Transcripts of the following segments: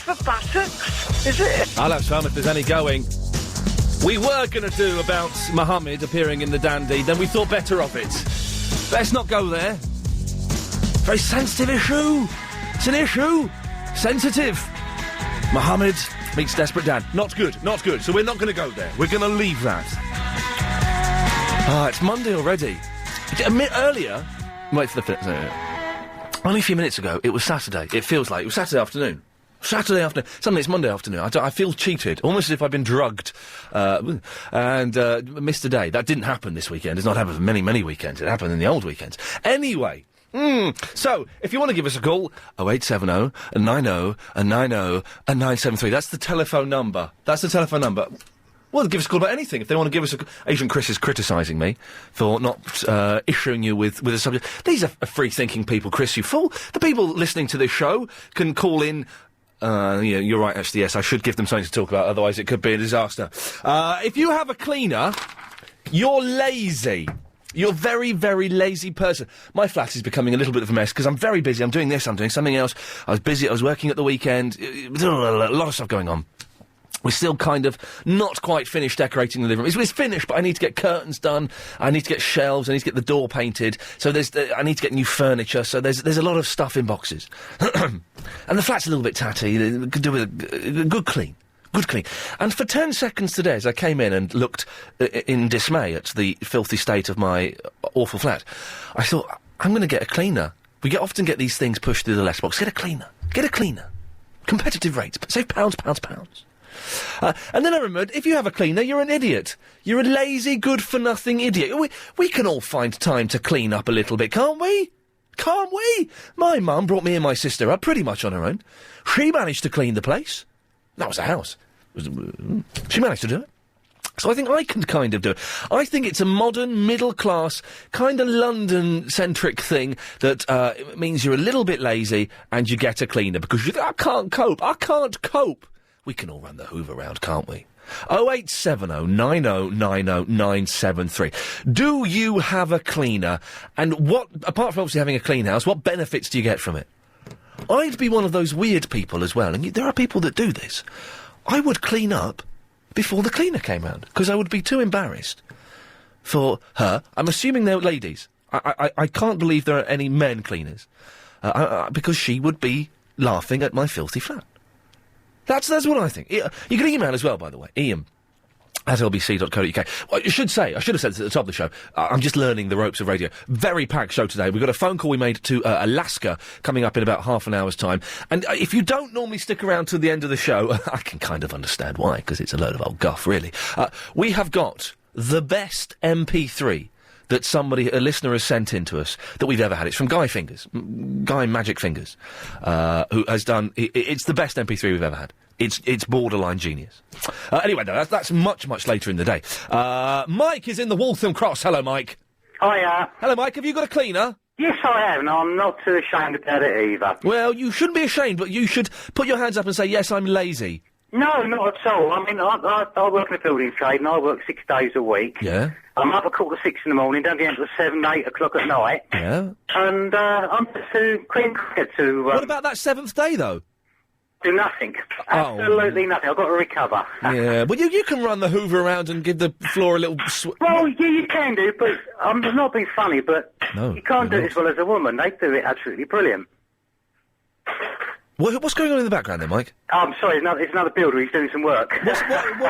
for buttocks, is it? I'll have some if there's any going. We were going to do about Mohammed appearing in the Dandy, then we thought better of it. Let's not go there. Very sensitive issue. It's an issue. Sensitive. Mohammed meets Desperate Dan. Not good, not good. So we're not going to go there. We're going to leave that. It's Monday already. A minute earlier... Wait for the... only a few minutes ago, it was Saturday. It feels like it was Saturday afternoon. Saturday afternoon. Suddenly it's Monday afternoon. I feel cheated. Almost as if I've been drugged. And missed a day. That didn't happen this weekend. It's not happened for many, many weekends. It happened in the old weekends. Anyway... So, if you want to give us a call, 0870 90 90 973. That's the telephone number. Well, give us a call about anything. If they want to give us a... Agent Chris is criticising me for not issuing you with a subject. These are free-thinking people, Chris, you fool. The people listening to this show can call in... yeah, you're right, actually, yes, I should give them something to talk about, otherwise it could be a disaster. If you have a cleaner, you're lazy. You're a very, very lazy person. My flat is becoming a little bit of a mess because I'm very busy. I'm doing this, I'm doing something else. I was busy, I was working at the weekend. A lot of stuff going on. We're still kind of not quite finished decorating the living room. It's finished, but I need to get curtains done. I need to get shelves. I need to get the door painted. So I need to get new furniture. So there's a lot of stuff in boxes. And the flat's a little bit tatty. It could do with a good clean. Good clean. And for 10 seconds today, as I came in and looked in dismay at the filthy state of my awful flat, I thought, I'm going to get a cleaner. We often get these things pushed through the letterbox. Get a cleaner. Get a cleaner. Competitive rates. Save pounds. And then I remembered, if you have a cleaner, you're an idiot. You're a lazy, good-for-nothing idiot. We can all find time to clean up a little bit, can't we? Can't we? My mum brought me and my sister up pretty much on her own. She managed to clean the place. That was a house. She managed to do it. So I think I can kind of do it. I think it's a modern, middle-class, kind of London-centric thing that means you're a little bit lazy and you get a cleaner because you think, I can't cope. We can all run the Hoover round, can't we? 0870 90 90 973. Do you have a cleaner? And what, apart from obviously having a clean house, what benefits do you get from it? I'd be one of those weird people as well, and there are people that do this. I would clean up before the cleaner came round, because I would be too embarrassed for her. I'm assuming they're ladies. I can't believe there are any men cleaners, because she would be laughing at my filthy flat. That's what I think. You can email as well, by the way. ian@lbc.co.uk. Well, I should have said this at the top of the show. I'm just learning the ropes of radio. Very packed show today. We've got a phone call we made to Alaska coming up in about half an hour's time. And if you don't normally stick around to the end of the show, I can kind of understand why, because it's a load of old guff, really. We have got the best MP3 that a listener has sent in to us that we've ever had. It's from Guy Magic Fingers, who has done... It's the best MP3 we've ever had. It's borderline genius. Anyway, though, that's much, much later in the day. Mike is in the Waltham Cross. Hello, Mike. Hiya. Hello, Mike. Have you got a cleaner? Yes, I have, and I'm not too ashamed about it either. Well, you shouldn't be ashamed, but you should put your hands up and say, yes, I'm lazy. No, not at all. I mean, I work in a building trade, and I work 6 days a week. Yeah. I'm up at 5:45 in the morning, don't get until 7, 8 o'clock at night. Yeah. And I'm to clean cricket to... What about that 7th day, though? Do nothing. Absolutely nothing. I've got to recover. Yeah, but you can run the Hoover around and give the floor a little... Well, yeah, you can do, but I'm not being funny, but you can't do it as well as a woman. They do it absolutely brilliant. What's going on in the background there, Mike? I'm sorry, it's another builder. He's doing some work.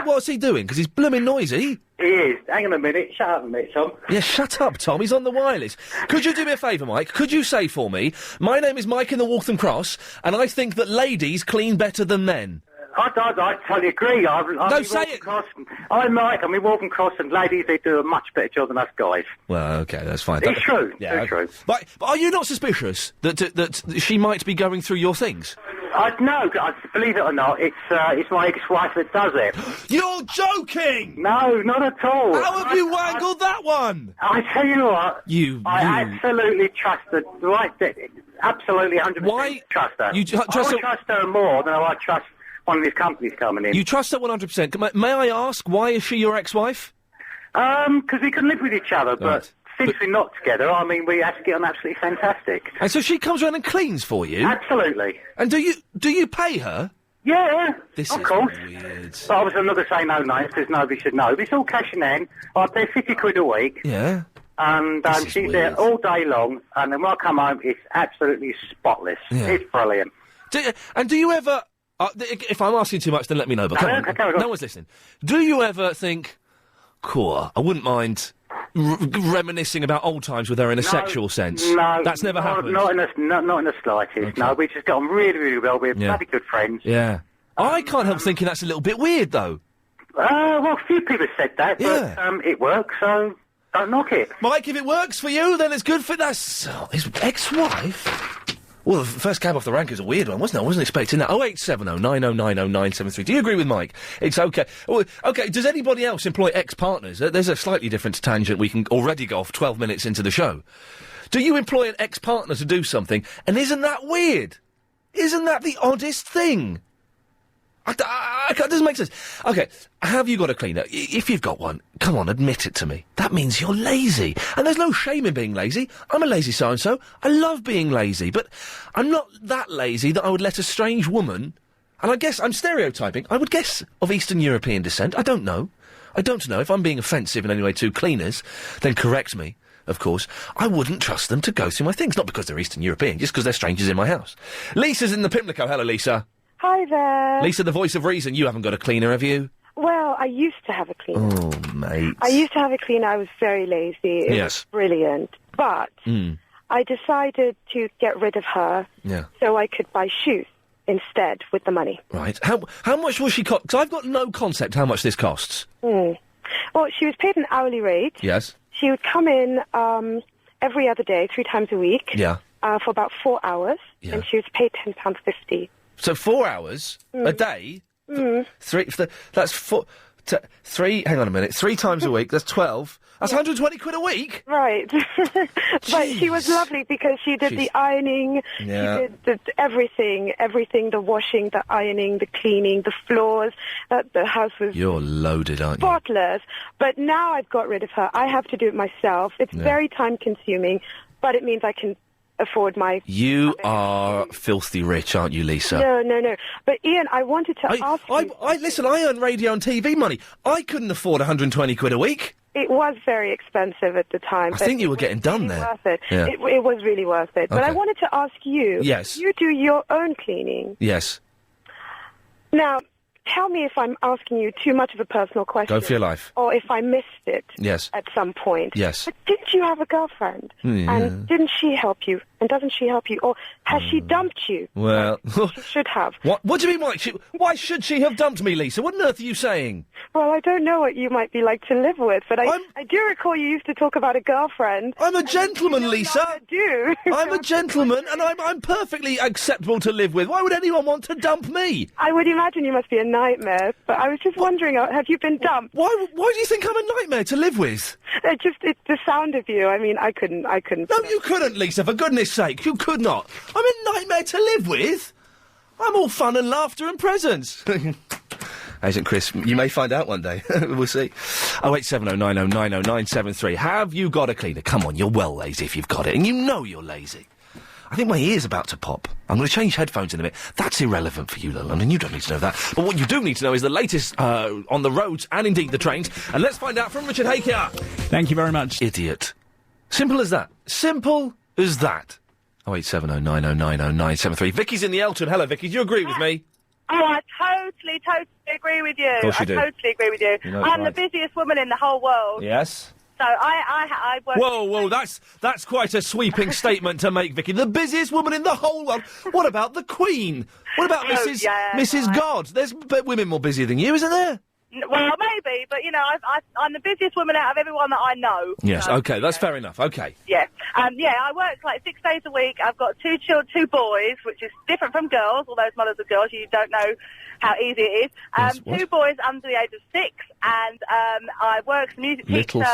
What's he doing? Because he's blooming noisy. He is. Hang on a minute. Shut up a minute, Tom. Yeah, shut up, Tom. He's on the wireless. Could you do me a favour, Mike? Could you say for me, my name is Mike in the Waltham Cross, and I think that ladies clean better than men. I totally agree. No, say it. I'm Mike. I'm in Waltham Cross, and ladies, they do a much better job than us guys. Well, OK, that's fine. It's true. Yeah, it's true. But are you not suspicious that she might be going through your things? No, believe it or not, it's my ex-wife that does it. You're joking! No, not at all. How have you wangled that one? I tell you what, I you... absolutely trust her. Absolutely, 100% trust her. You trust I trust her more than I trust one of these companies coming in. You trust her 100%. May I ask, why is she your ex-wife? Because we can live with each other, but since we're not together, I mean, we have to get on absolutely fantastic. And so she comes around and cleans for you? Absolutely. And do you pay her? Yeah, This of is course. weird. But obviously I'm not going to say no names because nobody should know. But it's all cash in hand. I pay £50 a week. Yeah. And This is she's weird. there all day long. And then when I come home, it's absolutely spotless. Yeah. It's brilliant. Do you ever... if I'm asking too much, then let me know. But come on. No one's listening. Do you ever think, cool, I wouldn't mind reminiscing about old times with her in a sexual sense? No. That's never happened? Not in the slightest. Okay. No, we just got on really, really well. We're bloody good friends. Yeah. I can't help thinking that's a little bit weird, though. Well, a few people have said that, but it works, so don't knock it. Mike, if it works for you, then it's good for... That's... his ex-wife? Well, the first cab off the rank is a weird one, wasn't it? I wasn't expecting that. 0870 9090 973. Do you agree with Mike? It's okay. Well, okay, does anybody else employ ex-partners? There's a slightly different tangent we can already go off 12 minutes into the show. Do you employ an ex-partner to do something? And isn't that weird? Isn't that the oddest thing? It doesn't make sense. Okay, have you got a cleaner? If you've got one, come on, admit it to me. That means you're lazy. And there's no shame in being lazy. I'm a lazy so-and-so. I love being lazy. But I'm not that lazy that I would let a strange woman... And I guess I'm stereotyping. I would guess of Eastern European descent. I don't know. If I'm being offensive in any way to cleaners, then correct me. Of course, I wouldn't trust them to go through my things. Not because they're Eastern European, just because they're strangers in my house. Lisa's in the Pimlico. Hello, Lisa. Hi there. Lisa, the voice of reason. You haven't got a cleaner, have you? Well, I used to have a cleaner. Oh, mate. I used to have a cleaner. I was very lazy. It was brilliant. But I decided to get rid of her so I could buy shoes instead with the money. Right. How much will she cost? Because I've got no concept how much this costs. Well, she was paid an hourly rate. Yes. She would come in every other day, 3 times a week. Yeah. For about 4 hours. Yeah. And she was paid £10.50. So 4 hours a day? That's four... hang on a minute. 3 times a week, that's 12. That's 120 quid a week? Right. But she was lovely because she did the ironing, she did everything, the washing, the ironing, the cleaning, the floors. The house was... You're loaded, aren't you? Spotless. But now I've got rid of her. I have to do it myself. It's very time-consuming, but it means I can afford my... You are filthy rich, aren't you, Lisa? No. But, Ian, I wanted to ask you... Listen, I earn radio and TV money. I couldn't afford 120 quid a week. It was very expensive at the time. I think you were getting done there. Worth it. Yeah. It was really worth it. But I wanted to ask you... Yes. You do your own cleaning. Yes. Now, tell me if I'm asking you too much of a personal question. Go for your life. Or if I missed it Yes. at some point. Yes. But didn't you have a girlfriend? Yeah. And didn't she help you? And doesn't she help you? Or has she dumped you? Well... She should have. What do you mean, why should she have dumped me, Lisa? What on earth are you saying? Well, I don't know what you might be like to live with, but I do recall you used to talk about a girlfriend. I'm a gentleman, Lisa. I do. I'm a gentleman, and I'm perfectly acceptable to live with. Why would anyone want to dump me? I would imagine you must be a nightmare, but I was just wondering, have you been dumped? Why do you think I'm a nightmare to live with? It's the sound of you. I mean, I couldn't. No, you couldn't, Lisa, for goodness sake. You could not. I'm a nightmare to live with. I'm all fun and laughter and presents. Agent Chris, you may find out one day. We'll see. 0870 90 90 973. Have you got a cleaner? Come on, you're well lazy if you've got it, and you know you're lazy. I think my ear's about to pop. I'm going to change headphones in a bit. That's irrelevant for you, London. You don't need to know that. But what you do need to know is the latest on the roads and indeed the trains. And let's find out from Richard Haker. Thank you very much. Idiot. Simple as that. Simple as that. 0870 90 90 973. Vicky's in the Elton. Hello, Vicky. Do you agree with me? Oh, I totally agree with you. Of course you do. Totally agree with you. I'm the busiest woman in the whole world. Yes. So I work... Whoa, that's quite a sweeping statement to make, Vicky. The busiest woman in the whole world. What about the Queen? What about Mrs. God? There's women more busier than you, isn't there? Well, maybe, but, you know, I'm the busiest woman out of everyone that I know. Yes, OK, that's fair enough, OK. Yeah, I work, 6 days a week. I've got two boys, which is different from girls, although as mothers of girls, you don't know how easy it is. Two boys under the age of 6, and I work as a music teacher,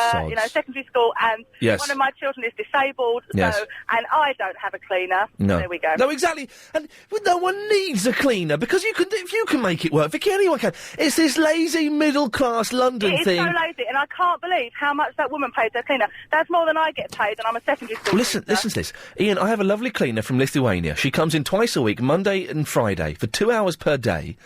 secondary school, and one of my children is disabled, and I don't have a cleaner. No. There we go. No, exactly. And no one needs a cleaner, because if you can make it work, Vicky, anyone can. It's this lazy middle-class London thing. It is so lazy, and I can't believe how much that woman paid their cleaner. That's more than I get paid, and I'm a secondary school Listen to this. Ian, I have a lovely cleaner from Lithuania. She comes in twice a week, Monday and Friday, for 2 hours per day.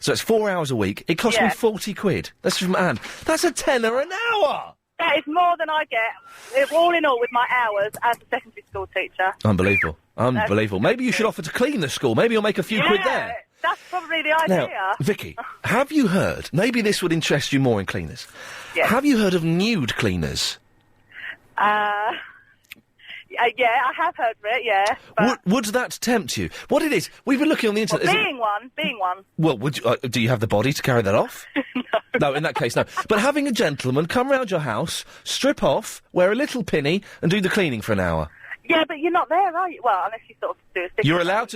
So it's 4 hours a week. It costs me 40 quid. That's from Anne. That's a tenner an hour! That is more than I get, all in all, with my hours as a secondary school teacher. Unbelievable. Maybe you should offer to clean the school. Maybe you'll make a few quid there. That's probably the idea. Now, Vicky, have you heard, maybe this would interest you more in cleaners. Yes. Have you heard of nude cleaners? Yeah, I have heard of it, yeah. Would that tempt you? What it is, we've been looking on the internet... Well, being one. Well, do you have the body to carry that off? No, in that case, no. But having a gentleman come round your house, strip off, wear a little pinny, and do the cleaning for an hour. Yeah, but you're not there, are you? Well, unless you sort of do a stick. You're allowed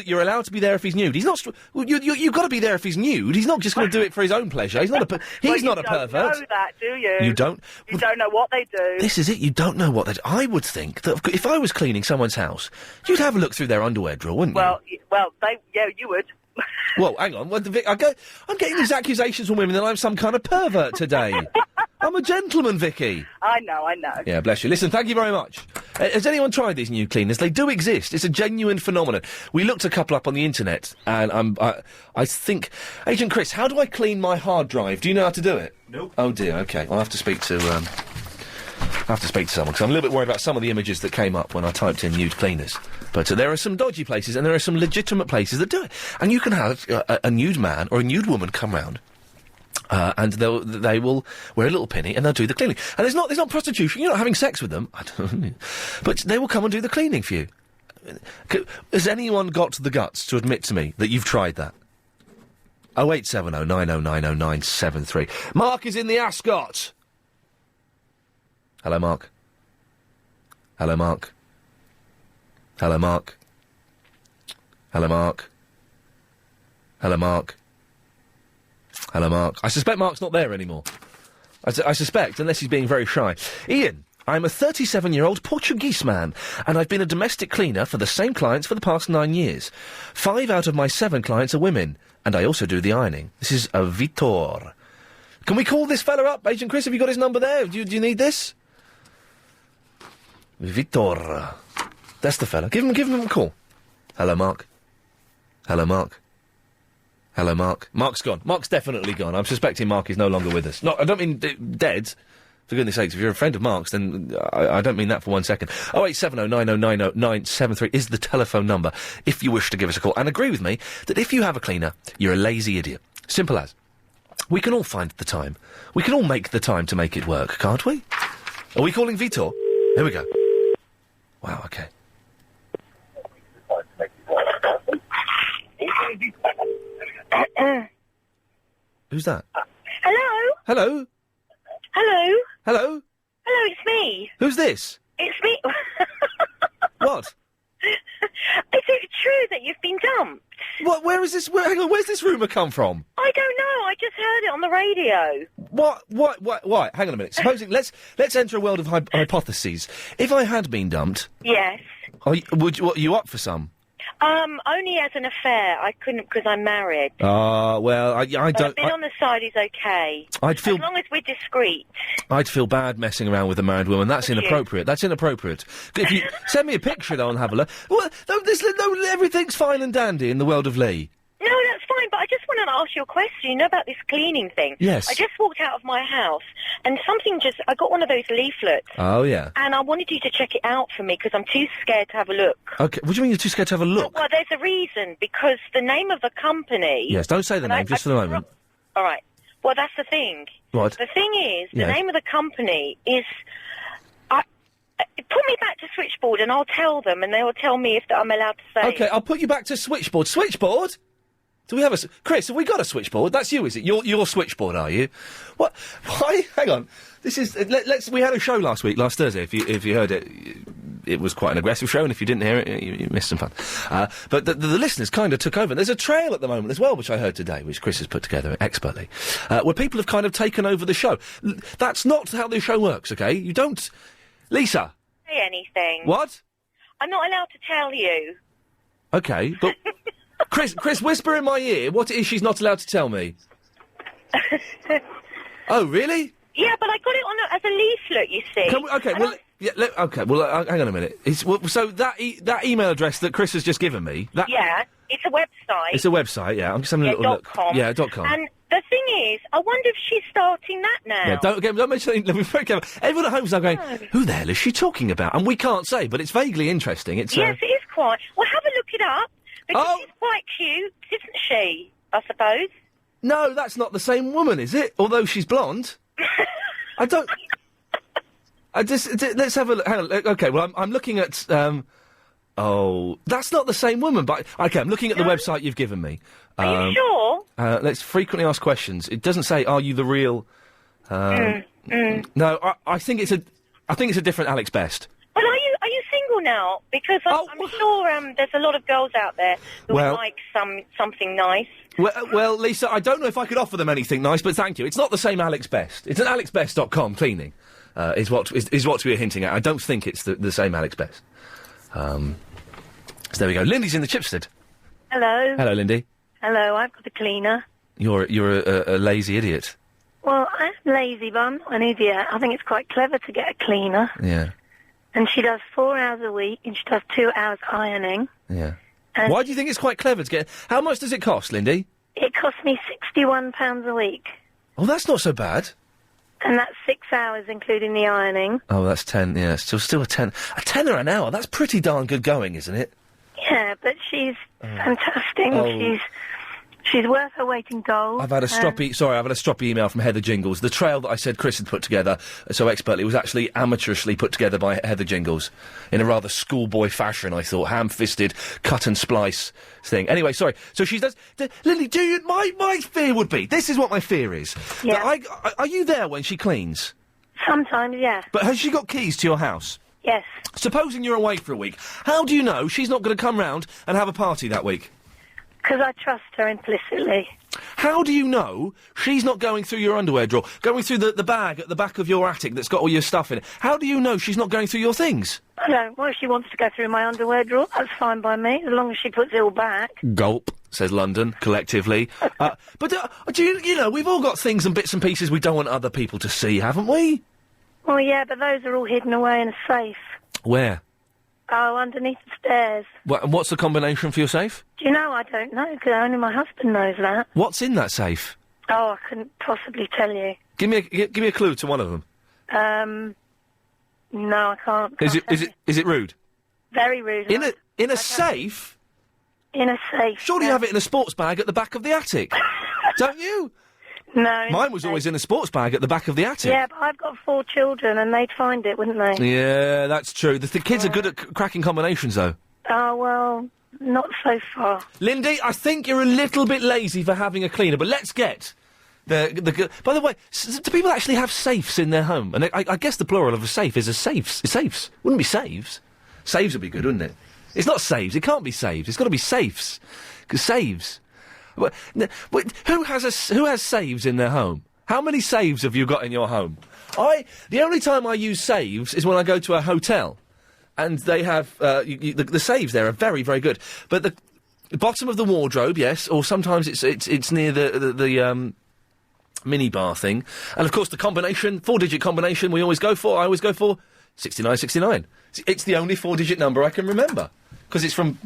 to be there if he's nude. He's not... You've got to be there if he's nude. He's not just going to do it for his own pleasure. He's not a... He's not a pervert. You don't know that, do you? You don't... You don't know what they do. This is it. You don't know what they do. I would think that if I was cleaning someone's house, you'd have a look through their underwear drawer, wouldn't you? Well, you would. Well, hang on. I'm getting these accusations from women that I'm some kind of pervert today. I'm a gentleman, Vicky. I know. Yeah, bless you. Listen, thank you very much. Has anyone tried these new cleaners? They do exist. It's a genuine phenomenon. We looked a couple up on the internet, and I think... Agent Chris, how do I clean my hard drive? Do you know how to do it? Nope. Oh, dear, OK. I'll have to speak to... someone, because I'm a little bit worried about some of the images that came up when I typed in nude cleaners. But there are some dodgy places, and there are some legitimate places that do it. And you can have a nude man or a nude woman come round, and they will wear a little pinny, and they'll do the cleaning. And there's not prostitution. You're not having sex with them. I don't. But they will come and do the cleaning for you. Has anyone got the guts to admit to me that you've tried that? 0870 9090 973. Mark is in the Ascot. Hello, Mark. Hello, Mark. Hello, Mark. Hello, Mark. Hello, Mark. Hello, Mark. I suspect Mark's not there anymore. I suspect, unless he's being very shy. Ian, I'm a 37-year-old Portuguese man, and I've been a domestic cleaner for the same clients for the past 9 years. 5 out of my 7 clients are women, and I also do the ironing. This is a Vitor. Can we call this fella up? Agent Chris, have you got his number there? Do you need this? Vitor. That's the fella. Give him a call. Hello, Mark. Hello, Mark. Hello, Mark. Mark's gone. Mark's definitely gone. I'm suspecting Mark is no longer with us. No, I don't mean dead. For goodness sakes, if you're a friend of Mark's, then I don't mean that for 1 second. 0870 9090 973 is the telephone number if you wish to give us a call. And agree with me that if you have a cleaner, you're a lazy idiot. Simple as. We can all find the time. We can all make the time to make it work, can't we? Are we calling Vitor? Here we go. Wow, okay. Who's that? Hello? Hello? Hello? Hello? Hello, it's me. Who's this? It's me. What? Is it true that you've been dumped? What? Where is this? Hang on, where's this rumour come from? I don't know. I just heard it on the radio. What? Hang on a minute. Supposing, let's enter a world of hypotheses. If I had been dumped... Yes. Are you up for some? Only as an affair. I couldn't because I'm married. Well, I don't... But being on the side is okay. I'd feel... As long as we're discreet. I'd feel bad messing around with a married woman. That's inappropriate. That's inappropriate. If you send me a picture, though, and have a look... Well, everything's fine and dandy in the world of Lee. No, that's fine, but I just wanted to ask you a question. You know about this cleaning thing? Yes. I just walked out of my house, and I got one of those leaflets. Oh, yeah. And I wanted you to check it out for me, because I'm too scared to have a look. Okay, what do you mean you're too scared to have a look? Well, there's a reason, because the name of the company... Yes, don't say the name, just for the moment. All right. Well, that's the thing. What? The thing is, the name of the company is... Put me back to Switchboard, and I'll tell them, and they will tell me if I'm allowed to say. Okay, I'll put you back to Switchboard. Switchboard? Do we have a... Chris, have we got a switchboard? That's you, is it? You're Switchboard, are you? What? Why? Hang on. This is... We had a show last Thursday. If you heard it, it was quite an aggressive show, and if you didn't hear it, you missed some fun. But the listeners kind of took over. There's a trail at the moment as well, which I heard today, which Chris has put together expertly, where people have kind of taken over the show. That's not how the show works, OK? You don't... Lisa! Say anything. What? I'm not allowed to tell you. OK, but... Chris, whisper in my ear what it is she's not allowed to tell me. Oh, really? Yeah, but I got it on as a leaflet, you see. Hang on a minute. So that email address that Chris has just given me... Yeah, it's a website. It's a website, yeah. I'm just having a little look. .com. Yeah, .com. And the thing is, I wonder if she's starting that now. Yeah, don't mention anything. Be very careful. Everyone at home's now going, who the hell is she talking about? And we can't say, but it's vaguely interesting. It's Yes, it is quite. Well, have a look it up, because she's quite cute, isn't she, I suppose? No, that's not the same woman, is it? Although she's blonde. I don't... let's have a look. Hang on. Okay, well, I'm looking at... oh, that's not the same woman, but... Okay, I'm looking at the website you've given me. Are you sure? Let's frequently asked questions. It doesn't say, are you the real... No, I think it's a different Alex Best. Well, are you single now? Because I'm sure there's a lot of girls out there who would like something nice. Well, Lisa, I don't know if I could offer them anything nice, but thank you. It's not the same Alex Best. It's an alexbest.com cleaning, is what we're hinting at. I don't think it's the same Alex Best. So there we go. Lindy's in the Chipstead. Hello. Hello, Lindy. Hello, I've got a cleaner. You're a lazy idiot. Well, I'm lazy, but I'm not an idiot. I think it's quite clever to get a cleaner. Yeah. And she does 4 hours a week, and she does 2 hours ironing. Yeah. And why do you think it's quite clever to get... How much does it cost, Lindy? It costs me £61 a week. Oh, that's not so bad. And that's 6 hours, including the ironing. Oh, that's 10, yeah. Still a 10. A tenner an hour, that's pretty darn good going, isn't it? Yeah, but she's fantastic. Oh. She's worth her weight in gold. I've had a stroppy email from Heather Jingles. The trail that I said Chris had put together so expertly was actually amateurishly put together by Heather Jingles in a rather schoolboy fashion, I thought. Ham-fisted, cut and splice thing. Anyway, sorry. So she does... Lily, my fear would be... This is what my fear is. Yeah. Are you there when she cleans? Sometimes, yeah. But has she got keys to your house? Yes. Supposing you're away for a week, how do you know she's not going to come round and have a party that week? Because I trust her implicitly. How do you know she's not going through your underwear drawer, going through the bag at the back of your attic that's got all your stuff in it? How do you know she's not going through your things? I don't. Well, if she wants to go through my underwear drawer, that's fine by me, as long as she puts it all back. Gulp, says London, collectively. But do you know, we've all got things and bits and pieces we don't want other people to see, haven't we? Well, yeah, but those are all hidden away in a safe. Where? Oh, underneath the stairs. And what's the combination for your safe? Do you know? I don't know, because only my husband knows that. What's in that safe? Oh, I couldn't possibly tell you. Give me a clue to one of them. No, I can't. Is it rude? Very rude. In a safe? In a safe. Surely you have it in a sports bag at the back of the attic, don't you? No. Mine was always in a sports bag at the back of the attic. Yeah, but I've got 4 children, and they'd find it, wouldn't they? Yeah, that's true. The kids are good at cracking combinations, though. Oh, well, not so far. Lindy, I think you're a little bit lazy for having a cleaner, but let's get the... By the way, do people actually have safes in their home? And I guess the plural of a safe is safes. Wouldn't be saves. Saves would be good, wouldn't it? It's not saves. It can't be saves. It's got to be safes. Because saves... Who has saves in their home? How many saves have you got in your home? The only time I use saves is when I go to a hotel, and they have the saves there are very, very good. But the bottom of the wardrobe, yes, or sometimes it's near the mini bar thing, and of course the combination, 4-digit combination I always go for 6969. It's the only 4-digit number I can remember because it's from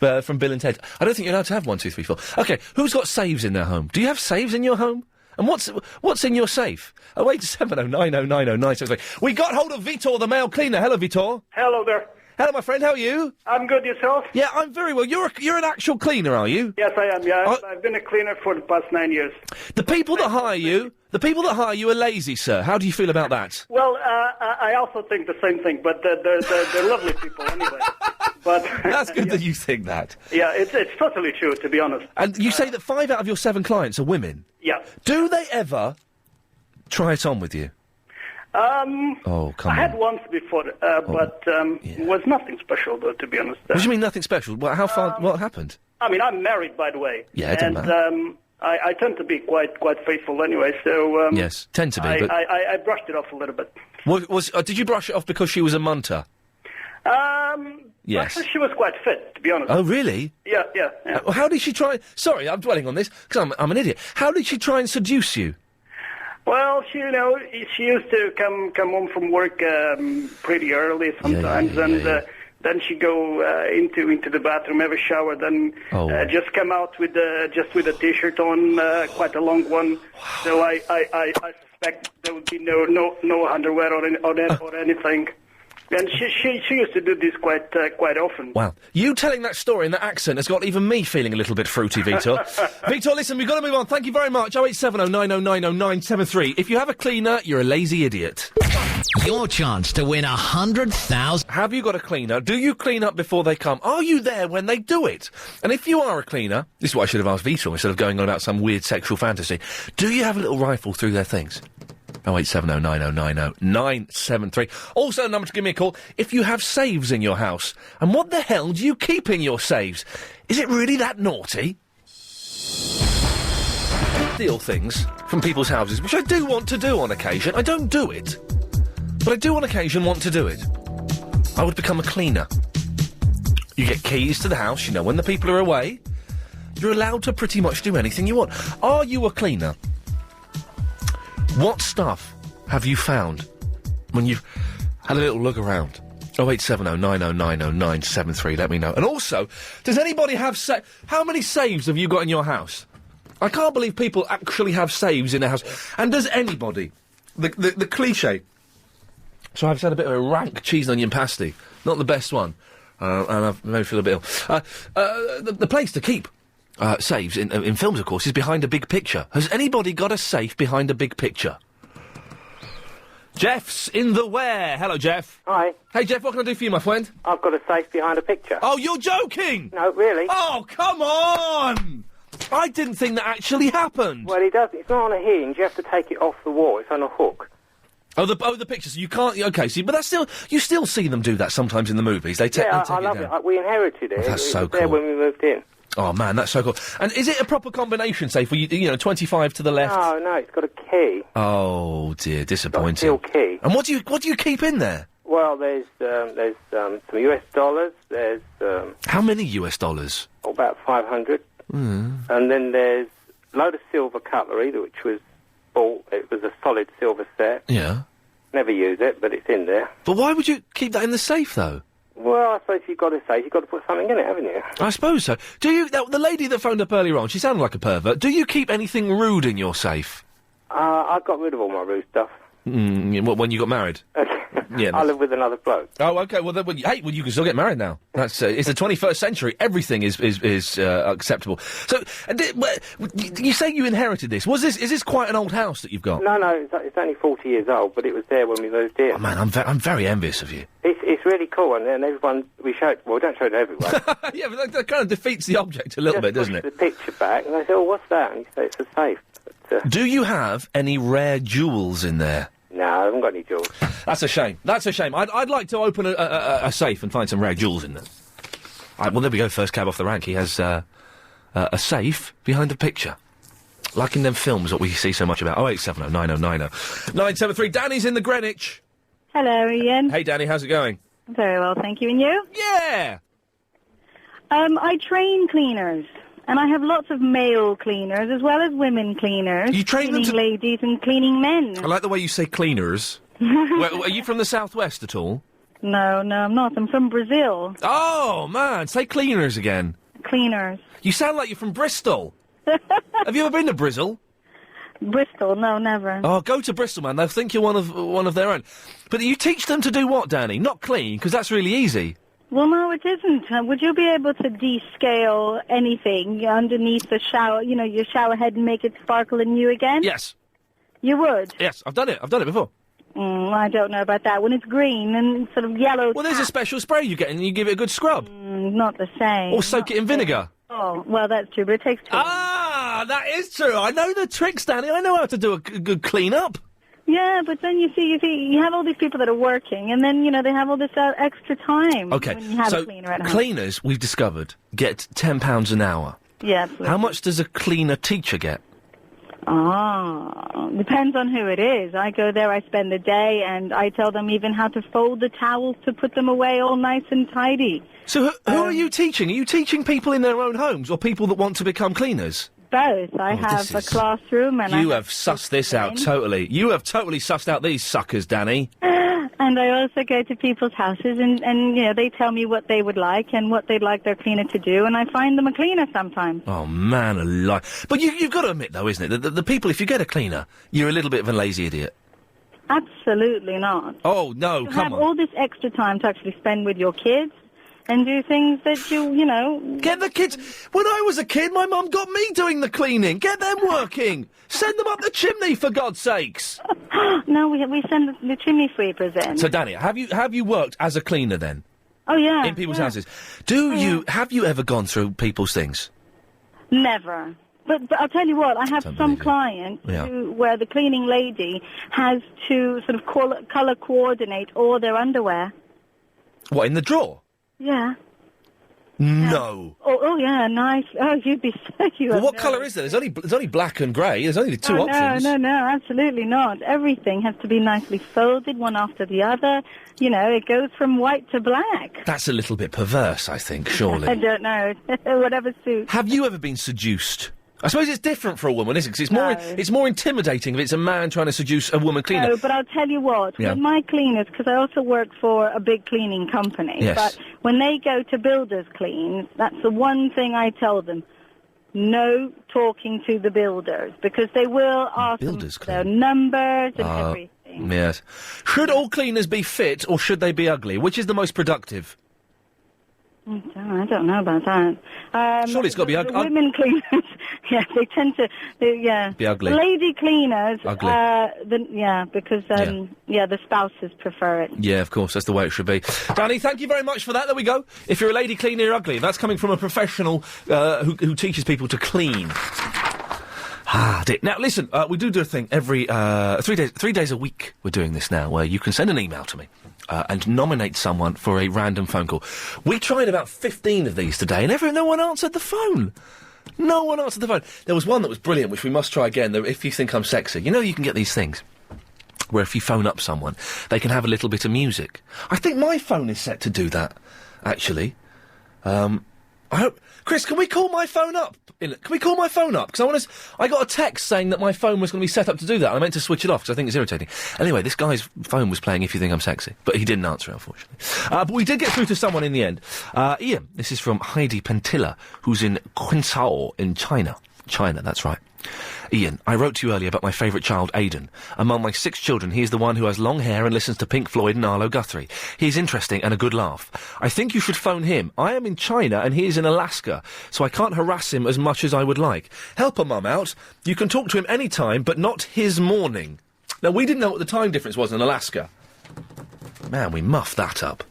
Bill and Ted. I don't think you're allowed to have 1, 2, 3, 4. Okay, who's got saves in their home? Do you have saves in your home? And what's in your safe? 08709090973. We got hold of Vitor, the male cleaner. Hello, Vitor. Hello there. Hello, my friend. How are you? I'm good. Yourself? Yeah, I'm very well. You're an actual cleaner, are you? Yes, I am. Yeah, I've been a cleaner for the past 9 years. The people that hire you are lazy, sir. How do you feel about that? Well, I also think the same thing, but they're lovely people anyway. But that's good that you think that. Yeah, it's totally true, to be honest. And you say that 5 out of your 7 clients are women. Yeah. Do they ever try it on with you? I had once before, but it was nothing special, though, to be honest. What do you mean nothing special? How far? What happened? I mean, I'm married, by the way. Yeah, it doesn't matter. I tend to be quite faithful anyway, so... yes, tend to be, but... I brushed it off a little bit. Did you brush it off because she was a munter? Yes. Actually, she was quite fit, to be honest. Oh, really? Yeah. How did she try... Sorry, I'm dwelling on this, because I'm an idiot. How did she try and seduce you? Well, she used to come home from work pretty early sometimes, then she go into the bathroom, have a shower, then just come out with a t-shirt on, quite a long one. So I suspect there would be no underwear or anything. And she used to do this quite often. Wow. You telling that story in that accent has got even me feeling a little bit fruity, Vitor. Vitor, listen, we've got to move on. Thank you very much. 0870 9090 973. If you have a cleaner, you're a lazy idiot. Your chance to win 100,000. Have you got a cleaner? Do you clean up before they come? Are you there when they do it? And if you are a cleaner, this is what I should have asked Vitor instead of going on about some weird sexual fantasy. Do you have a little rifle through their things? 0870 9090 973. Also a number to give me a call if you have saves in your house. And what the hell do you keep in your saves? Is it really that naughty? Steal things from people's houses, which I do want to do on occasion. I don't do it, but I do on occasion want to do it. I would become a cleaner. You get keys to the house, you know, when the people are away. You're allowed to pretty much do anything you want. Are you a cleaner? What stuff have you found when you've had a little look around? 0870 9090 973, let me know. And also, does anybody have how many saves have you got in your house? I can't believe people actually have saves in their house. And does anybody, the cliche, so I've had a bit of a rank cheese and onion pasty, not the best one, and I've made me feel a bit ill. The place to keep saves, in films, of course, is behind a big picture. Has anybody got a safe behind a big picture? Jeff's in the where. Hello, Jeff. Hi. Hey, Jeff, what can I do for you, my friend? I've got a safe behind a picture. Oh, you're joking! No, really. Oh, come on! I didn't think that actually happened. Well, it does. It's not on a hinge. You have to take it off the wall. It's on a hook. Oh, the pictures. You can't. Okay, see, but that's still. You still see them do that sometimes in the movies. They take. Yeah, they take I love it. We inherited it. Oh, that's so it was cool. there when we moved in. Oh man, that's so cool. And is it a proper combination safe? Where you know, 25 to the left? No, it's got a key. Oh dear, disappointing. It's got a steel key. And what do you keep in there? Well, there's some US dollars. There's how many US dollars? About 500. And then there's a load of silver cutlery, which was bought. It was a solid silver set. Yeah. Never use it, but it's in there. But why would you keep that in the safe, though? Well, I suppose you've got to say, you've got to put something in it, haven't you? I suppose so. Do you... the lady that phoned up earlier on, she sounded like a pervert. Do you keep anything rude in your safe? I got rid of all my rude stuff. When you got married? Yeah, I live with another bloke. Oh, okay. Well, you can still get married now. That's it's the 21st century. Everything is acceptable. So, you say you inherited this? Is this quite an old house that you've got? No, it's only 40 years old, but it was there when we moved in. Oh man, I'm very envious of you. It's really cool, and everyone we don't show it to everyone. Yeah, but that kind of defeats the object a little bit, doesn't it? The picture back, and they say, "Oh, what's that?" And you say, "It's a safe." But, do you have any rare jewels in there? No, I haven't got any jewels. That's a shame. I'd like to open a safe and find some rare jewels in there. Well, there we go. First cab off the rank. He has a safe behind a picture, like in them films that we see so much about. 0870 9090 973. Danny's in the Greenwich. Hello, Ian. Hey, Danny. How's it going? Very well, thank you. And you? Yeah. I train cleaners. And I have lots of male cleaners as well as women cleaners. You train them cleaning ladies and cleaning men. I like the way you say cleaners. Are you from the southwest at all? No, I'm not. I'm from Brazil. Oh, man. Say cleaners again. Cleaners. You sound like you're from Bristol. Have you ever been to Bristol? Bristol? No, never. Oh, go to Bristol, man. They'll think you're one of their own. But you teach them to do what, Danny? Not clean, because that's really easy. Well, no, it isn't. Would you be able to descale anything underneath the shower, your shower head and make it sparkle and new again? Yes. You would? Yes, I've done it before. I don't know about that. When it's green and sort of yellow... Well, there's a special spray you get and you give it a good scrub. Not the same. Or soak it in vinegar. Oh, well, that's true, but it takes time. Ah, that is true. I know the tricks, Danny. I know how to do a good clean-up. Yeah, but then you see, you have all these people that are working, and then, they have all this extra time. Okay, when you have so a cleaner at home. Cleaners, we've discovered, get £10 an hour. Yeah, absolutely. How much does a cleaner teacher get? Depends on who it is. I go there, I spend the day, and I tell them even how to fold the towels to put them away all nice and tidy. So who are you teaching? Are you teaching people in their own homes, or people that want to become cleaners? both. I have a classroom and You have sussed this out totally. You have totally sussed out these suckers, Danny. And I also go to people's houses and you know, they tell me what they would like and what they'd like their cleaner to do, and I find them a cleaner sometimes. Oh, man alive. But you've got to admit, though, isn't it, that the people, if you get a cleaner, you're a little bit of a lazy idiot. Absolutely not. Oh, no, you come on. have all this extra time to actually spend with your kids and do things that you know... Get the kids... When I was a kid, my mum got me doing the cleaning. Get them working. Send them up the chimney, for God's sakes. No, we send the chimney sweepers in. So, Danny, have you worked as a cleaner, then? Oh, yeah. In people's houses. Have you ever gone through people's things? Never. But I'll tell you what, I have some clients where the cleaning lady has to sort of colour coordinate all their underwear. What, in the drawer? Yeah. No. Oh yeah, nice. Oh, you'd be sick. Well, what colour is there? There's only black and grey. There's only two options. No, absolutely not. Everything has to be nicely folded, one after the other. You know, it goes from white to black. That's a little bit perverse, I think, surely. I don't know. Whatever suits. Have you ever been seduced? I suppose it's different for a woman, isn't it? Because it's more intimidating if it's a man trying to seduce a woman cleaner. No, but I'll tell you what, with my cleaners, because I also work for a big cleaning company, but when they go to builders clean, that's the one thing I tell them. No talking to the builders, because they will ask them their numbers and everything. Yes. Should all cleaners be fit, or should they be ugly? Which is the most productive? I don't know about that. Surely it's got to be ugly. Women cleaners, they tend to, be ugly. Lady cleaners, ugly. Because the spouses prefer it. Yeah, of course, that's the way it should be. Danny, thank you very much for that. There we go. If you're a lady cleaner, you're ugly. That's coming from a professional who teaches people to clean. Now, listen, we do a thing every 3 days a week. We're doing this now, where you can send an email to me and nominate someone for a random phone call. We tried about 15 of these today, and no one answered the phone. No one answered the phone. There was one that was brilliant, which we must try again. If you think I'm sexy, you know, you can get these things where if you phone up someone, they can have a little bit of music. I think my phone is set to do that. Actually, I hope. Chris, can we call my phone up? Can we call my phone up? Because I got a text saying that my phone was going to be set up to do that. I meant to switch it off because I think it's irritating. Anyway, this guy's phone was playing If You Think I'm Sexy, but he didn't answer, unfortunately. But we did get through to someone in the end. Ian, this is from Heidi Pentilla, who's in Quinzhou in China. China, that's right. Ian, I wrote to you earlier about my favourite child, Aidan. Among my 6 children, he is the one who has long hair and listens to Pink Floyd and Arlo Guthrie. He is interesting and a good laugh. I think you should phone him. I am in China and he is in Alaska, so I can't harass him as much as I would like. Help a mum out. You can talk to him any time, but not his morning. Now, we didn't know what the time difference was in Alaska. Man, we muffed that up.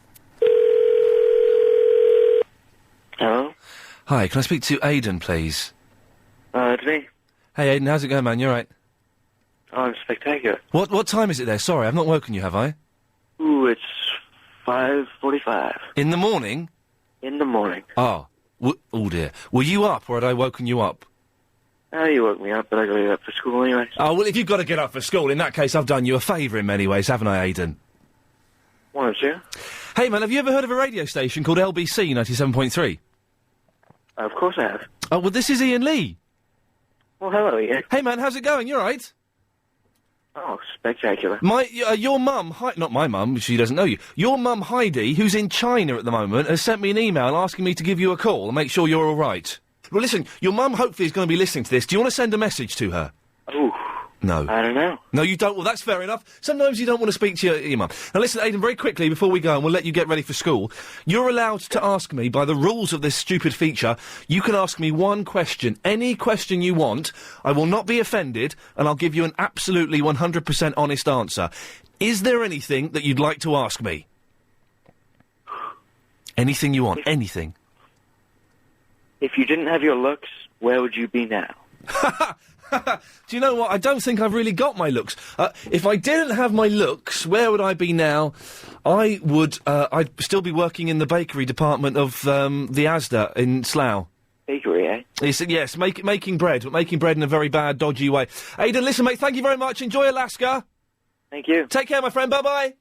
Hello? Hi, can I speak to Aidan, please? It's me. Hey, Aidan, how's it going, man? You all right? Oh, I'm spectacular. What time is it there? Sorry, I've not woken you, have I? Ooh, it's 5:45. In the morning? In the morning. Oh. Oh, dear. Were you up, or had I woken you up? You woke me up, but I got to get up for school anyway. Oh, well, if you've got to get up for school, in that case, I've done you a favour in many ways, haven't I, Aidan? Why don't you? Hey, man, have you ever heard of a radio station called LBC 97.3? Of course I have. Oh, well, this is Ian Lee. Well, hello, Ian. Hey, man, how's it going? You all right? Oh, spectacular. Your mum, not my mum, she doesn't know you. Your mum, Heidi, who's in China at the moment, has sent me an email asking me to give you a call and make sure you're all right. Well, listen, your mum hopefully is going to be listening to this. Do you want to send a message to her? Ooh. No. I don't know. No, you don't? Well, that's fair enough. Sometimes you don't want to speak to your mum. Now, listen, Aidan, very quickly, before we go, and we'll let you get ready for school, you're allowed to ask me, by the rules of this stupid feature, you can ask me one question, any question you want. I will not be offended, and I'll give you an absolutely 100% honest answer. Is there anything that you'd like to ask me? Anything you want, anything. If you didn't have your looks, where would you be now? Do you know what? I don't think I've really got my looks. If I didn't have my looks, where would I be now? I would, I'd still be working in the bakery department of, the Asda in Slough. Bakery, eh? Yes, making bread, but making bread in a very bad, dodgy way. Aidan, listen, mate, thank you very much. Enjoy Alaska. Thank you. Take care, my friend. Bye-bye.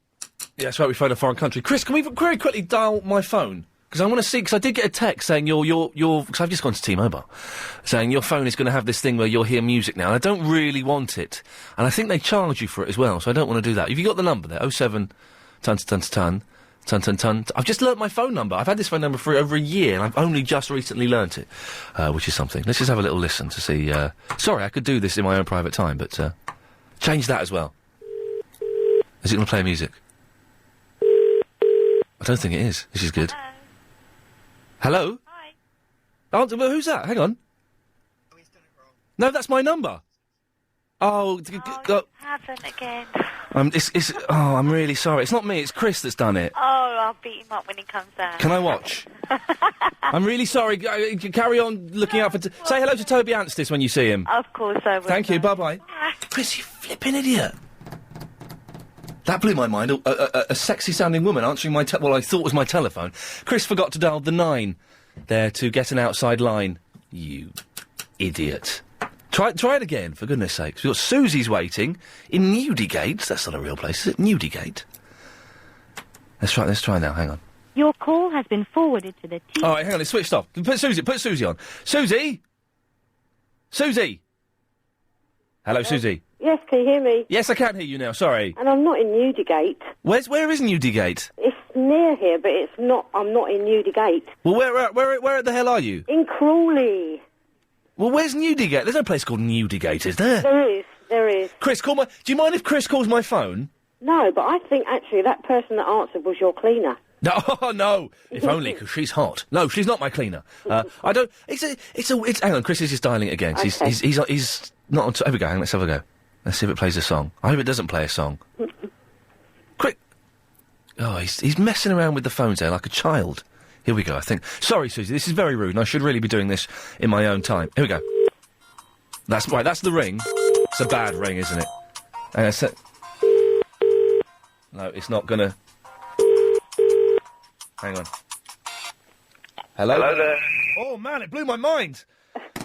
Yeah, that's right, we phoned a foreign country. Chris, can we very quickly dial my phone? because I want to see, because I did get a text saying because I've just gone to T-Mobile, saying your phone is going to have this thing where you'll hear music now, and I don't really want it. And I think they charge you for it as well, so I don't want to do that. Have you got the number there? 07 ton. I've just learnt my phone number. I've had this phone number for over a year, and I've only just recently learnt it, which is something. Let's just have a little listen to see, sorry, I could do this in my own private time, but, change that as well. Is it going to play music? I don't think it is. This is good. Hello? Hi. Oh, well, who's that? Hang on. Oh, he's done it wrong. No, that's my number. Oh, Haven't again. I'm really sorry. It's not me, it's Chris that's done it. Oh, I'll beat him up when he comes down. Can I watch? I'm really sorry. Carry on looking out for... say hello to Toby Anstis when you see him. Of course I will. Thank you, bye-bye. Chris, you flipping idiot. That blew my mind. A sexy-sounding woman answering my what I thought was my telephone. Chris forgot to dial the 9 there to get an outside line. You idiot. Try it again, for goodness sakes. We've got Susie's waiting in Newdigate. That's not a real place, is it? Newdigate. Let's try now, hang on. Your call has been forwarded to the team. All right, hang on, it's switched off. Put Susie on. Susie! Susie! Hello, Susie. Yes, can you hear me? Yes, I can hear you now, sorry. And I'm not in Newdigate. Where is Newdigate? It's near here, but it's not, I'm not in Newdigate. Well, where the hell are you? In Crawley. Well, where's Newdigate? There's no place called Newdigate, is there? There is. Chris, do you mind if Chris calls my phone? No, but I think actually that person that answered was your cleaner. No, no. If only, because she's hot. No, she's not my cleaner. I don't... hang on, Chris is just dialing it again. Okay. He's not on... Here we go, hang on, let's have a go. Let's see if it plays a song. I hope it doesn't play a song. Quick! Oh, he's messing around with the phones there like a child. Here we go, I think. Sorry, Susie, this is very rude, and I should really be doing this in my own time. Here we go. That's right, that's the ring. It's a bad ring, isn't it? No, it's not gonna... Hang on. Hello? Hello there. Oh, man, it blew my mind!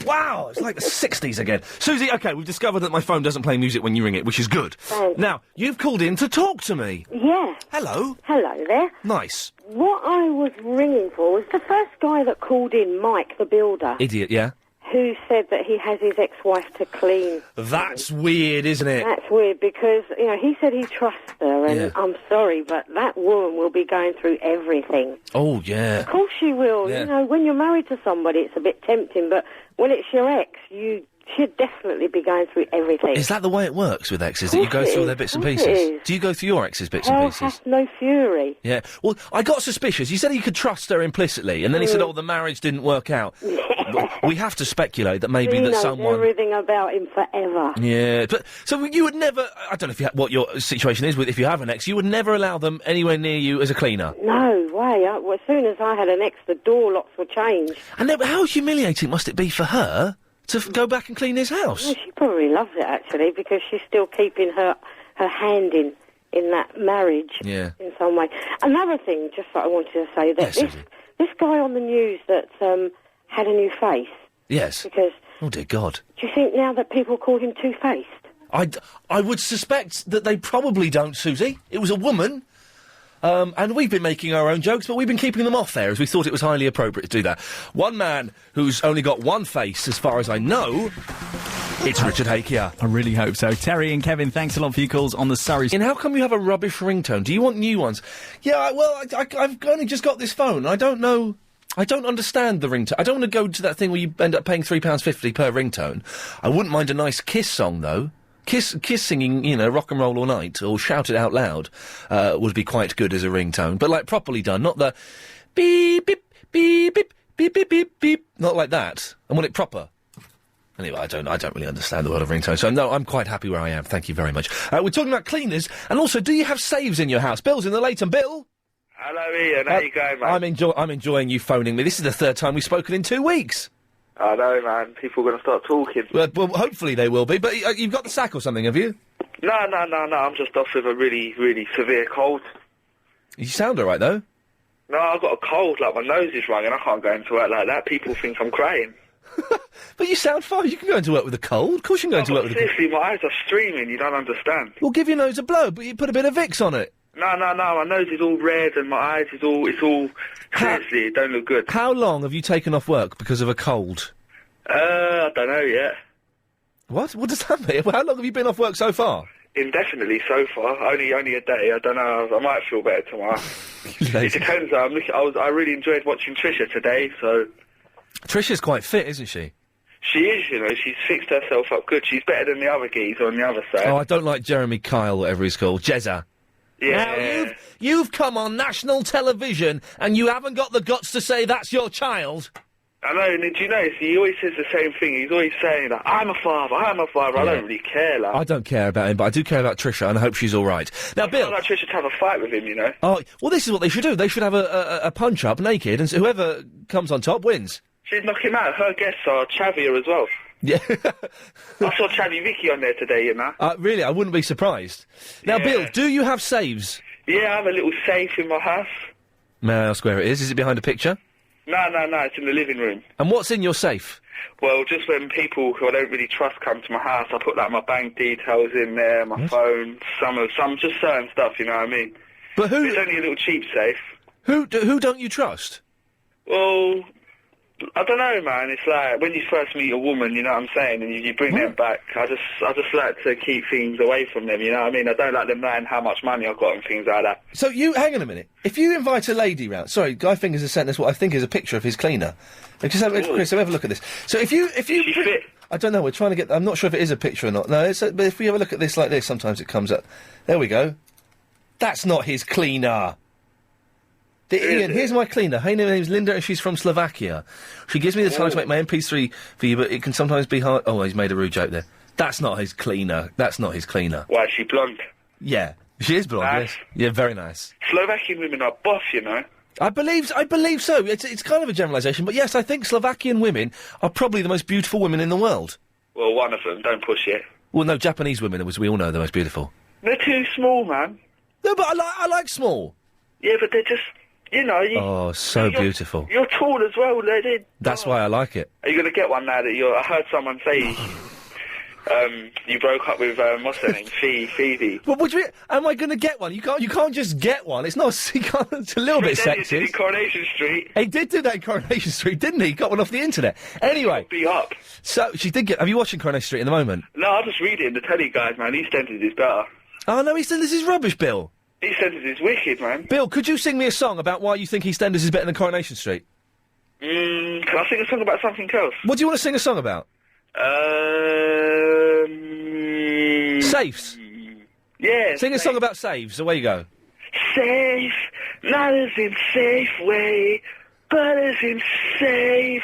Wow, it's like the 60s again. Susie, OK, we've discovered that my phone doesn't play music when you ring it, which is good. Thanks. Now, you've called in to talk to me. Yeah. Hello. Hello there. Nice. What I was ringing for was the first guy that called in, Mike the builder. Idiot, yeah? Who said that he has his ex-wife to clean. That's weird, isn't it? That's weird, because, you know, he said he trusts her, and Yeah. I'm sorry, but that woman will be going through everything. Oh, yeah. Of course she will. Yeah. You know, when you're married to somebody, it's a bit tempting, but when it's your ex, you should definitely be going through everything. Is that the way it works with exes, that you go through their bits and pieces? Do you go through your ex's bits and pieces? Hath no fury. Yeah. Well, I got suspicious. You said he could trust her implicitly, and then he said, oh, the marriage didn't work out. We have to speculate that maybe he that knows someone... everything about him forever. Yeah, but... So you would never... I don't know if what your situation is with if you have an ex, you would never allow them anywhere near you as a cleaner? No way. Well, as soon as I had an ex, the door locks were changed. And then, how humiliating must it be for her to go back and clean his house? Well, she probably loves it, actually, because she's still keeping her hand in that marriage Yeah. in some way. Another thing, just that I wanted to say, that this guy on the news that had a new face. Yes. Because... Oh, dear God. Do you think now that people call him two-faced? I would suspect that they probably don't, Susie. It was a woman. And we've been making our own jokes, but we've been keeping them off there, as we thought it was highly appropriate to do that. One man who's only got one face, as far as I know, it's Richard Hakier. I really hope so. Terry and Kevin, thanks a lot for your calls on the Surrey... And how come you have a rubbish ringtone? Do you want new ones? Yeah, well, I've only just got this phone. I don't know... I don't understand the ringtone. I don't want to go to that thing where you end up paying £3.50 per ringtone. I wouldn't mind a nice Kiss song, though. Kiss singing, you know, Rock and Roll All Night, or Shout It Out Loud, would be quite good as a ringtone. But, like, properly done, not the beep, beep, beep, beep, beep, beep, beep, beep. Not like that. I want it proper. Anyway, I don't really understand the word of ringtone, so no, I'm quite happy where I am. Thank you very much. We're talking about cleaners, and also, do you have saves in your house? Bill's in the Leighton. Bill? Hello, Ian. How you going, mate? I'm enjoying you phoning me. This is the third time we've spoken in 2 weeks. I know, man. People are going to start talking. Well, hopefully they will be. But you've got the sack or something, have you? No. I'm just off with a really, really severe cold. You sound all right, though. No, I've got a cold. Like, my nose is running. I can't go into work like that. People think I'm crying. But you sound fine. You can go into work with a cold. Of course you can go into work with a cold. Seriously, my eyes are streaming. You don't understand. Well, give your nose a blow, but you put a bit of Vicks on it. No, my nose is all red and my eyes is all... Seriously, it don't look good. How long have you taken off work because of a cold? I don't know yet. What? What does that mean? How long have you been off work so far? Indefinitely so far. Only a day. I don't know. I might feel better tomorrow. It depends. I really enjoyed watching Trisha today, so... Trisha's quite fit, isn't she? She is, you know. She's fixed herself up good. She's better than the other geezer on the other side. Oh, I don't like Jeremy Kyle, whatever he's called. Jezza. Yeah. Now, you've come on national television and you haven't got the guts to say that's your child. I know, and do you notice, he always says the same thing. He's always saying, like, I'm a father. Yeah. I don't really care, like. I don't care about him, but I do care about Trisha, and I hope she's all right. Now, Bill... I'd like Trisha to have a fight with him, you know? Oh, well, this is what they should do. They should have a punch-up, naked, and whoever comes on top wins. She'd knock him out. Her guests are Chavia as well. Yeah. I saw Chavy Vicky on there today, you know? Really? I wouldn't be surprised. Now, Bill, do you have saves? Yeah, I have a little safe in my house. May I ask where it is? Is it behind a picture? No, it's in the living room. And what's in your safe? Well, just when people who I don't really trust come to my house, I put, like, my bank details in there, my phone, some just certain stuff, you know what I mean? But who... It's only a little cheap safe. Who don't you trust? Well... I don't know, man. It's like when you first meet a woman, you know what I'm saying, and you bring them back. I just like to keep things away from them. You know what I mean? I don't like them knowing how much money I've got and things like that. So hang on a minute. If you invite a lady round, sorry, Guy Fingers has sent us what I think is a picture of his cleaner. Chris, have a look at this. So if you fit? I don't know. We're trying to get. I'm not sure if it is a picture or not. No, but if we have a look at this like this, sometimes it comes up. There we go. That's not his cleaner. Ian, here's my cleaner. Her name's Linda and she's from Slovakia. She gives me the time to make my MP3 for you, but it can sometimes be hard... Oh, he's made a rude joke there. That's not his cleaner. Why, is she blonde? Yeah. She is blonde, nice. Yes. Yeah, very nice. Slovakian women are buff, you know? I believe so. It's kind of a generalisation, but yes, I think Slovakian women are probably the most beautiful women in the world. Well, one of them. Don't push it. Well, no, Japanese women, as we all know, are the most beautiful. They're too small, man. No, but I like small. Yeah, but they're just... You know, oh, so beautiful. You're tall as well, lady. That's why I like it. Are you going to get one now that I heard someone say you broke up with, what's her name? Phoebe. Well, am I going to get one? You can't just get one. It's not, it's a little bit sexist. In Coronation Street. He did do that in Coronation Street, didn't he? He got one off the internet. Anyway. Be up. So, she did get, have you watching Coronation Street at the moment? No, I'll just read it in the telly, guys, man. EastEnders is better. Oh, no, EastEnders is rubbish, Bill. EastEnders is wicked, man. Bill, could you sing me a song about why you think EastEnders is better than Coronation Street? Can I sing a song about something else? What do you want to sing a song about? Safes. Yeah. Sing a song about saves. Away you go. Safe, not as in safe way, but as in safe.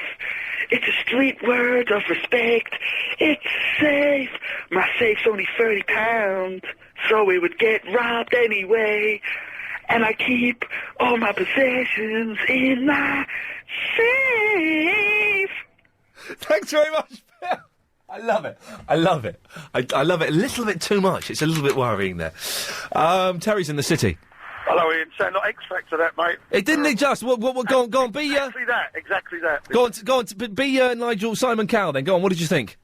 It's a street word of respect. It's safe. My safe's only £30, so it would get robbed anyway. And I keep all my possessions in my safe. Thanks very much, Bill. I love it. I love it. I love it a little bit too much. It's a little bit worrying there. Terry's in the city. Hello, Ian. Sound like X Factor, that, mate. It didn't it just? Go on, be... Exactly that. Go on, be Nigel Simon Cowell then. Go on, what did you think?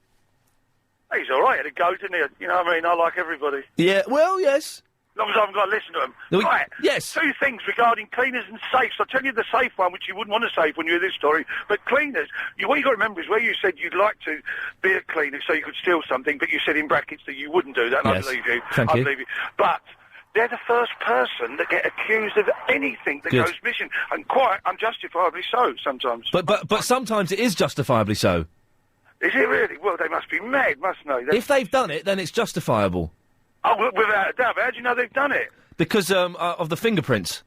He's all right. Had a go, didn't he? You know what I mean? I like everybody. Yeah, well, yes. As long as I haven't got to listen to them. Right. Yes. Two things regarding cleaners and safes. I'll tell you the safe one, which you wouldn't want to save when you hear this story. But cleaners, what you got to remember is where you said you'd like to be a cleaner so you could steal something, but you said in brackets that you wouldn't do that, and yes. I believe you. Thank I you. believe you. But they're the first person that get accused of anything that goes missing, and quite unjustifiably so sometimes. But sometimes it is justifiably so. Is it really? Well, they must be mad, mustn't they? If they've done it, then it's justifiable. Oh, without a doubt. But how do you know they've done it? Because of the fingerprints.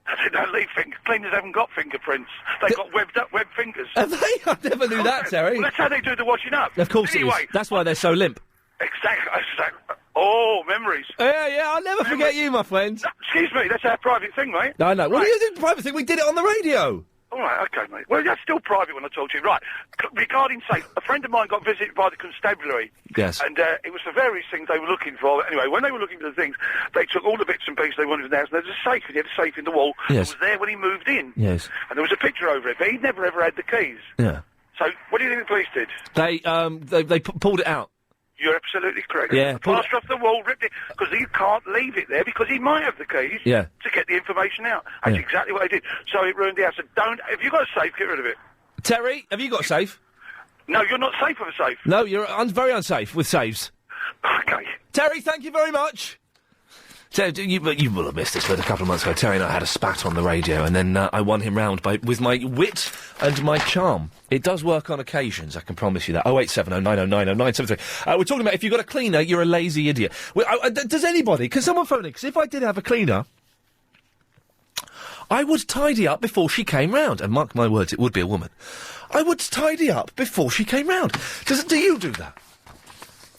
They don't leave cleaners haven't got fingerprints. They've got webbed fingers. Have they? I never knew that, Terry. Well, that's how they do the washing up. Of course anyway, it is. That's why they're so limp. Exactly. Oh, memories. Yeah, I'll never forget you, my friend. No, excuse me, that's our private thing, mate. No, no. Right. What are you doing private thing? We did it on the radio. All right, OK, mate. Well, that's still private when I talk to you. Right. Regarding safe, a friend of mine got visited by the constabulary. Yes. And it was for various things they were looking for. Anyway, when they were looking for the things, they took all the bits and pieces they wanted from the house, and there was a safe, and he had a safe in the wall. Yes. It was there when he moved in. Yes. And there was a picture over it, but he'd never, ever had the keys. Yeah. So, what do you think the police did? They pulled it out. You're absolutely correct. Yeah, Plaster off the wall, ripped it, because you can't leave it there, because he might have the keys Yeah. to get the information out. That's exactly what he did. So it ruined the house. So if you've got a safe, get rid of it. Terry, have you got a safe? No, you're not safe with a safe. No, you're very unsafe with safes. Okay. Terry, thank you very much. So, you will have missed this, but a couple of months ago, Terry and I had a spat on the radio, and then I won him round with my wit and my charm. It does work on occasions, I can promise you that. 0870 9090 973. We're talking about if you've got a cleaner, you're a lazy idiot. Does anybody... Can someone phone in? Because if I did have a cleaner, I would tidy up before she came round. And mark my words, it would be a woman. I would tidy up before she came round. Do you do that?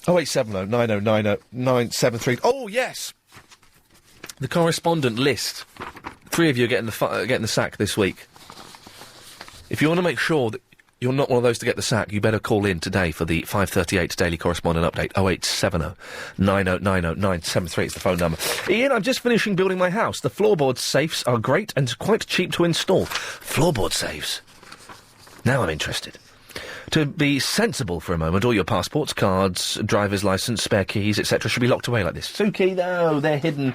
0870 9090 973. Oh, yes! The correspondent list. 3 of you are getting the sack this week. If you want to make sure that you're not one of those to get the sack, you better call in today for the 5:38 Daily Correspondent Update. 0870 9090 973 is the phone number. Ian, I'm just finishing building my house. The floorboard safes are great and quite cheap to install. Floorboard safes? Now I'm interested. To be sensible for a moment, all your passports, cards, driver's licence, spare keys, etc. should be locked away like this. Suki, no, they're hidden.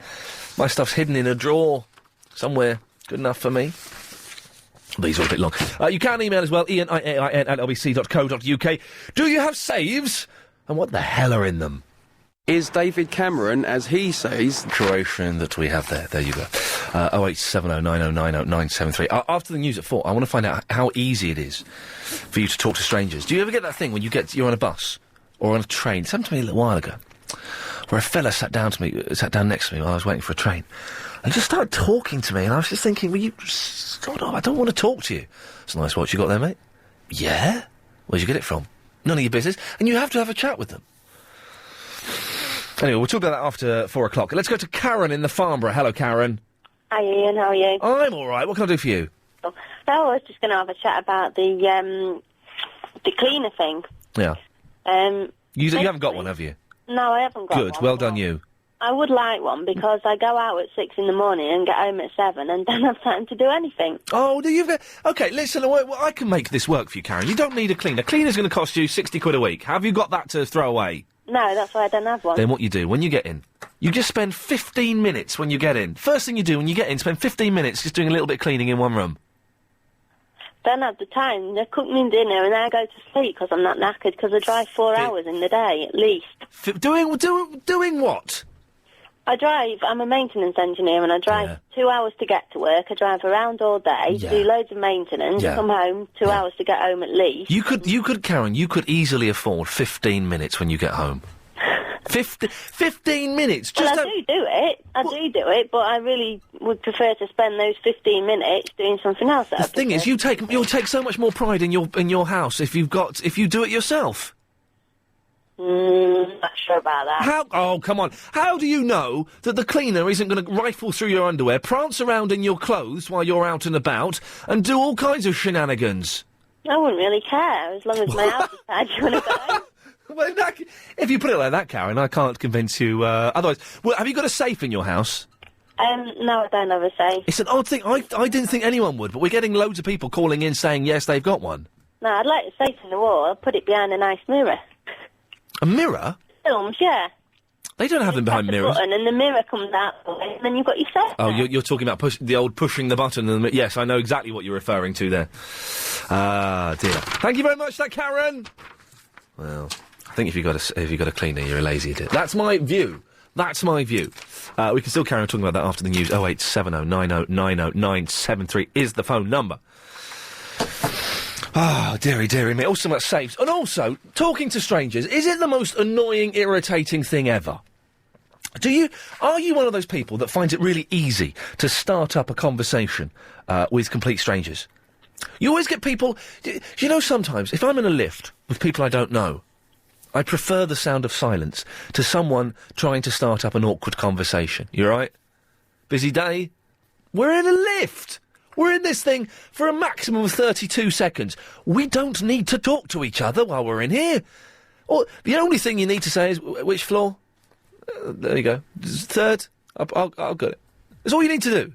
My stuff's hidden in a drawer somewhere. Good enough for me. These are a bit long. You can email as well, iain, IAIN, at lbc.co.uk. Do you have saves? And what the hell are in them? Is David Cameron, as he says... Croatian that we have there. There you go. 0870 9090 973. After the news at 4, I want to find out how easy it is for you to talk to strangers. Do you ever get that thing when you're on a bus or on a train? It happened to me a little while ago, where a fella sat down next to me while I was waiting for a train, and just started talking to me, and I was just thinking, will you stop? I don't want to talk to you. It's a nice watch you got there, mate. Yeah? Where'd you get it from? None of your business. And you have to have a chat with them. Anyway, we'll talk about that after 4 o'clock. Let's go to Karen in the Farnborough. Hello, Karen. Hi, Ian. How are you? I'm all right. What can I do for you? Oh, I was just going to have a chat about the cleaner thing. Yeah. You haven't got one, have you? No, I haven't got one. Good. Well done, you. I would like one because I go out at 6 in the morning and get home at 7 and don't have time to do anything. Oh, do you? OK, listen, I can make this work for you, Karen. You don't need a cleaner. Cleaner's going to cost you 60 quid a week. Have you got that to throw away? No, that's why I don't have one. Then what you do, when you get in, you just spend 15 minutes when you get in. First thing you do when you get in, spend 15 minutes just doing a little bit of cleaning in one room. Don't have the time. They cook me dinner and then I go to sleep because I'm not knackered because I drive 4 hours in the day, at least. Doing what? I drive. I'm a maintenance engineer and I drive 2 hours to get to work. I drive around all day, do loads of maintenance, come home, 2 hours to get home at least. You could, Karen, you could easily afford 15 minutes when you get home. 15 minutes? Well, I do it. I do it, but I really would prefer to spend those 15 minutes doing something else. The thing is, you'll take so much more pride in your house if you do it yourself. Not sure about that. Oh, come on. How do you know that the cleaner isn't going to rifle through your underwear, prance around in your clothes while you're out and about, and do all kinds of shenanigans? I wouldn't really care, as long as my house is tidy when I go home. Well, if you put it like that, Karen, I can't convince you otherwise. Well, have you got a safe in your house? No, I don't have a safe. It's an odd thing. I didn't think anyone would, but we're getting loads of people calling in saying, yes, they've got one. No, I'd like a safe in the wall. I'll put it behind a nice mirror. A mirror? Films, yeah. They don't have them behind mirrors. Button and the mirror comes out, and then you've got your safe. Oh, you're talking about pushing the button. And yes, I know exactly what you're referring to there. Ah, dear. Thank you very much, Karen. Well, I think if you got a cleaner, you're a lazy idiot. That's my view. We can still carry on talking about that after the news. 0870 9090 973 is the phone number. Ah, dearie me. Also about safes. And also, talking to strangers, is it the most annoying, irritating thing ever? Are you one of those people that finds it really easy to start up a conversation with complete strangers? You always get people... You know, sometimes, if I'm in a lift with people I don't know, I prefer the sound of silence to someone trying to start up an awkward conversation. You right? Busy day? We're in a lift! We're in this thing for a maximum of 32 seconds. We don't need to talk to each other while we're in here. Or the only thing you need to say is, which floor? There you go. Third? I'll get it. That's all you need to do.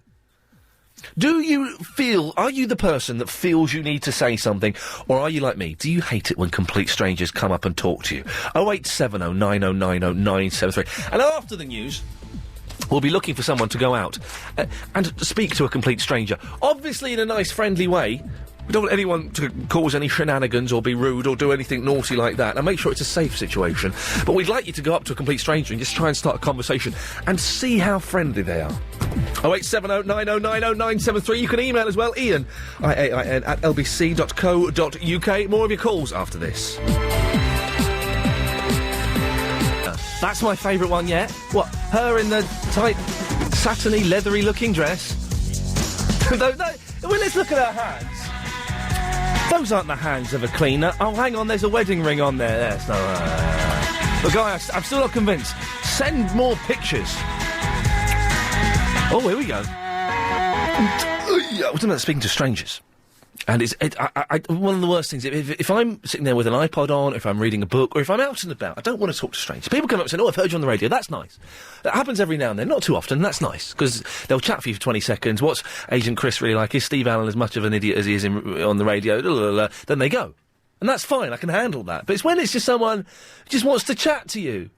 Are you the person that feels you need to say something, or are you like me? Do you hate it when complete strangers come up and talk to you? 0870 9090 973. And after the news, we'll be looking for someone to go out and speak to a complete stranger. Obviously in a nice, friendly way. We don't want anyone to cause any shenanigans or be rude or do anything naughty like that. And make sure it's a safe situation. But we'd like you to go up to a complete stranger and just try and start a conversation and see how friendly they are. 0870 9090 973. You can email as well, Iain, iain at lbc.co.uk. More of your calls after this. That's my favourite one yet. What? Her in the tight, satiny, leathery-looking dress? Well, let's look at her hands. Those aren't the hands of a cleaner. Oh, hang on, there's a wedding ring on there. That's no... But, guys, I'm still not convinced. Send more pictures. Oh, here we go. We're talking about speaking to strangers. And one of the worst things, if I'm sitting there with an iPod on, if I'm reading a book, or if I'm out and about, I don't want to talk to strangers. People come up and say, oh, I've heard you on the radio, that's nice. That happens every now and then, not too often, that's nice, because they'll chat for you for 20 seconds. What's Agent Chris really like? Is Steve Allen as much of an idiot as he is on the radio? Then they go. And that's fine, I can handle that. But it's when it's just someone who just wants to chat to you.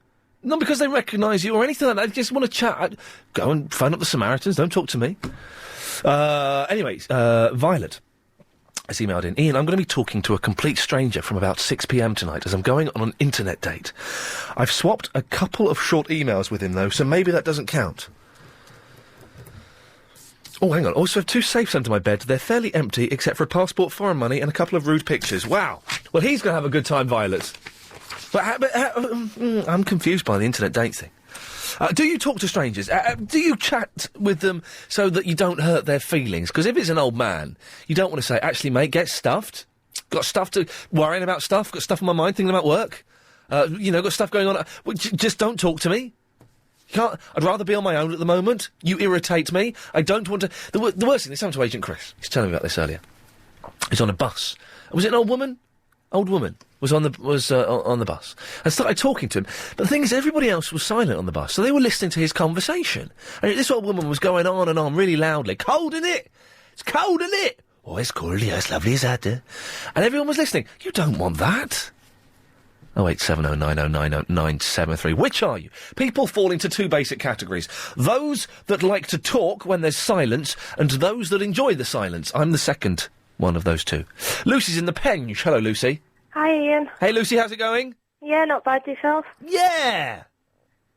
Not because they recognise you or anything like that, they just want to chat. Go and phone up the Samaritans, don't talk to me. Anyways, Violet has emailed in, Iain, I'm going to be talking to a complete stranger from about 6pm tonight as I'm going on an internet date. I've swapped a couple of short emails with him, though, so maybe that doesn't count. Oh, hang on. Also have 2 safes under my bed. They're fairly empty, except for a passport, foreign money, and a couple of rude pictures. Wow. Well, he's going to have a good time, Violet. But I'm confused by the internet date thing. Do you talk to strangers? Do you chat with them so that you don't hurt their feelings? Because if it's an old man, you don't want to say, actually, mate, get stuffed. Got stuff to... worrying about stuff. Got stuff on my mind, thinking about work. Got stuff going on. Just don't talk to me. I'd rather be on my own at the moment. You irritate me. I don't want to... The worst thing, this happened to Agent Chris. He's telling me about this earlier. He's on a bus. Was it an old woman? Old woman was on the bus and started talking to him. But the thing is, everybody else was silent on the bus, so they were listening to his conversation. And this old woman was going on and on really loudly. Cold, isn't it? It's cold, isn't it? Oh, it's cold, yeah, it's lovely, is that? And everyone was listening. You don't want that. 0870 9090 973. Which are you? People fall into 2 basic categories. Those that like to talk when there's silence, and those that enjoy the silence. I'm the second one of those 2. Lucy's in the Penge. Hello, Lucy. Hi, Iain. Hey, Lucy, how's it going? Yeah, not bad, yourself? Yeah!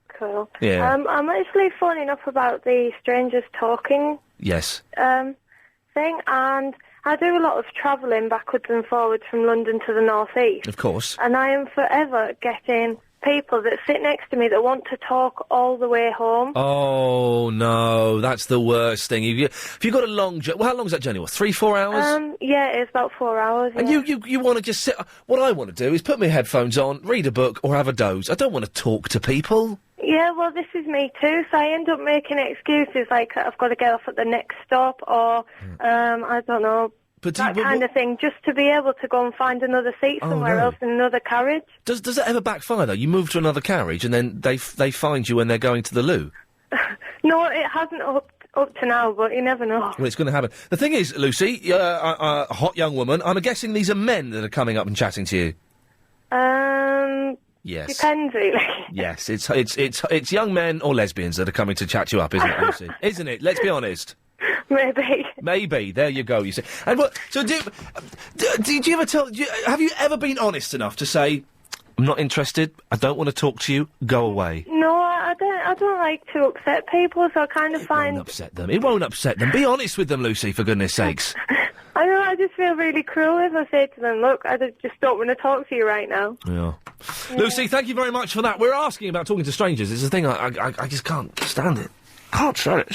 Cool. Yeah. I'm actually phoning up about the strangers talking Yes. thing, and I do a lot of travelling backwards and forwards from London to the North East. Of course. And I am forever getting people that sit next to me that want to talk all the way home. Oh, no, that's the worst thing. If you've got a long journey... Well, how long is that journey? What, 3-4 hours? Yeah, it's about 4 hours, And you want to just sit... What I want to do is put my headphones on, read a book, or have a doze. I don't want to talk to people. Yeah, well, this is me too, so I end up making excuses like I've got to get off at the next stop, or, I don't know... That kind of thing, just to be able to go and find another seat somewhere else in another carriage. Does that ever backfire, though? You move to another carriage and then they find you when they're going to the loo? No, it hasn't up to now, but you never know. Well, it's going to happen. The thing is, Lucy, a hot young woman, I'm guessing these are men that are coming up and chatting to you. Yes. Depends, really. Yes, it's young men or lesbians that are coming to chat you up, isn't it, Lucy? Isn't it? Let's be honest. Maybe. There you go, you see. And what, so do you ever have you ever been honest enough to say, I'm not interested, I don't want to talk to you, go away? No, I don't like to upset people, so I kind of find... It won't upset them. Be honest with them, Lucy, for goodness sakes. I know, I just feel really cruel if I say to them, look, I just don't want to talk to you right now. Yeah. Lucy, thank you very much for that. We're asking about talking to strangers. It's a thing I just can't stand it. Can't stand it.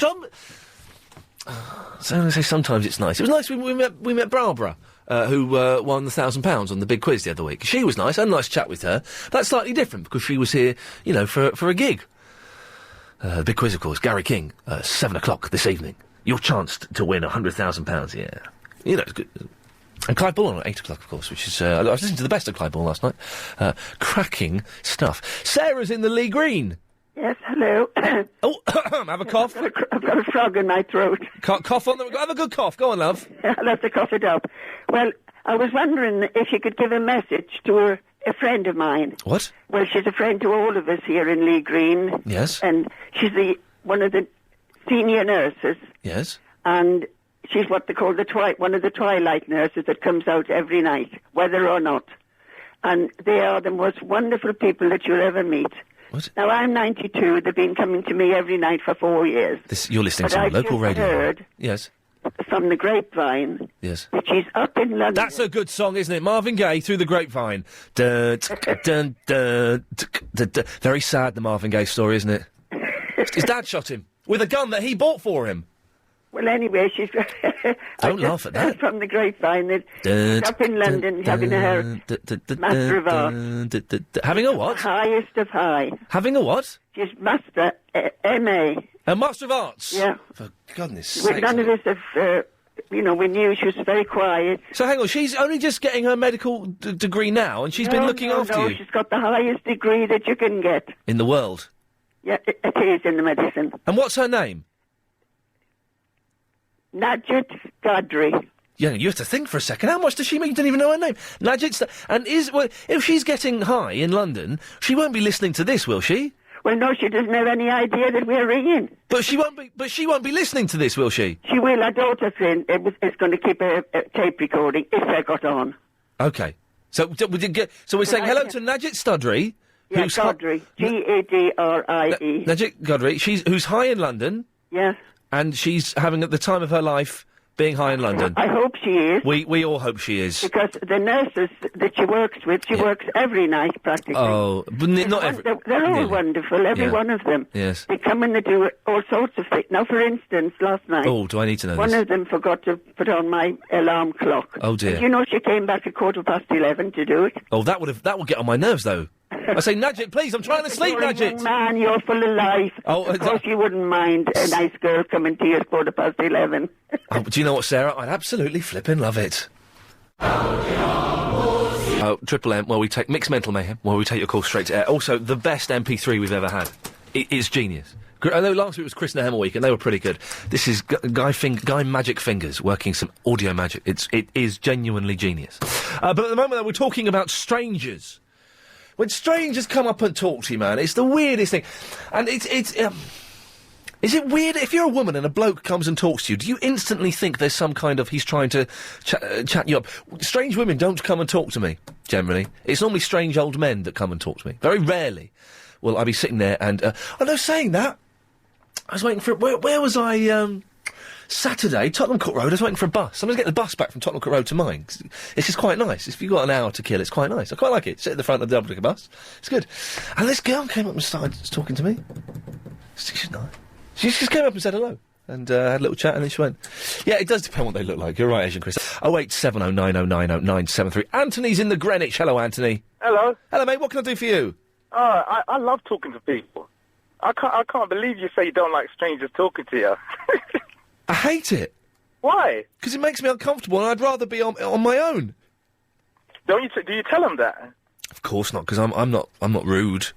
So I'm going to say sometimes it's nice. It was nice we met Barbara, who won the £1,000 on the big quiz the other week. She was nice. I had a nice chat with her. That's slightly different because she was here, for a gig. The big quiz, of course, Gary King, 7 o'clock this evening. Your chance to win £100,000, yeah. It's good. And Clive Bull on at 8 o'clock, of course, which is... I was listening to the best of Clive Bull last night. Cracking stuff. Sarah's in the Lee Green. Yes, hello. Oh, have a cough. I've got a frog in my throat. Cough on the... Have a good cough. Go on, love. I'll have to cough it up. Well, I was wondering if you could give a message to a friend of mine. What? Well, she's a friend to all of us here in Lee Green. Yes. And she's one of the senior nurses. Yes. And she's what they call one of the twilight nurses that comes out every night, whether or not. And they are the most wonderful people that you'll ever meet. What? Now, I'm 92. They've been coming to me every night for 4 years. You're listening to local radio. Heard yes. From the grapevine. Yes. That she's up in London. That's a good song, isn't it? Marvin Gaye, Through the Grapevine. Dun, dun, dun, dun, dun. Very sad, the Marvin Gaye story, isn't it? His dad shot him with a gun that he bought for him. Well, anyway, she's... Don't laugh at that. From the grapevine that she's up in London having her Master of Arts. Having a what? Highest of high. Having a what? She's Master, M.A. A Master of Arts? Yeah. For goodness sake. None of us have... we knew she was very quiet. So hang on, she's only just getting her medical degree now, and she's been looking after you? No, she's got the highest degree that you can get. In the world? Yeah, it is in the medicine. And what's her name? Najat Qadri. Yeah, you have to think for a second. How much does she make? You don't even know her name. Najat... And if she's getting high in London, she won't be listening to this, will she? Well, no, she doesn't have any idea that we're ringing. But she won't be listening to this, will she? She will. Her daughter friend is going to keep a tape recording if they got on. Okay. So we're saying hello to Najat Studry. Yeah, Qadri. G-A-D-R-I-E. Najat Qadri. Who's high in London. Yes. And she's having at the time of her life being high in London. I hope she is. We all hope she is. Because the nurses that she works with, she works every night practically. Oh, but not every... They're all wonderful, every one of them. Yes. They come and they do all sorts of things. Now, for instance, last night... Oh, do I need to know one this? of them forgot to put on my alarm clock. Oh, dear. And she came back at 11:15 to do it. Oh, that would get on my nerves, though. I say, Najat, please, I'm trying to sleep, Najat. Man, you're full of life. Oh, of course you wouldn't mind a nice girl coming to you at 11:15. Oh, do you know what, Sarah? I'd absolutely flippin' love it. Oh, Triple M, we take Mixed Mental Mayhem, we take your call straight to air. Also, the best MP3 we've ever had. It's genius. I know last week was Chris Hammer week, and they were pretty good. This is Guy Magic Fingers working some audio magic. It is genuinely genius. But at the moment, though, we're talking about strangers. When strangers come up and talk to you, man, it's the weirdest thing. And is it weird if you're a woman and a bloke comes and talks to you? Do you instantly think there's some kind of he's trying to chat you up? Strange women don't come and talk to me, generally. It's normally strange old men that come and talk to me. Very rarely will I be sitting there and... saying that, I was waiting for... Where was I... Saturday, Tottenham Court Road, I was waiting for a bus. Someone's getting the bus back from Tottenham Court Road to mine. It's just quite nice. If you've got an hour to kill, it's quite nice. I quite like it. Sit at the front of the double-decker bus. It's good. And this girl came up and started talking to me. She's nice. She just came up and said hello. And had a little chat, and then she went. Yeah, it does depend what they look like. You're right, Asian Chris. 08709090973. Anthony's in the Greenwich. Hello, Anthony. Hello. Hello, mate. What can I do for you? I love talking to people. I can't believe you say you don't like strangers talking to you. I hate it. Why? Because it makes me uncomfortable, and I'd rather be on my own. Do you tell them that? Of course not, because I'm not rude.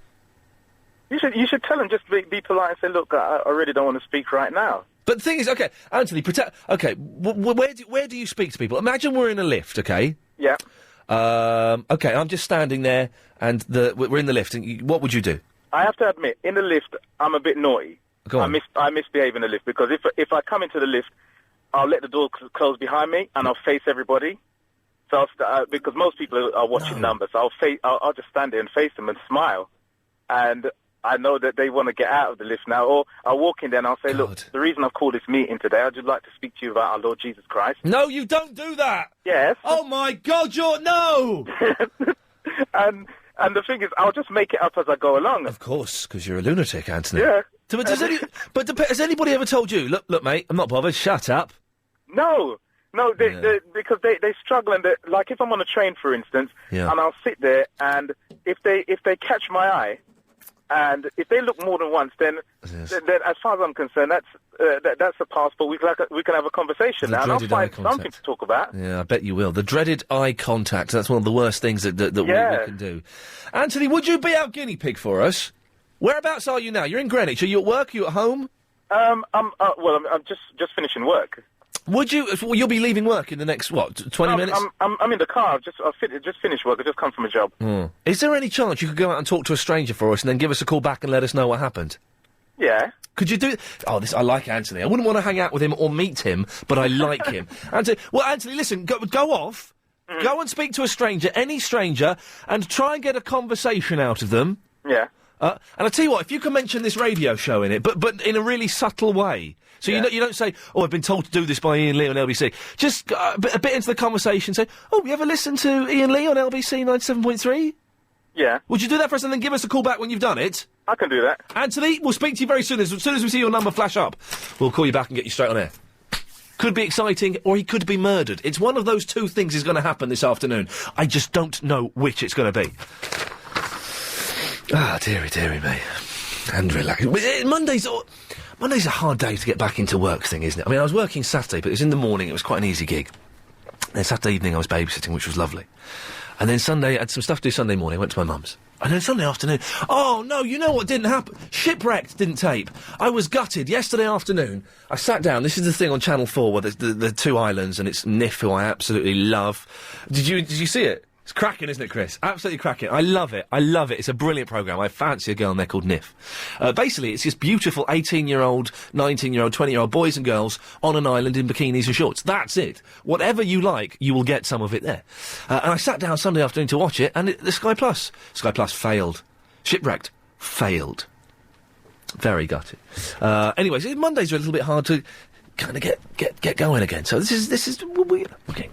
You should tell them, just be polite and say, look, I really don't want to speak right now. But the thing is, okay, Anthony, okay, where do you speak to people? Imagine we're in a lift, okay? Yeah. Okay, I'm just standing there, and we're in the lift, and what would you do? I have to admit, in the lift, I'm a bit naughty. Go on. I misbehave in the lift, because if I come into the lift, I'll let the door close behind me, and I'll face everybody. So because most people are watching numbers, I'll just stand there and face them and smile. And I know that they want to get out of the lift now, or I'll walk in there and I'll say, look, the reason I've called this meeting today, I'd just like to speak to you about our Lord Jesus Christ. No, you don't do that! Yes. Oh my God, no! And the thing is, I'll just make it up as I go along. Of course, because you're a lunatic, Anthony. Yeah. But has anybody ever told you, look, mate, I'm not bothered, shut up? No, because they struggle, and like if I'm on a train, for instance, and I'll sit there, and if they catch my eye, and if they look more than once, then as far as I'm concerned, that's a passport. We can have a conversation now, and I'll find something to talk about. Yeah, I bet you will. The dreaded eye contact, that's one of the worst things that we can do. Anthony, would you be our guinea pig for us? Whereabouts are you now? You're in Greenwich. Are you at work? Are you at home? I'm just finishing work. Would you? Well, you'll be leaving work in the next, 20 minutes? I'm in the car. I've just finished work. I've just come from a job. Is there any chance you could go out and talk to a stranger for us and then give us a call back and let us know what happened? Yeah. Could you do... I like Anthony. I wouldn't want to hang out with him or meet him, but I like him. Anthony, listen, go off. Go and speak to a stranger, any stranger, and try and get a conversation out of them. Yeah. And I'll tell you what, if you can mention this radio show in it, but in a really subtle way. So you don't say, I've been told to do this by Iain Lee on LBC. Just a bit into the conversation, say, you ever listen to Iain Lee on LBC 97.3? Yeah. Would you do that for us and then give us a call back when you've done it? I can do that. Anthony, we'll speak to you very soon. As soon as we see your number flash up, we'll call you back and get you straight on air. Could be exciting, or he could be murdered. It's one of those two things is going to happen this afternoon. I just don't know which it's going to be. Dearie me. And relax. Monday's a hard day to get back into work thing, isn't it? I mean, I was working Saturday, but it was in the morning. It was quite an easy gig. Then Saturday evening I was babysitting, which was lovely. And then Sunday, I had some stuff to do Sunday morning. I went to my mum's. And then Sunday afternoon, no, you know what didn't happen? Shipwrecked didn't tape. I was gutted. Yesterday afternoon, I sat down. This is the thing on Channel 4 where there's the two islands, and it's Niff, who I absolutely love. Did you see it? It's cracking, isn't it, Chris? Absolutely cracking. I love it. It's a brilliant programme. I fancy a girl in there called Niff. Basically, it's just beautiful 18-year-old, 19-year-old, 20-year-old boys and girls on an island in bikinis and shorts. That's it. Whatever you like, you will get some of it there. And I sat down Sunday afternoon to watch it, and the Sky Plus failed. Shipwrecked. Failed. Very gutted. Anyways, Mondays are a little bit hard to kind of get going again. So this is okay.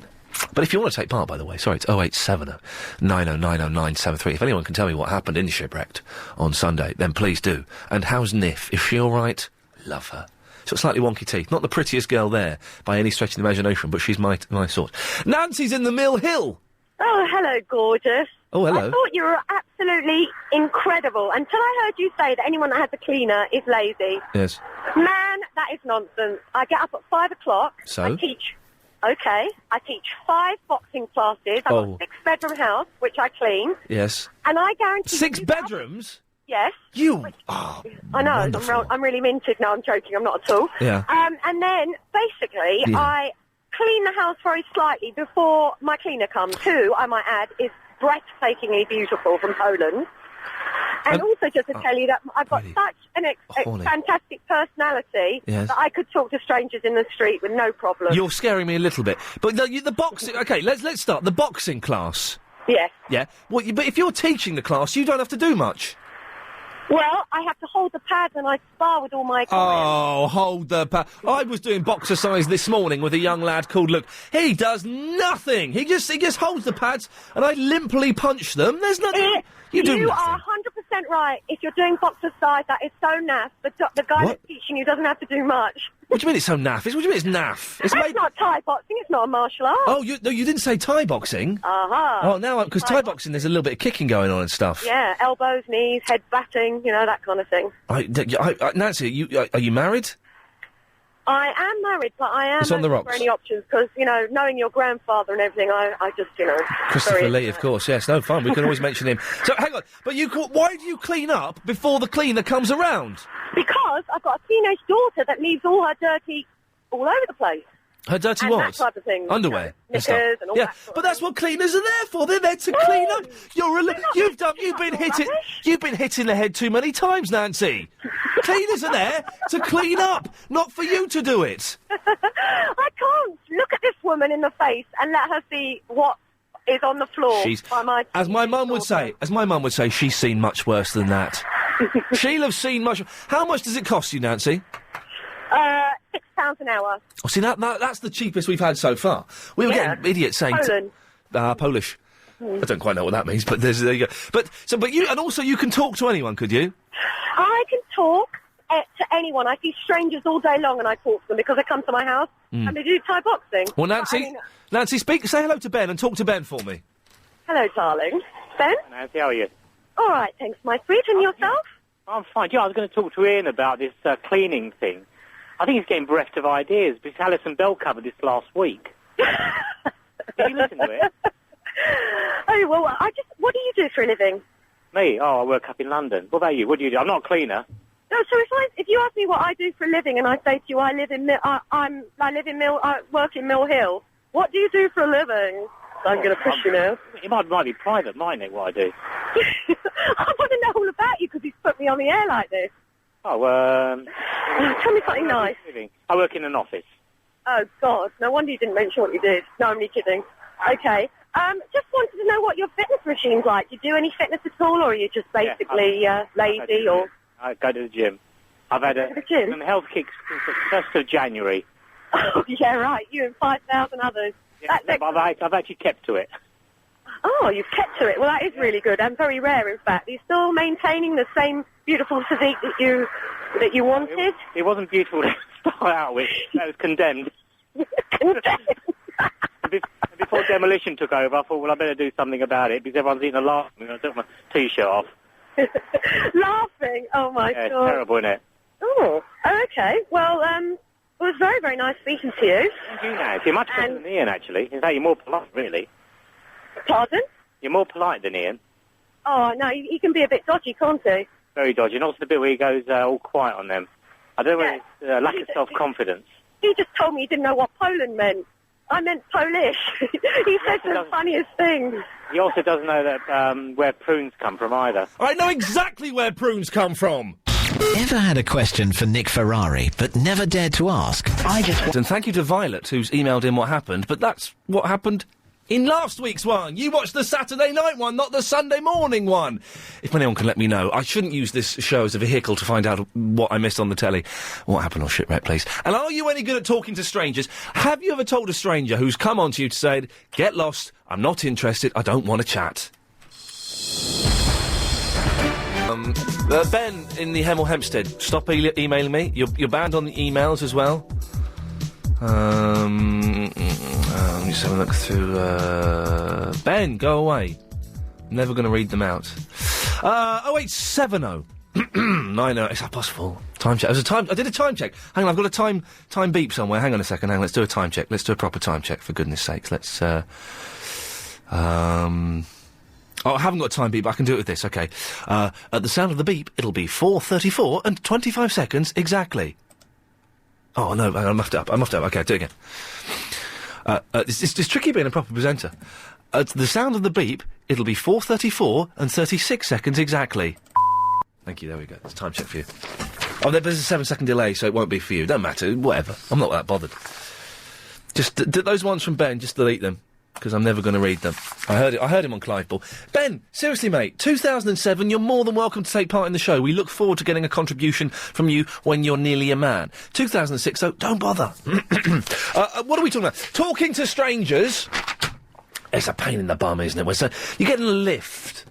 But if you want to take part, by the way, sorry, it's 0870 9090973. If anyone can tell me what happened in Shipwrecked on Sunday, then please do. And how's Niff? Is she all right? Love her. She's got slightly wonky teeth. Not the prettiest girl there, by any stretch of the imagination, but she's my sort. Nancy's in the Mill Hill. Oh, hello, gorgeous. Oh, hello. I thought you were absolutely incredible until I heard you say that anyone that has a cleaner is lazy. Yes. Man, that is nonsense. I get up at 5 o'clock. So? I teach 5 boxing classes. I've got a 6-bedroom house, which I clean. Yes. And I guarantee 6 bedrooms? Yes. I know. Wonderful. I'm really minted. No, I'm joking. I'm not at all. Yeah. And then, basically, I clean the house very slightly before my cleaner comes, who, I might add, is breathtakingly beautiful from Poland. And also just to tell you that I've got such a fantastic personality that I could talk to strangers in the street with no problem. You're scaring me a little bit. But the boxing... OK, let's start. The boxing class. Yes. Yeah. Well, but if you're teaching the class, you don't have to do much. Well, I have to hold the pads and I spar with all my clients. Oh, hold the pad. I was doing boxercise this morning with a young lad called Luke. He does nothing. He just holds the pads and I limply punch them. There's nothing... You are 100% right. If you're doing boxercise, that is so naff. The guy that's teaching you doesn't have to do much. What do you mean it's so naff? What do you mean it's naff? It's not Thai boxing. It's not a martial art. Oh, you didn't say Thai boxing? Oh, now, because Thai boxing, there's a little bit of kicking going on and stuff. Yeah, elbows, knees, head batting, that kind of thing. Nancy, are you married? I am married, but I am it's on the rocks. For any options, because, knowing your grandfather and everything, I just, Christopher Lee, of course, yes, no, fine, we can always mention him. So, hang on, but why do you clean up before the cleaner comes around? Because I've got a teenage daughter that leaves all her dirty all over the place. Her dirty and what? that type of thing. Underwear. Knickers and all that sort but that's what cleaners are there for. They're there to clean up. You've been hit in the head too many times, Nancy. Cleaners are there to clean up, not for you to do it. I can't look at this woman in the face and let her see what is on the floor. As my mum would say, she's seen much worse than that. She'll have seen much. How much does it cost you, Nancy? £6 an hour. Oh, see, that's the cheapest we've had so far. We were getting idiots saying... Poland. Polish. I don't quite know what that means, but there you go. But you can talk to anyone, could you? I can talk to anyone. I see strangers all day long and I talk to them because they come to my house and they do Thai boxing. Well, Nancy, say hello to Ben and talk to Ben for me. Hello, darling. Ben? Nancy, how are you? All right, thanks, my sweet. And yourself? I'm fine. Yeah, I was going to talk to Iain about this cleaning thing. I think he's getting bereft of ideas because Alison Bell covered this last week. Did you listen to it? Oh, well, what do you do for a living? Me? Oh, I work up in London. What about you? What do you do? I'm not a cleaner. No, so if you ask me what I do for a living, and I say to you, I work in Mill Hill. What do you do for a living? I'm going to push you now. It might be private, mightn't it? What I do. I want to know all about you because he's put me on the air like this. Oh, tell me something nice. I work in an office. Oh God, no wonder you didn't mention what you did. No, I'm only kidding. Okay. Just wanted to know what your fitness regime's like. Do you do any fitness at all, or are you just basically lazy? Or I go to the gym. I've had a health kick since the 1st of January. Oh, yeah, right. You and 5,000 others. Yeah, I've actually kept to it. Oh, you've kept to it. Well, that is really good and very rare, in fact. Are you still maintaining the same beautiful physique that you wanted? It wasn't beautiful to start out with. That was condemned. Before demolition took over, I thought, well, I better do something about it because everyone's eating a laugh. I took my T-shirt off. Laughing? Oh, my God. It's terrible, isn't it? Oh, okay. Well, it was very, very nice speaking to you. Thank you, Nat. You're much better than Ian, actually. In fact, you're more polite, really. Pardon? You're more polite than Ian. Oh, no, he can be a bit dodgy, can't he? Very dodgy. And also the bit where he goes all quiet on them. I don't know whether it's lack of self-confidence. He just told me he didn't know what Poland meant. I meant Polish. He said the funniest things. He also doesn't know that where prunes come from either. I know exactly where prunes come from. Ever had a question for Nick Ferrari, but never dared to ask? And thank you to Violet, who's emailed in what happened, but that's what happened in last week's one. You watched the Saturday night one, not the Sunday morning one. If anyone can let me know. I shouldn't use this show as a vehicle to find out what I missed on the telly. What happened on Shipwreck, please. And are you any good at talking to strangers? Have you ever told a stranger who's come on to you to say, get lost, I'm not interested, I don't want to chat? Ben in the Hemel Hempstead, stop emailing me. You're banned on the emails as well. Let's have a look through. Ben, go away. Never going to read them out. 0870 90. It's 4:30. Time check. I did a time check. Hang on, I've got a time beep somewhere. Hang on a second. Let's do a time check. Let's do a proper time check, for goodness sakes. Let's. Oh, I haven't got a time beep, but I can do it with this, okay. At the sound of the beep, it'll be 4:34 and 25 seconds exactly. Oh, no, I muffed it up. Okay, do it again. It's tricky being a proper presenter. At the sound of the beep, it'll be 4:34 and 36 seconds exactly. Thank you, there we go. It's a time check for you. Oh, there's a 7-second delay, so it won't be for you. Don't matter, whatever. I'm not that bothered. Just, those ones from Ben, just delete them. Because I'm never going to read them. I heard him on Clive Ball. Ben, seriously, mate, 2007, you're more than welcome to take part in the show. We look forward to getting a contribution from you when you're nearly a man. 2006, so don't bother. What are we talking about? Talking to strangers. It's a pain in the bum, isn't it? So you get in a lift.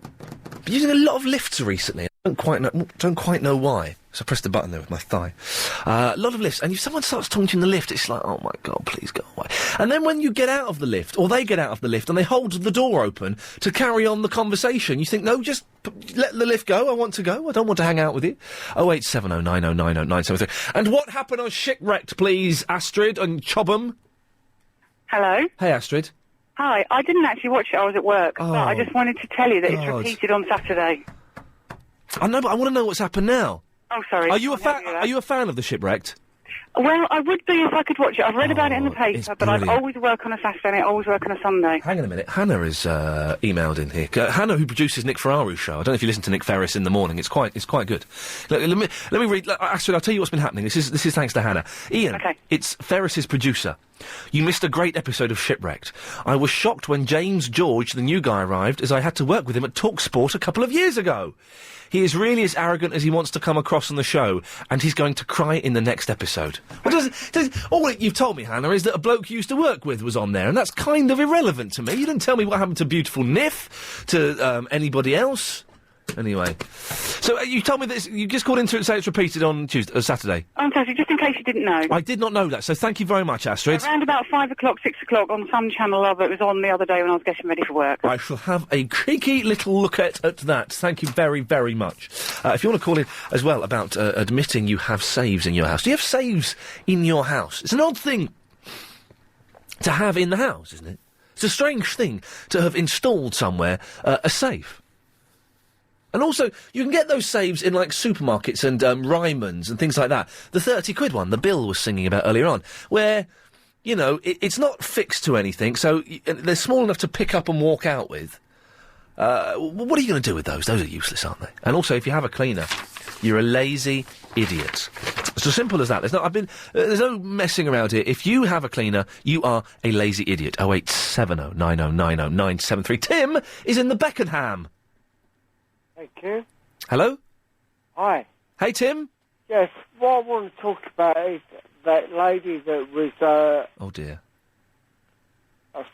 Been using a lot of lifts recently. I don't quite know why. So I pressed the button there with my thigh. A lot of lifts, and if someone starts talking to you in the lift, it's like, oh my God, please go away. And then when you get out of the lift, or they get out of the lift, and they hold the door open to carry on the conversation, you think, no, just let the lift go, I want to go, I don't want to hang out with you. 0870 90 90 973. And what happened on Shipwrecked, please, Astrid and Chobham? Hello? Hey, Astrid. Hi, I didn't actually watch it, I was at work, but I just wanted to tell you that it's repeated on Saturday. I know, but I want to know what's happened now. Oh, sorry. Are you a fan of the Shipwrecked? Well, I would be if I could watch it. I've read about it in the paper, but I'd always work on a Saturday and I always work on a Sunday. Hang on a minute. Hannah is emailed in here. Hannah, who produces Nick Ferraru's show. I don't know if you listen to Nick Ferris in the morning. It's quite good. Look, let me read. Astrid, I'll tell you what's been happening. This is thanks to Hannah. Ian, it's Ferris's producer. You missed a great episode of Shipwrecked. I was shocked when James George, the new guy, arrived, as I had to work with him at TalkSport a couple of years ago. He is really as arrogant as he wants to come across on the show, and he's going to cry in the next episode. All you've told me, Hannah, is that a bloke you used to work with was on there, and that's kind of irrelevant to me. You didn't tell me what happened to Beautiful Niff, to anybody else. Anyway, so you told me that you just called in to say it's repeated on Saturday. On Saturday, just in case you didn't know. I did not know that, so thank you very much, Astrid. Around about 5 o'clock, 6 o'clock on some channel it was on the other day when I was getting ready for work. I shall have a cheeky little look at that. Thank you very, very much. If you want to call in as well about admitting you have saves in your house. Do you have saves in your house? It's an odd thing to have in the house, isn't it? It's a strange thing to have installed somewhere a safe. And also, you can get those saves in, like, supermarkets and Ryman's and things like that. The 30 quid one, the Bill was singing about earlier on, where, you know, it's not fixed to anything, so they're small enough to pick up and walk out with. What are you going to do with those? Those are useless, aren't they? And also, if you have a cleaner, you're a lazy idiot. It's as simple as that. There's no messing around here. If you have a cleaner, you are a lazy idiot. 0870 9090 973. Tim is in the Beckenham. Thank you. Hello? Hi. Hey, Tim? Yes, what I want to talk about is that lady that was, oh, dear.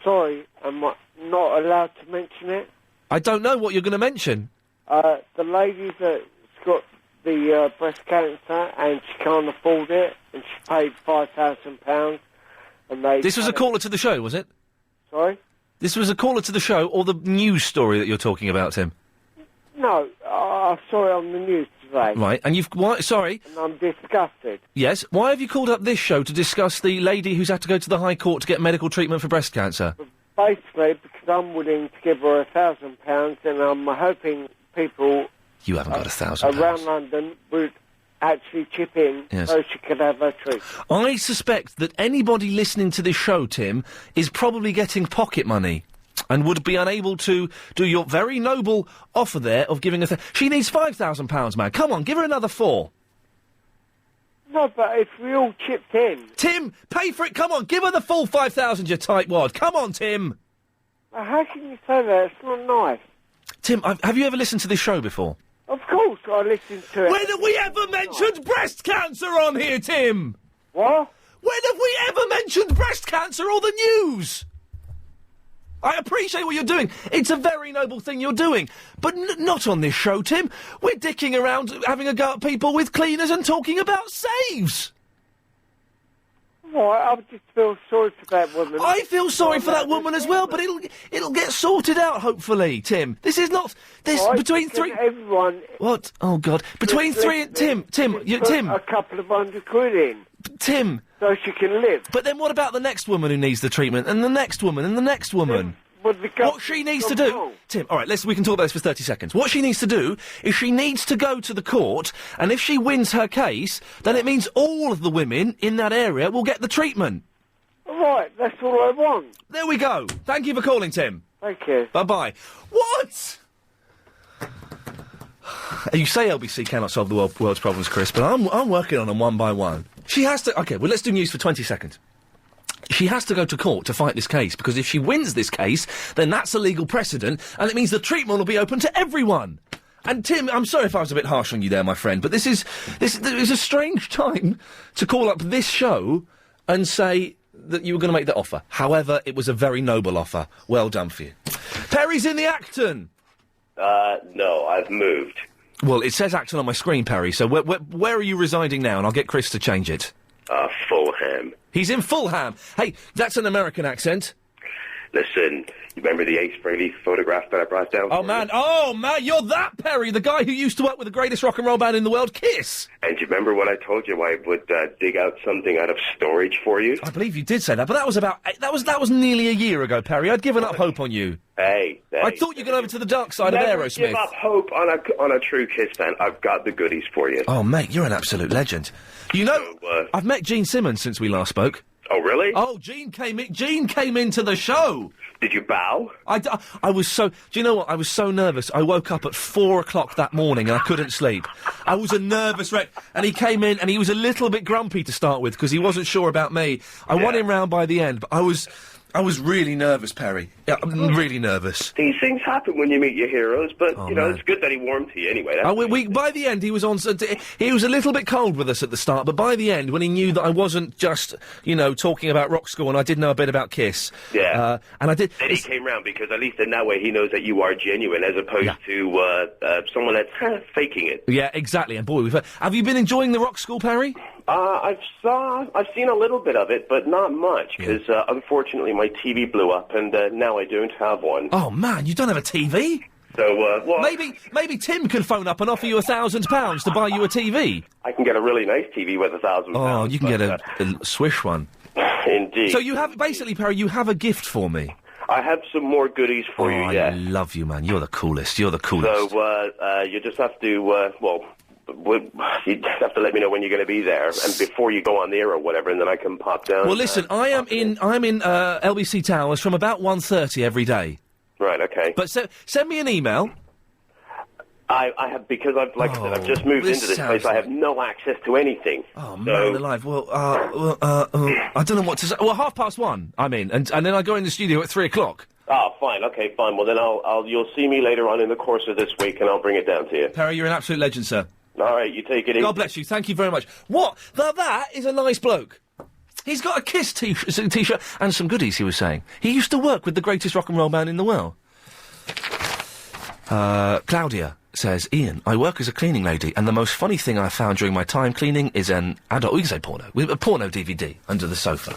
Sorry, I'm not allowed to mention it. I don't know what you're going to mention. The lady that's got the breast cancer and she can't afford it, and she paid £5,000, and they... This was a caller to the show, was it? Sorry? This was a caller to the show, or the news story that you're talking about, Tim? No, I saw it on the news today. Right, and you've... Sorry? And I'm disgusted. Yes, why have you called up this show to discuss the lady who's had to go to the High Court to get medical treatment for breast cancer? Basically, because I'm willing to give her £1,000, and I'm hoping people... You haven't got £1,000. ...around London would actually chip in so she could have her treatment. I suspect that anybody listening to this show, Tim, is probably getting pocket money and would be unable to do your very noble offer there of giving her... She needs £5,000, man. Come on, give her another 4. No, but if we all chipped in... Tim, pay for it. Come on, give her the full 5,000, you tightwad. Come on, Tim. How can you say that? It's not nice. Tim, have you ever listened to this show before? Of course I listened to it. When have we ever mentioned breast cancer on here, Tim? What? When have we ever mentioned breast cancer or the news? I appreciate what you're doing. It's a very noble thing you're doing. But not on this show, Tim. We're dicking around, having a go at people with cleaners and talking about saves. What? I just feel sorry for that woman. I feel sorry for that woman as well, but it'll get sorted out, hopefully, Tim. This is not... between three... Everyone... What? Oh, God. Between three and... Tim, Tim... a couple of £100 in. Tim... So she can live. But then what about the next woman who needs the treatment, and the next woman, and the next woman? What she needs to do... Tim, all right, we can talk about this for 30 seconds. What she needs to do is she needs to go to the court, and if she wins her case, then it means all of the women in that area will get the treatment. Right, that's all I want. There we go. Thank you for calling, Tim. Thank you. Bye-bye. What? You say LBC cannot solve the world's problems, Chris, but I'm working on them one by one. She has to... OK, well, let's do news for 20 seconds. She has to go to court to fight this case, because if she wins this case, then that's a legal precedent, and it means the treatment will be open to everyone. And, Tim, I'm sorry if I was a bit harsh on you there, my friend, but this is a strange time to call up this show and say that you were going to make that offer. However, it was a very noble offer. Well done for you. Perry's in the Acton! No, I've moved. Well, it says Acton on my screen, Perry, so where are you residing now? And I'll get Chris to change it. Fulham. He's in Fulham. Hey, that's an American accent. Listen, you remember the Ace Frehley photograph that I brought down? Oh, man, you're that Perry, the guy who used to work with the greatest rock and roll band in the world, Kiss. And do you remember what I told you I would dig out something out of storage for you? I believe you did say that, but that was nearly a year ago, Perry. I'd given up hope on you. Hey. I thought you'd gone over to the dark side of Aerosmith. Never give up hope on a true Kiss fan. I've got the goodies for you. Oh, mate, you're an absolute legend. You know, I've met Gene Simmons since we last spoke. Oh, really? Oh, Gene came into the show. Did you bow? I was so... Do you know what? I was so nervous. I woke up at 4 o'clock that morning and I couldn't sleep. I was a nervous wreck. And he came in and he was a little bit grumpy to start with because he wasn't sure about me. I won him round by the end, but I was really nervous, Perry. Yeah, I'm really nervous. These things happen when you meet your heroes, but, it's good that he warmed to you anyway. By the end, he was on... He was a little bit cold with us at the start, but by the end, when he knew that I wasn't just, talking about rock school and I did know a bit about Kiss... Yeah. And I did... Then he came round, because at least in that way he knows that you are genuine, as opposed to someone that's faking it. Yeah, exactly. And boy, have you been enjoying the rock school, Perry? I've seen a little bit of it, but not much, because unfortunately my TV blew up, and now I don't have one. Oh, man, you don't have a TV? So, Maybe Tim can phone up and offer you £1,000 to buy you a TV. I can get a really nice TV with £1,000. Oh, you can get a Swish one. Indeed. So you have, basically, Perry, you have a gift for me. I have some more goodies for you, yeah. I love you, man. You're the coolest. You're the coolest. So, you just have to, you just have to let me know when you're going to be there, and before you go on the air or whatever, and then I can pop down. Well, listen, I'm in LBC Towers from about 1:30 every day. Right, okay. But send me an email. I have, because I've just moved into this place, I have no access to anything. Oh, man alive. Well, I don't know what to say. Well, 1:30, I'm in, and then I go in the studio at 3:00. Oh, fine, okay, fine. Well, then you'll see me later on in the course of this week, and I'll bring it down to you. Perry, you're an absolute legend, sir. All right, you take it easy. God bless you. Thank you very much. What? That is a nice bloke. He's got a Kiss t-shirt and some goodies, he was saying. He used to work with the greatest rock and roll band in the world. Claudia says, Ian, I work as a cleaning lady, and the most funny thing I found during my time cleaning is an adult, we can say porno, with a porno DVD under the sofa.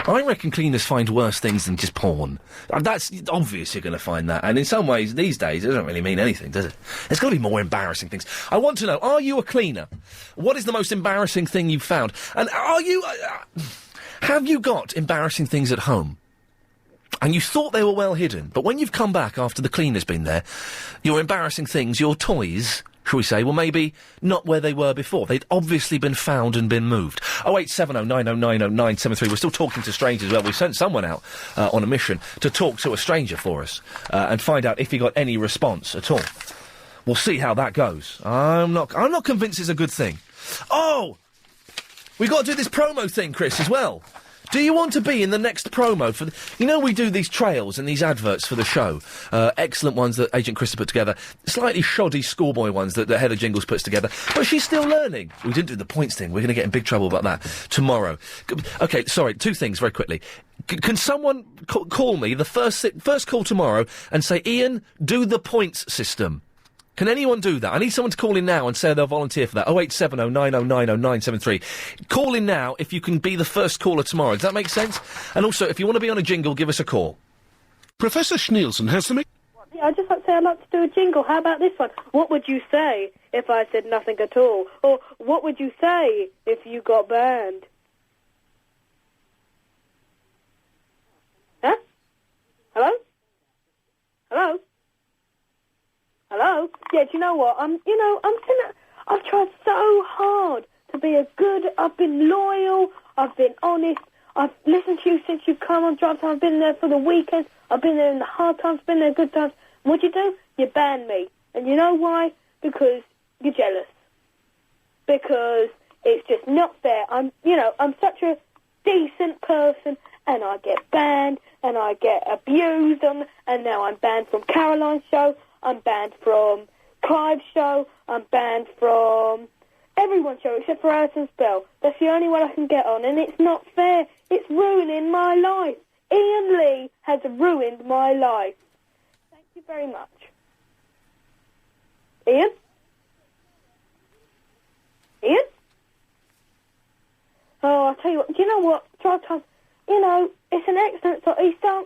I reckon cleaners find worse things than just porn. That's obvious you're going to find that, and in some ways, these days, it doesn't really mean anything, does it? There's got to be more embarrassing things. I want to know, are you a cleaner? What is the most embarrassing thing you've found? And are you... have you got embarrassing things at home? And you thought they were well hidden, but when you've come back after the cleaner's been there, your embarrassing things, your toys, shall we say, well, maybe not where they were before. They'd obviously been found and been moved. 0870 9090 973. We're still talking to strangers. Well, we sent someone out on a mission to talk to a stranger for us and find out if he got any response at all. We'll see how that goes. I'm not convinced it's a good thing. Oh! We've got to do this promo thing, Chris, as well. Do you want to be in the next promo for... You know, we do these trails and these adverts for the show. Excellent ones that Agent Chris put together. Slightly shoddy schoolboy ones that the head of Jingles puts together. But she's still learning. We didn't do the points thing. We're going to get in big trouble about that tomorrow. OK, sorry, two things very quickly. Can someone call me, the first call tomorrow, and say, Ian, do the points system? Can anyone do that? I need someone to call in now and say they'll volunteer for that. 0870 9090 973. Call in now if you can be the first caller tomorrow. Does that make sense? And also, if you want to be on a jingle, give us a call. Professor Schneelson has to make... Yeah, I'd just like to say I'd like to do a jingle. How about this one? What would you say if I said nothing at all? Or what would you say if you got banned? Huh? Hello? Hello? Hello? Yeah, do you know what? I've tried so hard to be I've been loyal, I've been honest, I've listened to you since you've come on Drive Time, I've been there for the weekends, I've been there in the hard times, been there in good times. What'd you do? You banned me. And you know why? Because you're jealous. Because it's just not fair. I'm such a decent person, and I get banned, and I get abused, and now I'm banned from Caroline's show, I'm banned from Clive's show, I'm banned from everyone's show except for Alison's Bell. That's the only one I can get on, and it's not fair. It's ruining my life. Ian Lee has ruined my life. Thank you very much. Ian? Ian? Oh, I'll tell you what, do you know what? Drive Time, it's an excellent song.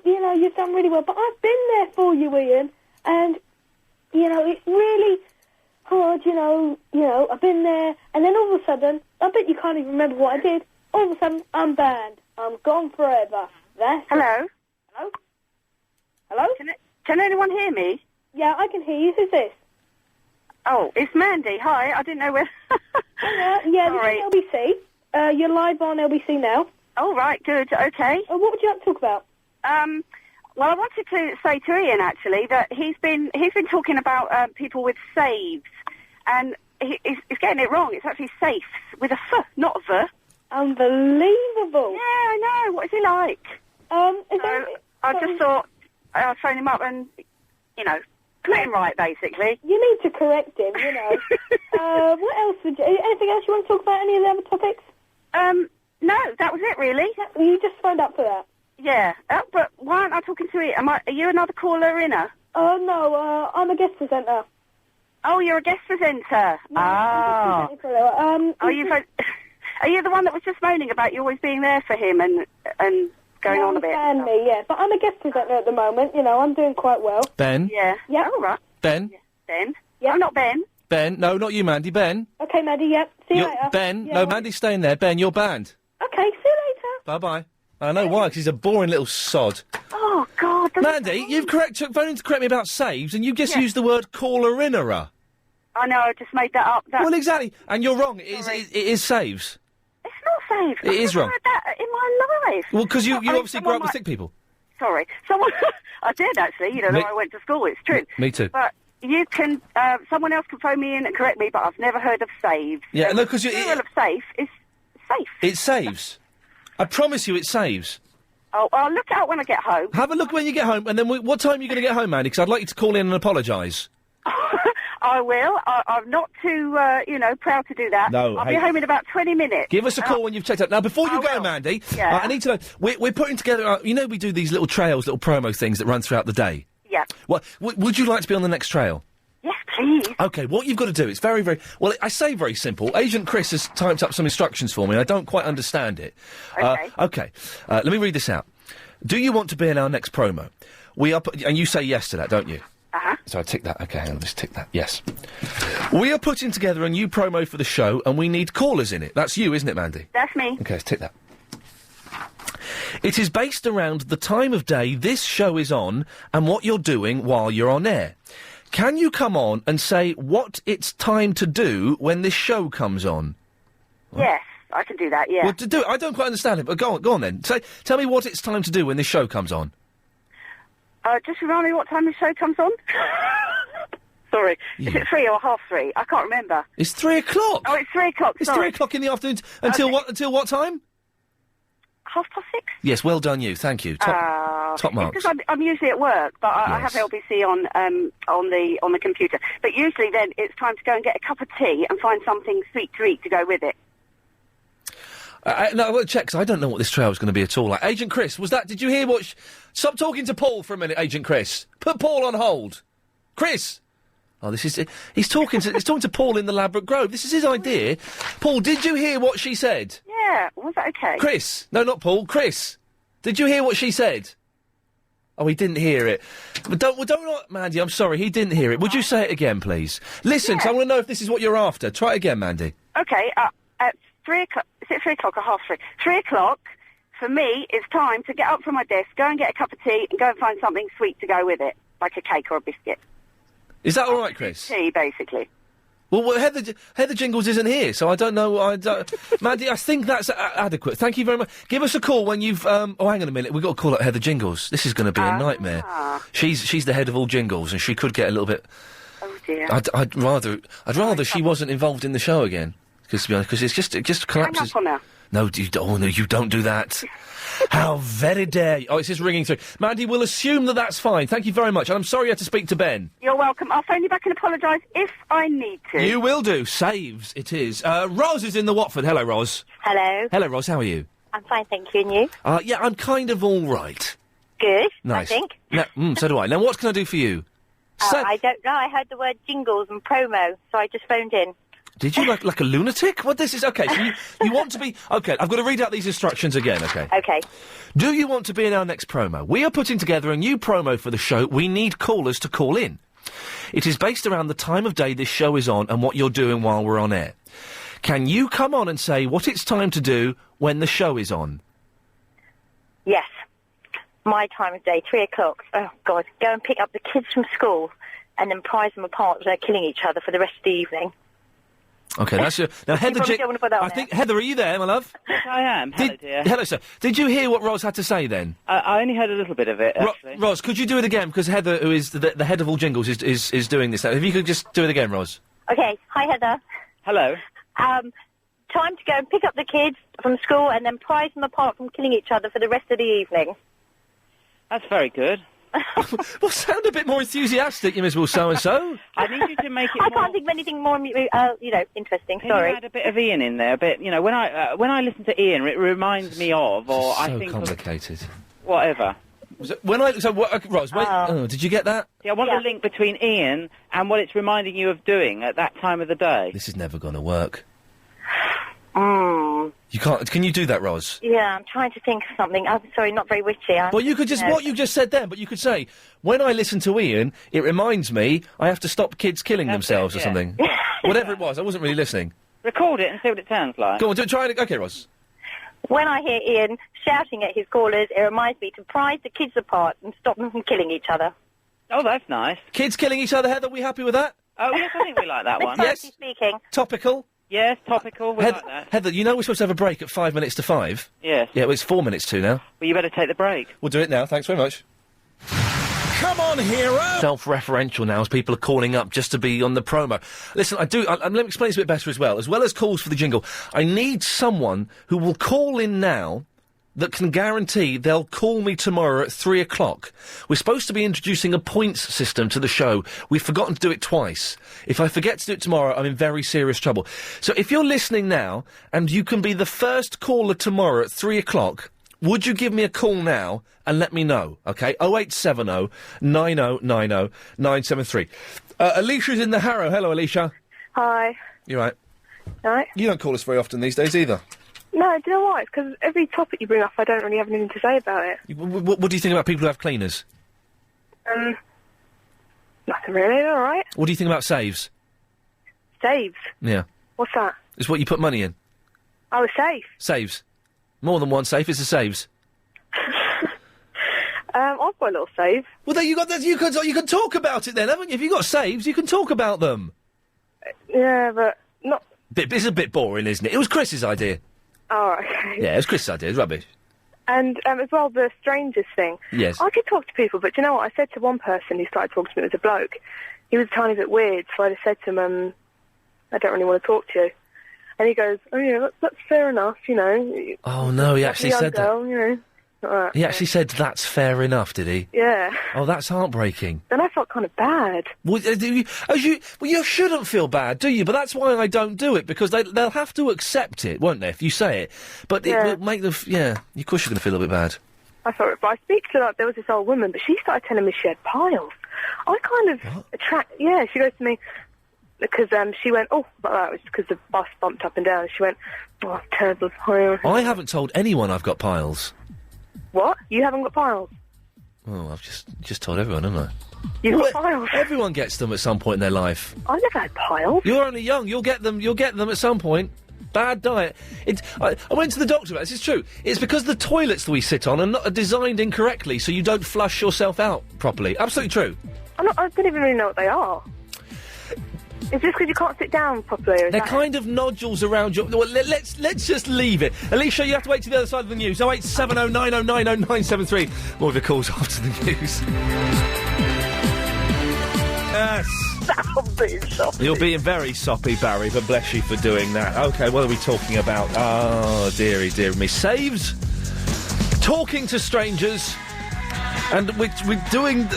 You've done really well, but I've been there for you, Ian, and... it's really hard, I've been there, and then all of a sudden, I bet you can't even remember what I did, all of a sudden, I'm banned. I'm gone forever. Hello? Hello? Hello? Can anyone hear me? Yeah, I can hear you. Who's this? Oh, it's Mandy. Hi, I didn't know where... yeah, Sorry. This is LBC. You're live on LBC now. Oh, right, good, okay. What would you like to talk about? Well, I wanted to say to Ian, actually, that he's been talking about people with saves, and he's getting it wrong. It's actually safes, with a f, not a v. Unbelievable. Yeah, I know. What is he like? I just thought I'd phone him up and, put him right, basically. You need to correct him, What else would you... Anything else you want to talk about? Any of the other topics? No, that was it, really. You just phoned up for that. Yeah, but why aren't I talking to it? Are you another caller, Inna? Oh, no, I'm a guest presenter. Oh, you're a guest presenter? Yeah, are you the one that was just moaning about you always being there for him and going on a bit? And me, yeah, but I'm a guest presenter at the moment, I'm doing quite well. Ben? Yeah. Yeah. Oh, right. Ben? Yeah. Ben? Yeah. I'm not Ben. Ben? No, not you, Mandy. Ben? Okay, Mandy, yep. See you later. Ben? Yeah, no, Mandy's staying there. Ben, you're banned. Okay, see you later. Bye-bye. I know why, because he's a boring little sod. Oh, God. Mandy, you've phoned to correct me about saves, and you just used the word caller-innerer. I know, I just made that up. Well, exactly, and you're wrong. It is saves. It's not saves. It is wrong. I've never heard that in my life. Well, because you obviously grew up with sick people. Sorry. Someone... I did, actually. You know, I went to school. It's true. Me too. But you can... someone else can phone me in and correct me, but I've never heard of saves. Yeah, no, because the plural of safe is safe. It saves. I promise you it saves. Oh, I'll look it out when I get home. Have a look when you get home, and then what time are you going to get home, Mandy? Because I'd like you to call in and apologise. I will. I'm not too, proud to do that. No, I'll be home in about 20 minutes. Give us a call when you've checked out. Now, before you go, Mandy, Yeah. I need to know, we're putting together, we do these little trails, little promo things that run throughout the day. Yeah. What, would you like to be on the next trail? Yes, please. OK, what you've got to do, it's very, very... Well, I say very simple. Agent Chris has typed up some instructions for me, and I don't quite understand it. OK. Let me read this out. Do you want to be in our next promo? And you say yes to that, don't you? Uh-huh. So I tick that. OK, hang on, let's tick that. Yes. We are putting together a new promo for the show, and we need callers in it. That's you, isn't it, Mandy? That's me. OK, let's tick that. It is based around the time of day this show is on and what you're doing while you're on air. Can you come on and say what it's time to do when this show comes on? Yes, I can do that, yeah. Well, to do it, I don't quite understand it, but go on then. Tell me what it's time to do when this show comes on. Just remind me what time the show comes on. Sorry. Yeah. Is it 3 or half 3? I can't remember. It's 3 o'clock. Oh, it's 3 o'clock, It's sorry. 3 o'clock in the afternoon. Until what time? 6:30? Yes, well done you. Thank you. Top marks. Because I'm usually at work, but I have LBC on the computer. But usually then it's time to go and get a cup of tea and find something sweet to eat to go with it. No, I won't check, 'cause I don't know what this trail is going to be at all. Like, Agent Chris, did you hear what... Stop talking to Paul for a minute, Agent Chris. Put Paul on hold. Chris! Oh, he's talking to Paul in the Ladbroke Grove. This is his idea. Paul, did you hear what she said? Yeah, was that okay? Chris! No, not Paul. Chris! Did you hear what she said? Oh, he didn't hear it. But don't, Mandy, I'm sorry, he didn't hear it. Would you say it again, please? Listen, 'cause I want to know if this is what you're after. Try it again, Mandy. Okay, at 3 o'clock... Is it 3 o'clock or half 3? 3 o'clock, for me, it's time to get up from my desk, go and get a cup of tea, and go and find something sweet to go with it, like a cake or a biscuit. Is that all right, Chris? Tea, basically. Well, Heather Jingles isn't here, so I don't know. Mandy, I think that's adequate. Thank you very much. Give us a call when you've... Oh, hang on a minute. We've got to call up Heather Jingles. This is going to be a nightmare. She's the head of all Jingles, and she could get a little bit... Oh, dear. I'd rather she wasn't involved in the show again. Because, to be honest, it just collapses... Hang up on her. No, you don't do that. How very dare you. Oh, it's just ringing through. Mandy, we'll assume that that's fine. Thank you very much. And I'm sorry you had to speak to Ben. You're welcome. I'll phone you back and apologise if I need to. You will do. Saves, it is. Ros is in the Watford. Hello, Ros. Hello. Hello, Ros. How are you? I'm fine, thank you. And you? Yeah, I'm kind of all right. Good. Nice. I think. So do I. Now, what can I do for you? I don't know. I heard the word jingles and promo, so I just phoned in. Did you like a lunatic? What this is? Okay, so you want to be... Okay, I've got to read out these instructions again, okay? Okay. Do you want to be in our next promo? We are putting together a new promo for the show. We need callers to call in. It is based around the time of day this show is on and what you're doing while we're on air. Can you come on and say what it's time to do when the show is on? Yes. My time of day, 3 o'clock. Oh, God. Go and pick up the kids from school and then prize them apart as they're killing each other for the rest of the evening. Okay, that's your... Now, Heather... I think... Heather, are you there, my love? Yes, I am. Hello, dear. Hello, sir. Did you hear what Ros had to say, then? I only heard a little bit of it, actually. Ros, could you do it again? Because Heather, who is the head of all Jingles, is doing this. If you could just do it again, Ros. Okay. Hi, Heather. Hello. Time to go and pick up the kids from school and then prize them apart from killing each other for the rest of the evening. That's very good. Well, sound a bit more enthusiastic, you miserable so-and-so. I need you to make it I can't think of anything more, interesting. Can Sorry. you add a bit of Ian in there? A bit, when I listen to Ian, it reminds me of, or so I think complicated. Whatever. Ros, wait. Oh, did you get that? See, I want the link between Ian and what it's reminding you of doing at that time of the day. This is never going to work. Mm. You can't. Can you do that, Ros? Yeah, I'm trying to think of something. I'm sorry, not very witty. Well, you could just what you just said then. But you could say, when I listen to Ian, it reminds me I have to stop kids killing themselves or something. Whatever it was, I wasn't really listening. Record it and see what it sounds like. Go on, try it. Okay, Ros. When I hear Ian shouting at his callers, it reminds me to pry the kids apart and stop them from killing each other. Oh, that's nice. Kids killing each other, Heather, we happy with that? Oh, yes, I think we like that one. Yes. Speaking. Topical? Yes, topical, we like that. Heather, you know we're supposed to have a break at 5 minutes to 5? Yes. Yeah, well, it's 4 minutes to now. Well, you better take the break. We'll do it now, thanks very much. Come on, hero! Self-referential now as people are calling up just to be on the promo. Listen, let me explain this a bit better as well. As well as calls for the jingle, I need someone who will call in now that can guarantee they'll call me tomorrow at 3 o'clock. We're supposed to be introducing a points system to the show. We've forgotten to do it twice. If I forget to do it tomorrow, I'm in very serious trouble. So if you're listening now, and you can be the first caller tomorrow at 3 o'clock, would you give me a call now and let me know, OK? 0870 9090 973. Alicia's in the Harrow. Hello, Alicia. Hi. You right? Right. You don't call us very often these days either. No, do you know why? It's because every topic you bring up, I don't really have anything to say about it. What do you think about people who have cleaners? Nothing really, all right. What do you think about saves? Saves? Yeah. What's that? It's what you put money in. Oh, a safe? Saves. More than one safe, it's a saves. I've got a little save. Well, there you got that. You can talk about it then, haven't you? If you've got saves, you can talk about them. Yeah, but not... It's a bit boring, isn't it? It was Chris's idea. Oh, okay. Yeah, it was Chris's idea. It's rubbish. And as well, the strangers thing. Yes. I could talk to people, but do you know what? I said to one person who started talking to me, it was a bloke. He was a tiny bit weird, so I just said to him, I don't really want to talk to you. And he goes, oh yeah, that's fair enough, you know. Oh no, he actually said girl, that. You know. Right, he actually said that's fair enough, did he? Yeah. Oh, that's heartbreaking. Then I felt kind of bad. Well, you shouldn't feel bad, do you? But that's why I don't do it, because they'll have to accept it, won't they, if you say it? But Yeah. it will make them... Yeah, of course you're going to feel a bit bad. I thought, but I speak to, there was this old woman, but she started telling me she had piles. I kind of yeah, she goes to me, because she went, oh, but that was because the bus bumped up and down. She went, oh, terrible piles. I haven't told anyone I've got piles. What? You haven't got piles? Oh, I've just told everyone, haven't I? You've got piles? Everyone gets them at some point in their life. I never had piles. You're only young. You'll get them at some point. Bad diet. I went to the doctor about this. It's true. It's because the toilets that we sit on are designed incorrectly, so you don't flush yourself out properly. Absolutely true. I don't even really know what they are. It's just because you can't sit down properly. They're kind of nodules around your... Well, let's just leave it. Alicia, you have to wait to the other side of the news. 0870 9090 973. More of your calls after the news. Yes. I'm being soppy. You're being very soppy, Barry, but bless you for doing that. OK, what are we talking about? Oh, dearie me. Saves, talking to strangers, and we're doing...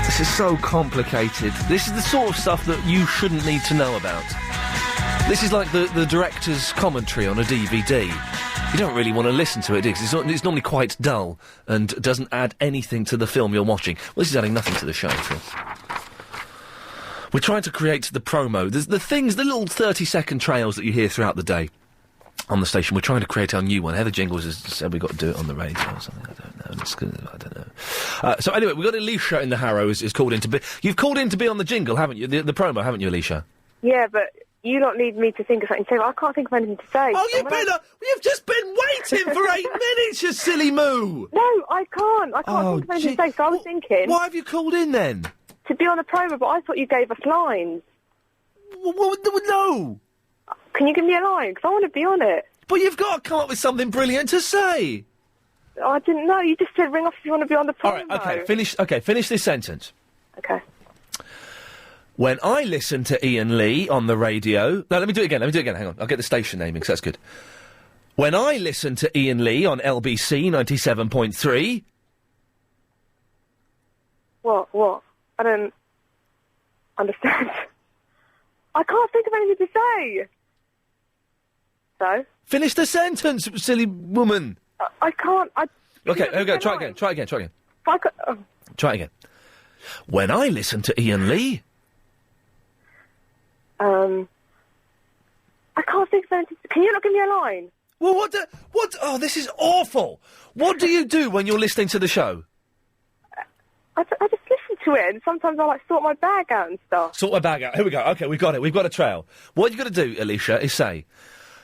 This is so complicated. This is the sort of stuff that you shouldn't need to know about. This is like the director's commentary on a DVD. You don't really want to listen to it, do you? 'Cause it's normally quite dull and doesn't add anything to the film you're watching. Well, this is adding nothing to the show, Phil. We're trying to create the promo. There's the little 30-second trails that you hear throughout the day on the station. We're trying to create our new one. Heather Jingles has said we've got to do it on the radio or something. I don't know. I don't know. So anyway, we've got Alicia in the Harrow is called in to be... You've called in to be on the jingle, haven't you? The promo, haven't you, Alicia? Yeah, but you don't need me to think of something to say. I can't think of anything to say. Oh, you've just been waiting for 8 minutes, you silly moo! No, I can't. I can't think of anything to say, so I was thinking... Why have you called in, then? To be on the promo, but I thought you gave us lines. No! Can you give me a line? Because I want to be on it. But you've got to come up with something brilliant to say! I didn't know. You just said ring off if you want to be on the promo. All right, finish this sentence. Okay. When I listen to Iain Lee on the radio... No, let me do it again. Hang on. I'll get the station naming, because that's good. When I listen to Iain Lee on LBC 97.3... What? I don't understand. I can't think of anything to say. So? Finish the sentence, silly woman. I can't. Okay, here we go. Try again. Try again. Oh. Try again. When I listen to Iain Lee... I can't think of anything. Can you not give me a line? Well, what? Oh, this is awful. What do you do when you're listening to the show? I just listen to it, and sometimes I sort my bag out and stuff. Sort my bag out. Here we go. Okay, we've got it. We've got a trail. What you've got to do, Alicia, is say,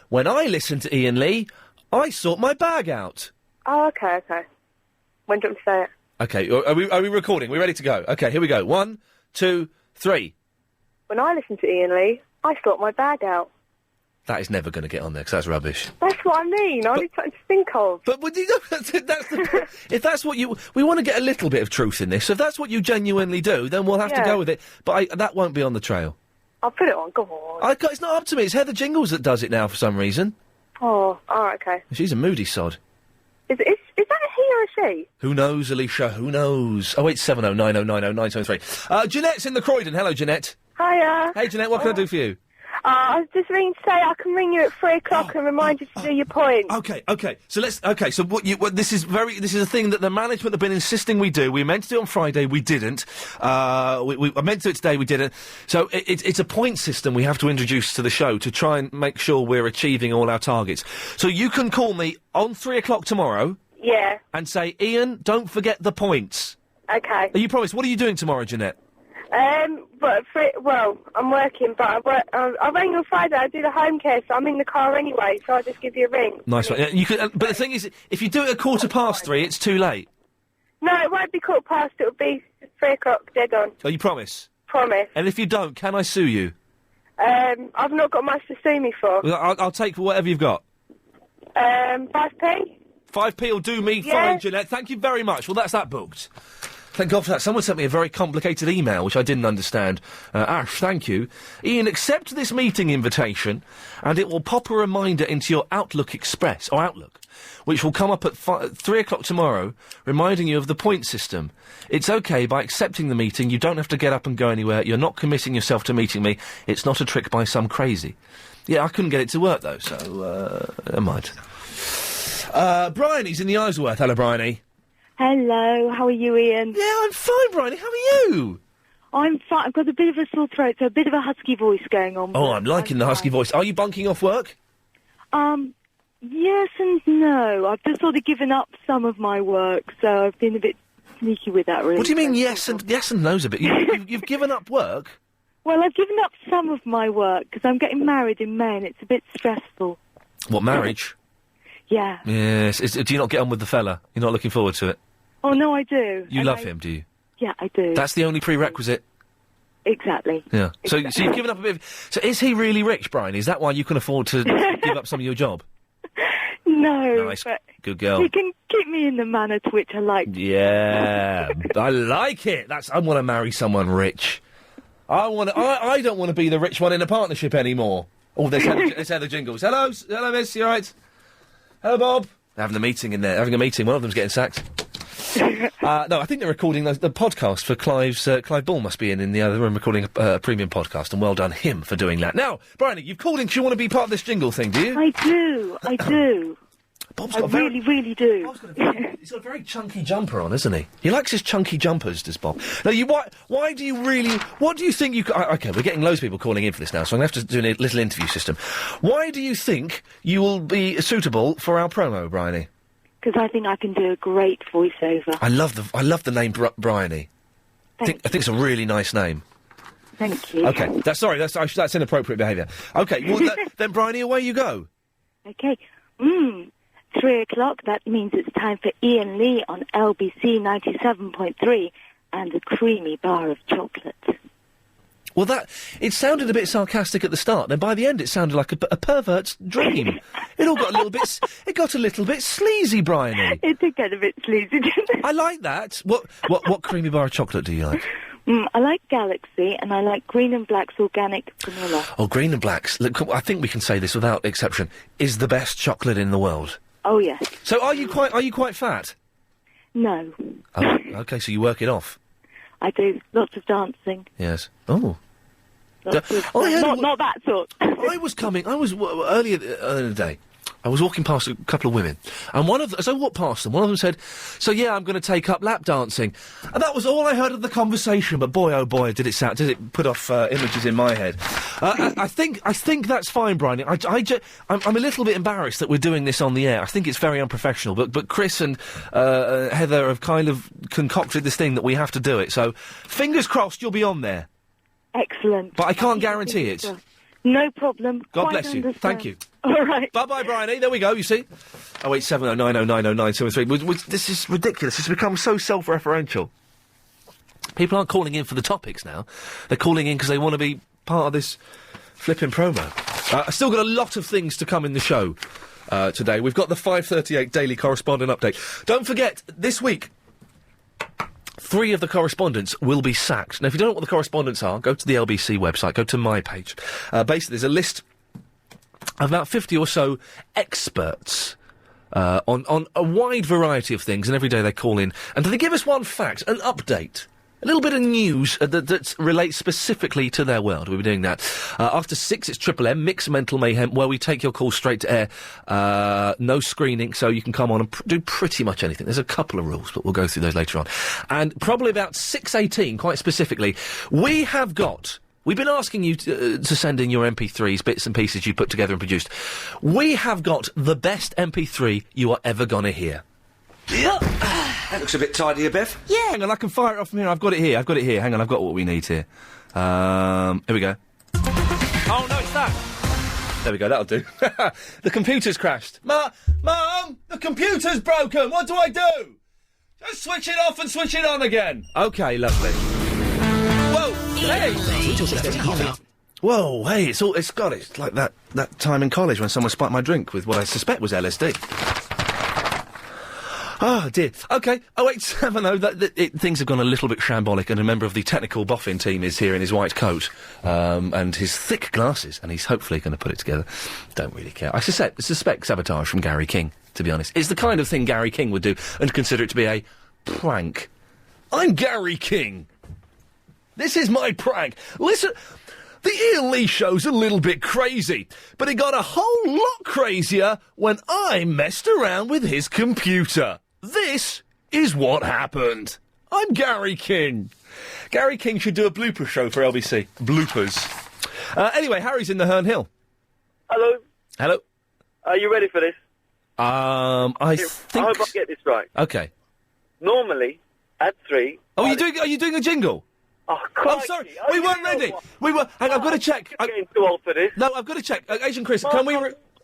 when I listen to Iain Lee I sort my bag out. Oh, okay. When do you want me to say it? Okay, are we recording? We're ready to go. Okay, here we go. 1, 2, 3. When I listen to Iain Lee, I sort my bag out. That is never going to get on there, because that's rubbish. That's what I mean. I need something to think of. But that's the, if that's what you... We want to get a little bit of truth in this. So if that's what you genuinely do, then we'll have to go with it. But that won't be on the trail. I'll put it on. Go on. It's not up to me. It's Heather Jingles that does it now for some reason. Oh, all right, okay. She's a moody sod. Is that a he or a she? Who knows, Alicia? Who knows? 0870 90 90 973. Jeanette's in the Croydon. Hello, Jeanette. Hiya. Hey, Jeanette, what can I do for you? I was just ringing to say I can ring you at 3 o'clock and remind you to do your point. Okay. So this is a thing that the management have been insisting we do. We were meant to do it on Friday, we didn't. We meant to do it today, we didn't. So it's a point system we have to introduce to the show to try and make sure we're achieving all our targets. So you can call me on 3 o'clock tomorrow. Yeah. And say, Iain, don't forget the points. Okay. You promise? What are you doing tomorrow, Jeanette? I'm working, but I rang on Friday. I do the home care, so I'm in the car anyway. So I'll just give you a ring. Nice one. You can, but the thing is, if you do it at 3:15, it's too late. No, it won't be 3:15. It'll be 3 o'clock, dead on. Oh, you promise? Promise. And if you don't, can I sue you? I've not got much to sue me for. Well, I'll take whatever you've got. 5p. 5p will do me fine, Jeanette. Thank you very much. Well, that's that booked. Thank God for that. Someone sent me a very complicated email, which I didn't understand. Ash, thank you. Iain, accept this meeting invitation, and it will pop a reminder into your Outlook Express, or Outlook, which will come up at 3 o'clock tomorrow, reminding you of the point system. It's okay, by accepting the meeting, you don't have to get up and go anywhere. You're not committing yourself to meeting me. It's not a trick by some crazy. Yeah, I couldn't get it to work, though, so, I might. Bryony's in the Isleworth. Hello, Bryony. Hello, how are you, Iain? Yeah, I'm fine, Bryony. How are you? I'm fine. I've got a bit of a sore throat, so a bit of a husky voice going on. Oh, I'm liking the husky voice. Are you bunking off work? Yes and no. I've just sort of given up some of my work, so I've been a bit sneaky with that, really. What do you mean, yes and no's a bit? You've given up work? Well, I've given up some of my work, because I'm getting married in May, and it's a bit stressful. What, marriage? Yeah. Yes. Do you not get on with the fella? You're not looking forward to it? Oh, no, I do. You love him, do you? Yeah, I do. That's the only prerequisite? Exactly. Yeah. Exactly. So you've given up a bit of... So is he really rich, Brian? Is that why you can afford to give up some of your job? No, Nice. but Good girl. he can keep me in the manner to which I like. Yeah. I like it. I want to marry someone rich. I don't want to be the rich one in a partnership anymore. Oh, there's Heather Jingles. Hello, miss, you all right? Hello, Bob. They're having a meeting in there. Having a meeting. One of them's getting sacked. No, I think they're recording the podcast for Clive's. Clive Ball must be in the other room recording a premium podcast, and well done him for doing that. Now, Bryony, you've called in because you want to be part of this jingle thing, do you? I do. Bob's I got really do. He's got a very chunky jumper on, isn't he? He likes his chunky jumpers, does Bob? Now, why do you really... What do you think you... OK, we're getting loads of people calling in for this now, so I'm going to have to do a little interview system. Why do you think you will be suitable for our promo, Bryony? Because I think I can do a great voiceover. I love the name Bryony. I think it's a really nice name. Thank you. OK, that's inappropriate behaviour. OK, well, then, Bryony, away you go. OK. 3 o'clock, that means it's time for Iain Lee on LBC 97.3 and a creamy bar of chocolate. Well, it sounded a bit sarcastic at the start, then by the end it sounded like a pervert's dream. It all got a little bit sleazy, Bryony. It did get a bit sleazy, didn't it? I like that. What creamy bar of chocolate do you like? I like Galaxy, and I like Green and Black's organic vanilla. Oh, Green and Black's, look, I think we can say this without exception, is the best chocolate in the world. Oh, yes. So are you quite fat? No. Oh, OK, so you work it off? I do. Lots of dancing. Yes. Oh. Not that sort. I was earlier in the day, I was walking past a couple of women, and as I walked past them, one of them said, "So yeah, I'm going to take up lap dancing," and that was all I heard of the conversation. But boy, oh boy, did it put off images in my head. I think that's fine, Brian. I'm a little bit embarrassed that we're doing this on the air. I think it's very unprofessional. But Chris and Heather have kind of concocted this thing that we have to do it. So fingers crossed, you'll be on there. Excellent. But I can't guarantee it. No problem. God bless you. Thank you. All right. Bye-bye, Bryony. There we go, you see. 08709090973. This is ridiculous. It's become so self-referential. People aren't calling in for the topics now. They're calling in because they want to be part of this flipping promo. I've still got a lot of things to come in the show today. We've got the 5:38 Daily Correspondent Update. Don't forget, this week, 3 of the correspondents will be sacked. Now, if you don't know what the correspondents are, go to the LBC website, go to my page. Basically, there's a list of about 50 or so experts on a wide variety of things, and every day they call in and they give us one fact, an update. A little bit of news that relates specifically to their world. We'll be doing that. After 6, it's Triple M, Mixed Mental Mayhem, where we take your calls straight to air. No screening, so you can come on and do pretty much anything. There's a couple of rules, but we'll go through those later on. And probably about 6:18, quite specifically, we've been asking you to send in your MP3s, bits and pieces you put together and produced. We have got the best MP3 you are ever going to hear. Yeah. That looks a bit tidier, Bev. Yeah. Hang on, I can fire it off from here. I've got it here. Hang on, I've got what we need here. Here we go. Oh, no, it's that. There we go, that'll do. The computer's crashed. Mum, the computer's broken. What do I do? Just switch it off and switch it on again. Okay, lovely. Whoa, hey! Whoa, hey, it's like that time in college when someone spiked my drink with what I suspect was LSD. Oh, dear. OK, 0870, things have gone a little bit shambolic, and a member of the technical boffin team is here in his white coat, and his thick glasses, and he's hopefully going to put it together. Don't really care. I suspect sabotage from Gary King, to be honest. It's the kind of thing Gary King would do, and consider it to be a prank. I'm Gary King. This is my prank. Listen, the Iain Lee show's a little bit crazy, but it got a whole lot crazier when I messed around with his computer. This is what happened. I'm Gary King. Gary King should do a blooper show for LBC. Bloopers. Anyway, Harry's in the Herne Hill. Hello. Hello. Are you ready for this? I think... I hope I get this right. OK. Normally, at 3... Oh, are you doing a jingle? Oh, crikey. I'm sorry, we weren't ready. Hang on, I've got to check. I'm getting too old for this. No, I've got to check. Agent Chris, can we...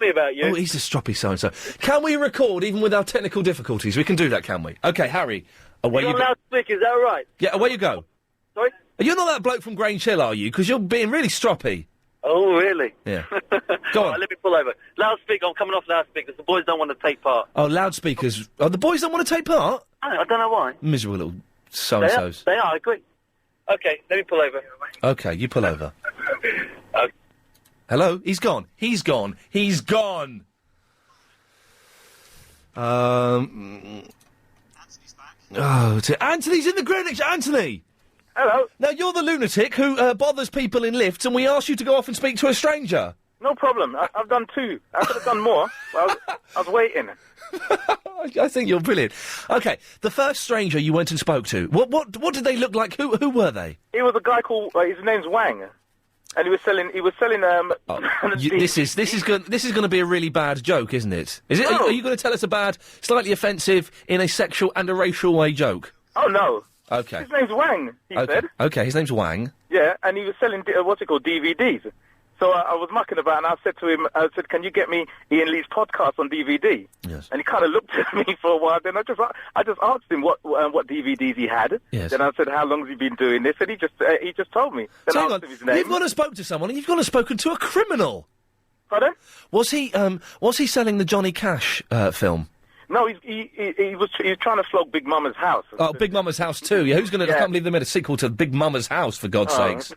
me about you. Oh, he's a stroppy so-and-so. Can we record even with our technical difficulties? We can do that, can we? OK, Harry, away you go. You're on loudspeaker, is that all right? Yeah, away you go. Sorry? You're not that bloke from Grange Hill, are you? Because you're being really stroppy. Oh, really? Yeah. Go on. Right, let me pull over. Loudspeaker, I'm coming off loudspeakers. The boys don't want to take part. Oh, loudspeakers. Oh, the boys don't want to take part? I don't know why. Miserable little so-and-sos. They are, I agree. OK, let me pull over. OK, you pull over. Hello? He's gone. He's gone. Anthony's in the Greenwich. Anthony! Hello. Now, you're the lunatic who bothers people in lifts, and we asked you to go off and speak to a stranger. No problem. I've done 2. I could have done more. I was waiting. I think you're brilliant. OK, the first stranger you went and spoke to, what did they look like? Who were they? He was a guy called, his name's Wang. And he was selling, This is going to be a really bad joke, isn't it? Is it? No. Are you going to tell us a bad, slightly offensive, in a sexual and a racial way joke? Oh, no. OK. His name's Wang, he said. OK, his name's Wang. Yeah, and he was selling, DVDs. So I was mucking about, and I said to him, can you get me Iain Lee's podcast on DVD? Yes. And he kind of looked at me for a while. Then I just asked him what DVDs he had. Yes. Then I said, how long has he been doing this? And he just told me. Then So I hang asked on, him his name. you've gone and spoke to someone, and you've gone and spoken to a criminal. Pardon? Was he selling the Johnny Cash film? No, he was trying to flog Big Mama's House. Oh, Big Mama's House 2. Yeah, who's going to... Yeah. I can't believe they made a sequel to Big Mama's House, for God's sakes.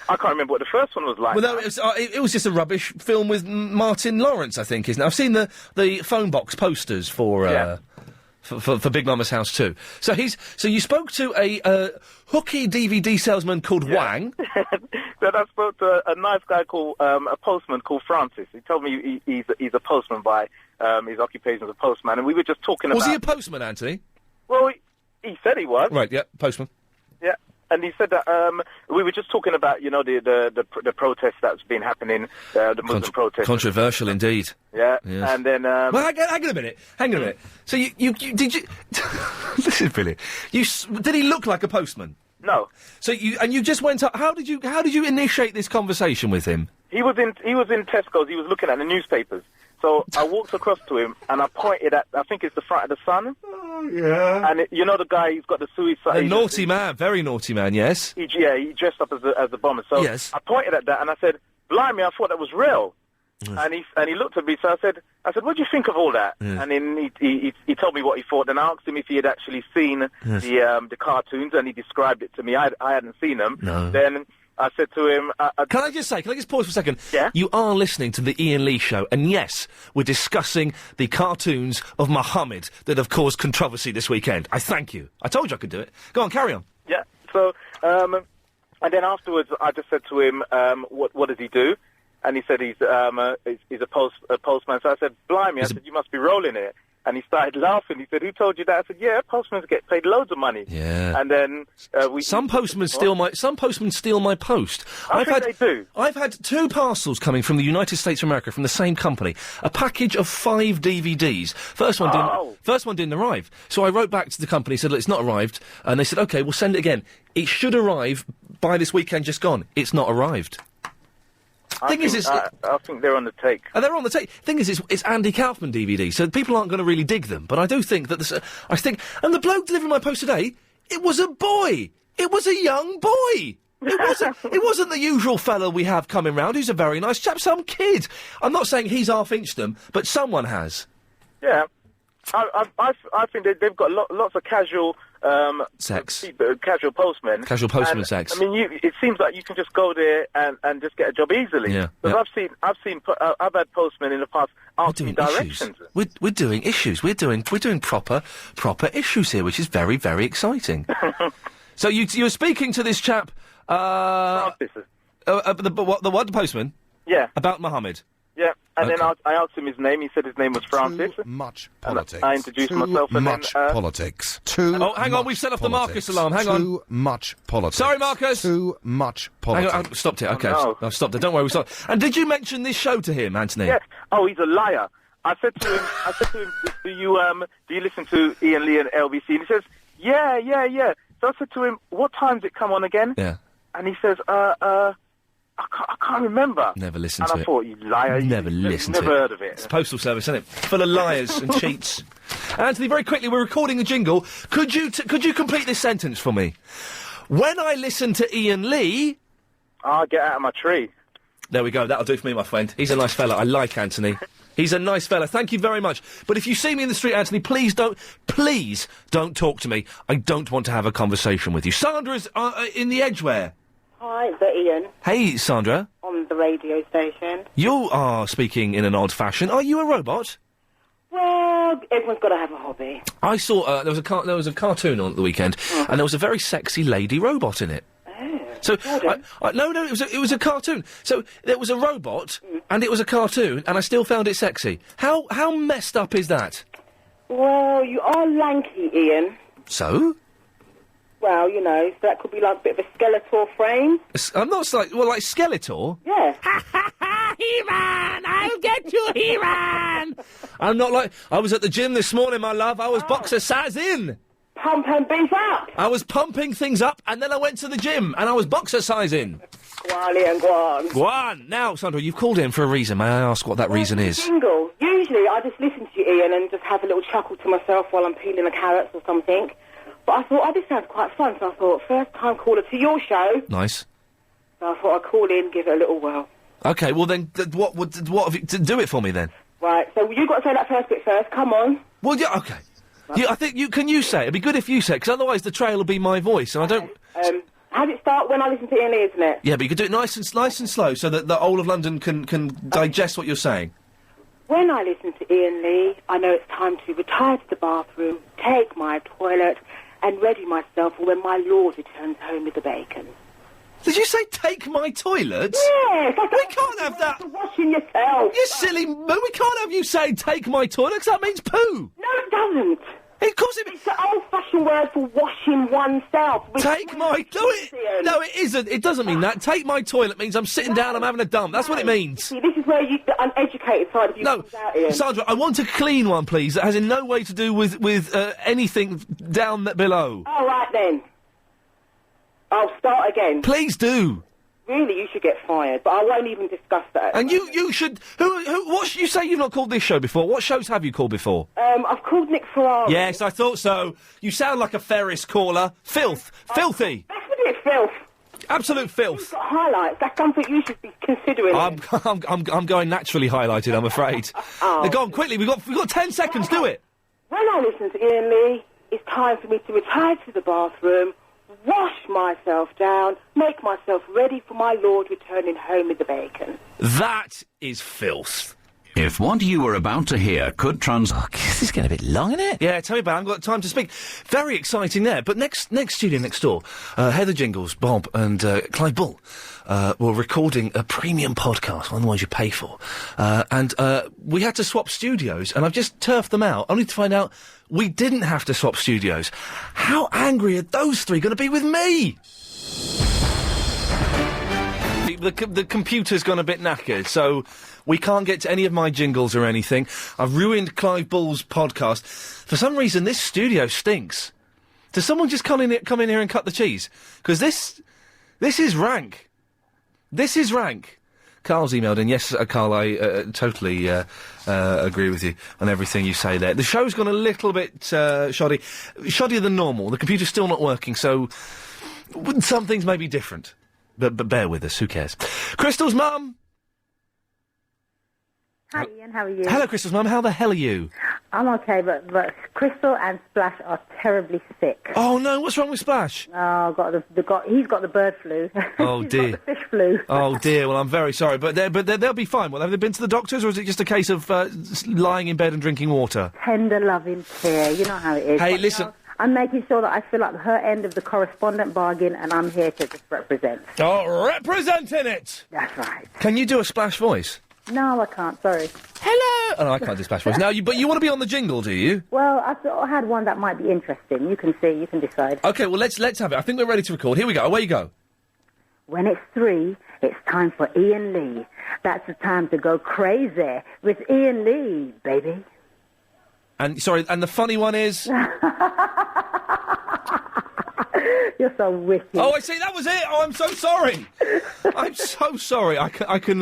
I can't remember what the first one was like. Well, no, it was just a rubbish film with Martin Lawrence, I think, isn't it? I've seen the phone box posters for Big Mama's House 2. So you spoke to a hooky DVD salesman called Wang. Then I spoke to a nice guy called a postman called Francis. He told me he's a postman by his occupation as a postman, and we were just talking about... Was he a postman, Anthony? Well, he said he was. Right, yeah, postman. Yeah, and he said that we were just talking about, the protest that's been happening, the Muslim protest. Controversial indeed. Yeah, yes. and then... Well, hang on a minute. So you did you... This is brilliant. Did he look like a postman? No. So you just went up. How did you initiate this conversation with him? He was in Tesco's. He was looking at the newspapers. So I walked across to him and I pointed at, I think it's the front of the Sun. Oh, yeah. And you know the guy, he's got the suicide. A naughty man, very naughty man, yes. He dressed up as a bomber. So yes. I pointed at that and I said, blimey, I thought that was real. Yes. And he looked at me, so I said, what do you think of all that? Yes. And then he told me what he thought. Then I asked him if he had actually seen yes. the cartoons, and he described it to me. I hadn't seen them. No. Then I said to him... Can I just pause for a second? Yeah? You are listening to the Iain Lee Show, and yes, we're discussing the cartoons of Muhammad that have caused controversy this weekend. I thank you. I told you I could do it. Go on, carry on. Yeah, so... and then afterwards, I just said to him, what does he do? And he said he's a postman. So I said, blimey, you must be rolling it. And he started laughing. He said, who told you that? I said, yeah, postmen get paid loads of money. Yeah. And then some postmen steal my post. I think they do. I've had 2 parcels coming from the United States of America from the same company. A package of 5 DVDs. First one didn't arrive. So I wrote back to the company, said, look, it's not arrived. And they said, okay, we'll send it again. It should arrive by this weekend just gone. It's not arrived. I think they're on the take. They're on the take. Thing is, it's Andy Kaufman DVD, so people aren't going to really dig them. But I do think that and the bloke delivering my post today, it was a boy. It was a young boy. It wasn't the usual fellow we have coming round who's a very nice chap, some kid. I'm not saying he's half-inched them, but someone has. Yeah. I think they've got lots of casual... sex. Casual postmen. Casual postman sex. I mean, it seems like you can just go there and just get a job easily. Yeah. Because I've had postmen in the past asking directions. We're doing issues. We're doing proper issues here, which is very, very exciting. So you're speaking to this chap, the postman? Yeah. About Muhammad? Yeah, and Okay. then I asked him his name. He said his name was Francis. Too much politics. I introduced myself. Too much politics. Oh, hang on, we've set off the Marcus alarm. Hang on. Too much politics. Sorry, Marcus. Too much politics. Hang on, I've stopped it. Okay, no. I've stopped it. Don't worry, we stopped. And did you mention this show to him, Anthony? Yes. Oh, he's a liar. I said to him, do you listen to Iain Lee and LBC? And he says, yeah. So I said to him, what time's it come on again? Yeah. And he says, I can't remember. Never listened to it. And I thought, you liar. Never listened to it. Never heard of it. It's Postal Service, isn't it? Full of liars and cheats. Anthony, very quickly, we're recording a jingle. Could you complete this sentence for me? When I listen to Iain Lee... I'll get out of my tree. There we go. That'll do for me, my friend. He's a nice fella. I like Anthony. He's a nice fella. Thank you very much. But if you see me in the street, Anthony, please don't talk to me. I don't want to have a conversation with you. Sandra's in the Edgware. Hi, it's Ian. Hey, Sandra. On the radio station. You are speaking in an odd fashion. Are you a robot? Well, everyone's got to have a hobby. I saw there was a cartoon on at the weekend, and there was a very sexy lady robot in it. Oh. So no, it was a cartoon. So there was a robot, and it was a cartoon, and I still found it sexy. How messed up is that? Well, you are lanky, Ian. So? Well, you know, so that could be like a bit of a Skeletor frame. I'm not like Skeletor. Yeah. He-Man! I'll get you, He-Man! I'm not like... I was at the gym this morning, my love. I was boxer size in. Pump and beef up. I was pumping things up, and then I went to the gym, and I was boxer size in. Go on. Now, Sandra, you've called in for a reason. May I ask what that reason is? Jingle. Usually, I just listen to you, Ian, and just have a little chuckle to myself while I'm peeling the carrots or something. But I thought, this sounds quite fun, so I thought, first time caller to your show. Nice. So I thought I'd call in, give it a little whirl. Okay, well then, what have you... do it for me then? Right, so you've got to say that first bit first, come on. Well, yeah, okay. Right. I think can you say it? It'd be good if you say it, because otherwise the trail will be my voice, and I don't... How does it start? When I listen to Iain Lee, isn't it? Yeah, but you could do it nice and slow, so that the whole of London can digest what you're saying. When I listen to Iain Lee, I know it's time to retire to the bathroom, take my toilet, and ready myself for when my lord returns home with the bacon. Did you say take my toilet? Yes! We can't have that! For washing yourself! You silly... We can't have you saying take my toilet, because that means poo! No, it doesn't! Of course it... It's the old-fashioned word for washing oneself. Take my... No, it isn't. It doesn't mean that. Take my toilet means I'm sitting down, I'm having a dump. That's what it means. See, this is where the uneducated side of you comes out, Ian. Sandra, I want a clean one, please, that has in no way to do with anything down below. All right, then. I'll start again. Please do. Really, you should get fired, but I won't even discuss that. And you should... you say you've not called this show before? What shows have you called before? I've called Nick Ferrari. Yes, I thought so. You sound like a Ferris caller. Filth. Filthy. Definitely filth. Absolute filth. You've got highlights. That's something you should be considering. I'm going naturally highlighted, I'm afraid. Go on, quickly. We've got 10 seconds. Do it. When I listen to Iain Lee, it's time for me to retire to the bathroom, wash myself down, make myself ready for my lord returning home with the bacon. That is filth. If what you were about to hear could this is getting a bit long, isn't it? Yeah, tell me about it. I haven't got time to speak. Very exciting there. But next studio next door, Heather Jingles, Bob and Clive Bull were recording a premium podcast, one of the ones you pay for. And we had to swap studios, and I've just turfed them out, only to find out we didn't have to swap studios. How angry are those three going to be with me? The computer's gone a bit knackered, so we can't get to any of my jingles or anything. I've ruined Clive Bull's podcast. For some reason, this studio stinks. Does someone just come in here and cut the cheese? Because this is rank. This is rank. Carl's emailed in. Yes, Carl, I totally agree with you on everything you say there. The show's gone a little bit shoddy. Shoddier than normal. The computer's still not working, so some things may be different. But bear with us, who cares? Crystal's mum! Hi, Ian, how are you? Hello, Crystal's mum, how the hell are you? I'm okay, but Crystal and Splash are terribly sick. Oh, no, what's wrong with Splash? Oh, he's got the bird flu. Oh, dear. He's got the fish flu. Oh, dear, well, I'm very sorry, but they'll be fine. Well, have they been to the doctors, or is it just a case of lying in bed and drinking water? Tender, loving care, you know how it is. Hey, but listen... I'm making sure that I fill up her end of the correspondent bargain, and I'm here to just represent. Oh, representing it! That's right. Can you do a Splash voice? No, I can't, sorry. Hello! Oh, no, I can't do Splash voice. Now, but you want to be on the jingle, do you? Well, I sort of had one that might be interesting. You can see, you can decide. OK, well, let's have it. I think we're ready to record. Here we go. Away you go. When it's 3, it's time for Iain Lee. That's the time to go crazy with Iain Lee, baby. And, sorry, and the funny one is... You're so wicked. Oh, I see, that was it! Oh, I'm so sorry! I'm so sorry. I can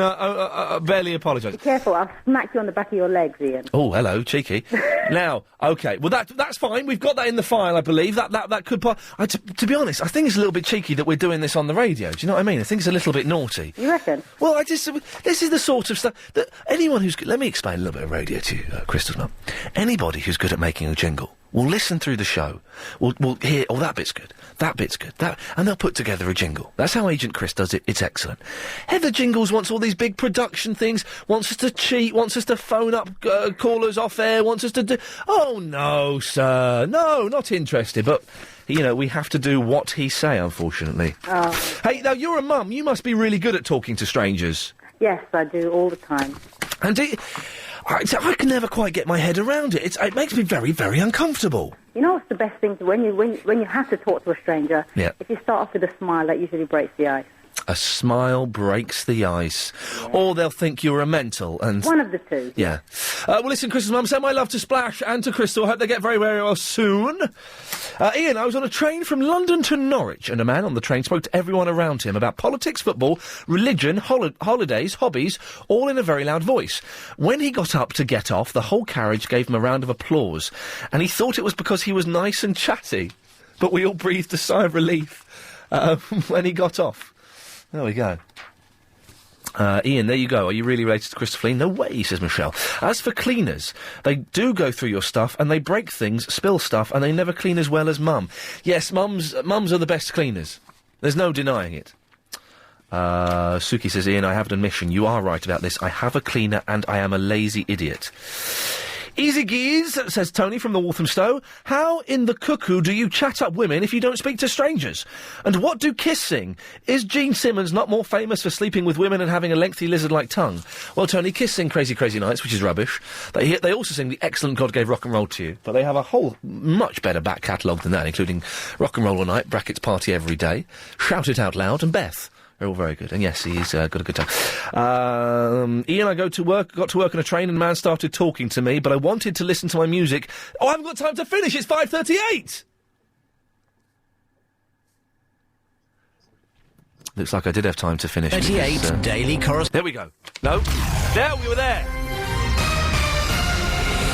barely apologise. Be careful, I'll smack you on the back of your legs, Ian. Oh, hello, cheeky. Now, OK, well, that's fine. We've got that in the file, I believe. That could... to be honest, I think it's a little bit cheeky that we're doing this on the radio. Do you know what I mean? I think it's a little bit naughty. You reckon? Well, this is the sort of stuff that anyone who's... Let me explain a little bit of radio to you, Crystal's mum. Anybody who's good at making a jingle will listen through the show, will hear, oh, that bit's good, and they'll put together a jingle. That's how Agent Chris does it. It's excellent. Heather Jingles wants all these big production things, wants us to cheat, wants us to phone up callers off air, wants us to do... Oh, no, sir. No, not interested, but... You know, we have to do what he say, unfortunately. Oh. Hey, now, you're a mum. You must be really good at talking to strangers. Yes, I do, all the time. And I can never quite get my head around it. It makes me very, very uncomfortable. You know what's the best thing? When you have to talk to a stranger, yeah. If you start off with a smile, that usually breaks the ice. A smile breaks the ice. Yeah. Or they'll think you're a mental, and... One of the two. Yeah. Well, listen, Crystal's mum, send my love to Splash and to Crystal. I hope they get very, very well soon. Ian, I was on a train from London to Norwich, and a man on the train spoke to everyone around him about politics, football, religion, holidays, hobbies, all in a very loud voice. When he got up to get off, the whole carriage gave him a round of applause, and he thought it was because he was nice and chatty. But we all breathed a sigh of relief when he got off. There we go. Ian, there you go. Are you really related to Christopher Lee? No way, says Michelle. As for cleaners, they do go through your stuff, and they break things, spill stuff, and they never clean as well as Mum. Yes, mums are the best cleaners. There's no denying it. Suki says, Ian, I have an admission. You are right about this. I have a cleaner, and I am a lazy idiot. Easy geez, says Tony from the Walthamstow. How in the cuckoo do you chat up women if you don't speak to strangers? And what do kiss sing? Is Gene Simmons not more famous for sleeping with women and having a lengthy lizard-like tongue? Well, Tony, Kiss sing Crazy Crazy Nights, which is rubbish. They also sing the excellent God Gave Rock and Roll to You, but they have a whole much better back catalogue than that, including Rock and Roll All Night, brackets Party Every Day, Shout It Out Loud, and Beth. They're all very good. And yes, he's got a good time. Ian, I got to work on a train and a man started talking to me, but I wanted to listen to my music. Oh, I haven't got time to finish. It's 5:38. Looks like I did have time to finish. 38 Daily Correspondent. There we go. No. There, we were there.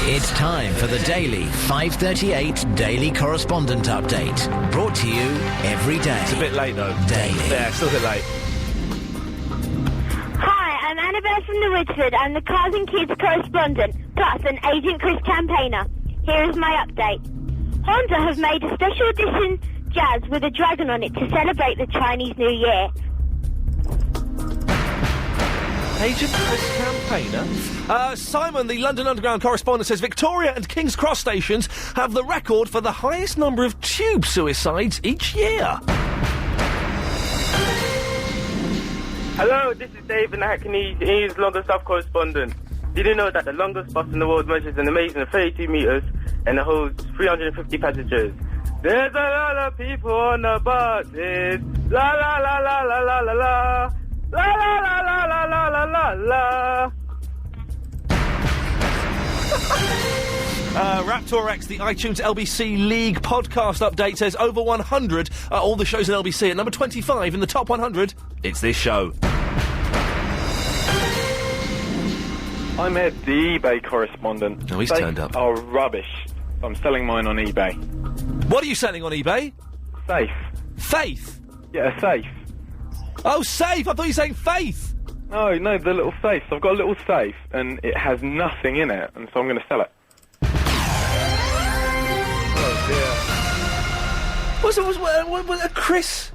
It's time for the daily 5:38 Daily Correspondent Update. Brought to you every day. It's a bit late, though. Daily. Yeah, it's still a bit late. Hi, I'm Annabelle from the Woodford. I'm the Cars and Kids correspondent, plus an Agent Chris campaigner. Here is my update. Honda have made a special edition Jazz with a dragon on it to celebrate the Chinese New Year. Agent Chris campaigner. Simon, the London Underground correspondent, says Victoria and King's Cross stations have the record for the highest number of tube suicides each year. Hello, this is Dave in Hackney, East London South correspondent. Did you know that the longest bus in the world measures an amazing 32 metres and it holds 350 passengers? There's a lot of people on the buses. La la la la la la la la. La la la la la la la la la. Raptor X, the iTunes LBC League podcast update, says over 100 are all the shows in LBC. At number 25 in the top 100, it's this show. I'm Ed, the eBay correspondent. Oh, he's Safes turned up. are rubbish. I'm selling mine on eBay. What are you selling on eBay? Safe. Faith? Yeah, a safe. Oh, safe! I thought you were saying faith! No, the little safe. So I've got a little safe, and it has nothing in it, and so I'm going to sell it. Was a Chris...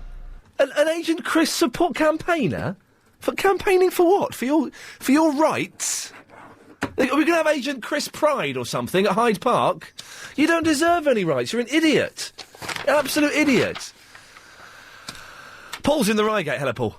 An Agent Chris support campaigner? For campaigning for what? For your rights? Are we going to have Agent Chris Pride or something at Hyde Park? You don't deserve any rights. You're an idiot. An absolute idiot. Paul's in the Reigate. Hello, Paul.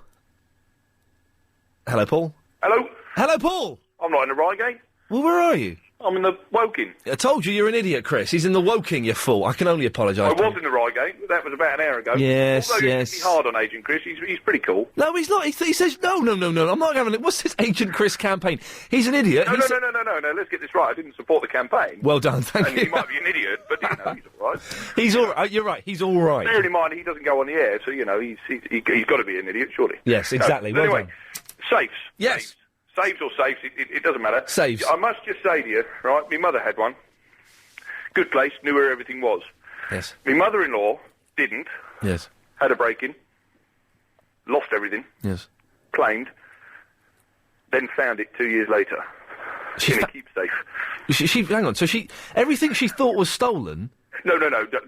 Hello, Paul. Hello? Hello, Paul. I'm not in the Reigate. Well, where are you? I'm in the Woking. I told you you're an idiot, Chris. He's in the Woking, you fool. I can only apologise. I was in the Reigate. That was about an hour ago. Yes, Although yes. He's hard on Agent Chris. He's pretty cool. No, he's not. He says, no, I'm not having it. What's this Agent Chris campaign? He's an idiot. No, let's get this right. I didn't support the campaign. Well done, thank you. He might be an idiot, but, he's all right. He's all right. You're right. He's all right. Bearing in mind, he doesn't go on the air, so, he's got to be an idiot, surely. Yes, exactly. No, well anyway, done. safes. Yes. Saves or safes, it doesn't matter. Saves. I must just say to you, right, my mother had one. Good place, knew where everything was. Yes. My mother-in-law didn't. Yes. Had a break-in. Lost everything. Yes. Claimed. Then found it 2 years later. In a keepsafe. She hang on, so everything she thought was stolen... No,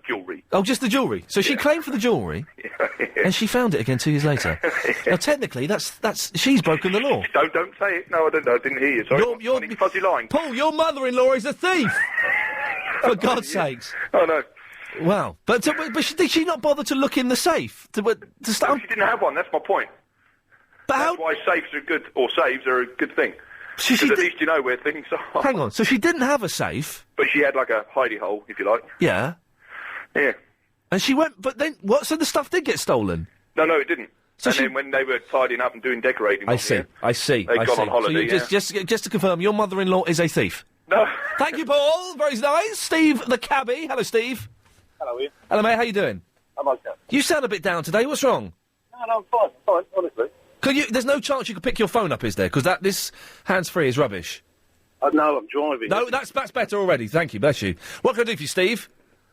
jewellery. Oh, just the jewellery. So she claimed for the jewellery, and she found it again 2 years later. Now, technically, that's she's broken the law. Don't say it. No, I didn't hear you. Sorry. You're fuzzy line. Paul, your mother-in-law is a thief! For God's sakes. Oh, no. Wow. But did she not bother to look in the safe? To start... No, she didn't have one, that's my point. But that's why safes are good, or saves are a good thing. Because at least you know where things are. Hang on, so she didn't have a safe? But she had, like, a hidey hole, if you like. Yeah. Yeah. And she went, but then, what, so the stuff did get stolen? No, it didn't. So then when they were tidying up and doing decorating... I see. They'd gone on holiday, so just to confirm, your mother-in-law is a thief? No. Thank you, Paul. Very nice. Steve, the cabbie. Hello, Steve. Hello, Ian. Hello, mate. How you doing? I'm okay. You sound a bit down today. What's wrong? No, I'm fine, honestly. There's no chance you could pick your phone up, is there? Because this hands-free is rubbish. No, I'm driving. No, that's better already. Thank you. Bless you. What can I do for you, Steve?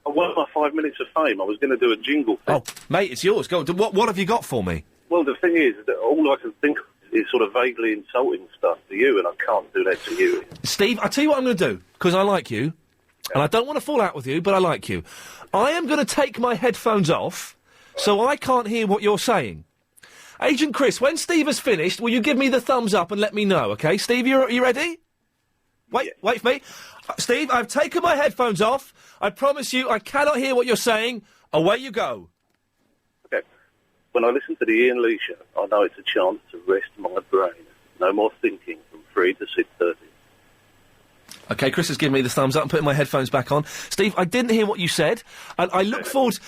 I want my 5 minutes of fame. I was going to do a jingle thing. Oh, mate, it's yours. Go on. What have you got for me? Well, the thing is that all I can think of is sort of vaguely insulting stuff to you, and I can't do that to you. Steve, I'll tell you what I'm going to do, because I like you, and I don't want to fall out with you, but I like you. I am going to take my headphones off, so I can't hear what you're saying. Agent Chris, when Steve has finished, will you give me the thumbs up and let me know, okay? Steve, you ready? Wait for me. Steve, I've taken my headphones off. I promise you I cannot hear what you're saying. Away you go. Okay. When I listen to the Iain Lee Show, I know it's a chance to rest my brain. No more thinking from 3 to 6:30. Okay, Chris has given me the thumbs up. I'm putting my headphones back on. Steve, I didn't hear what you said. And I look forward...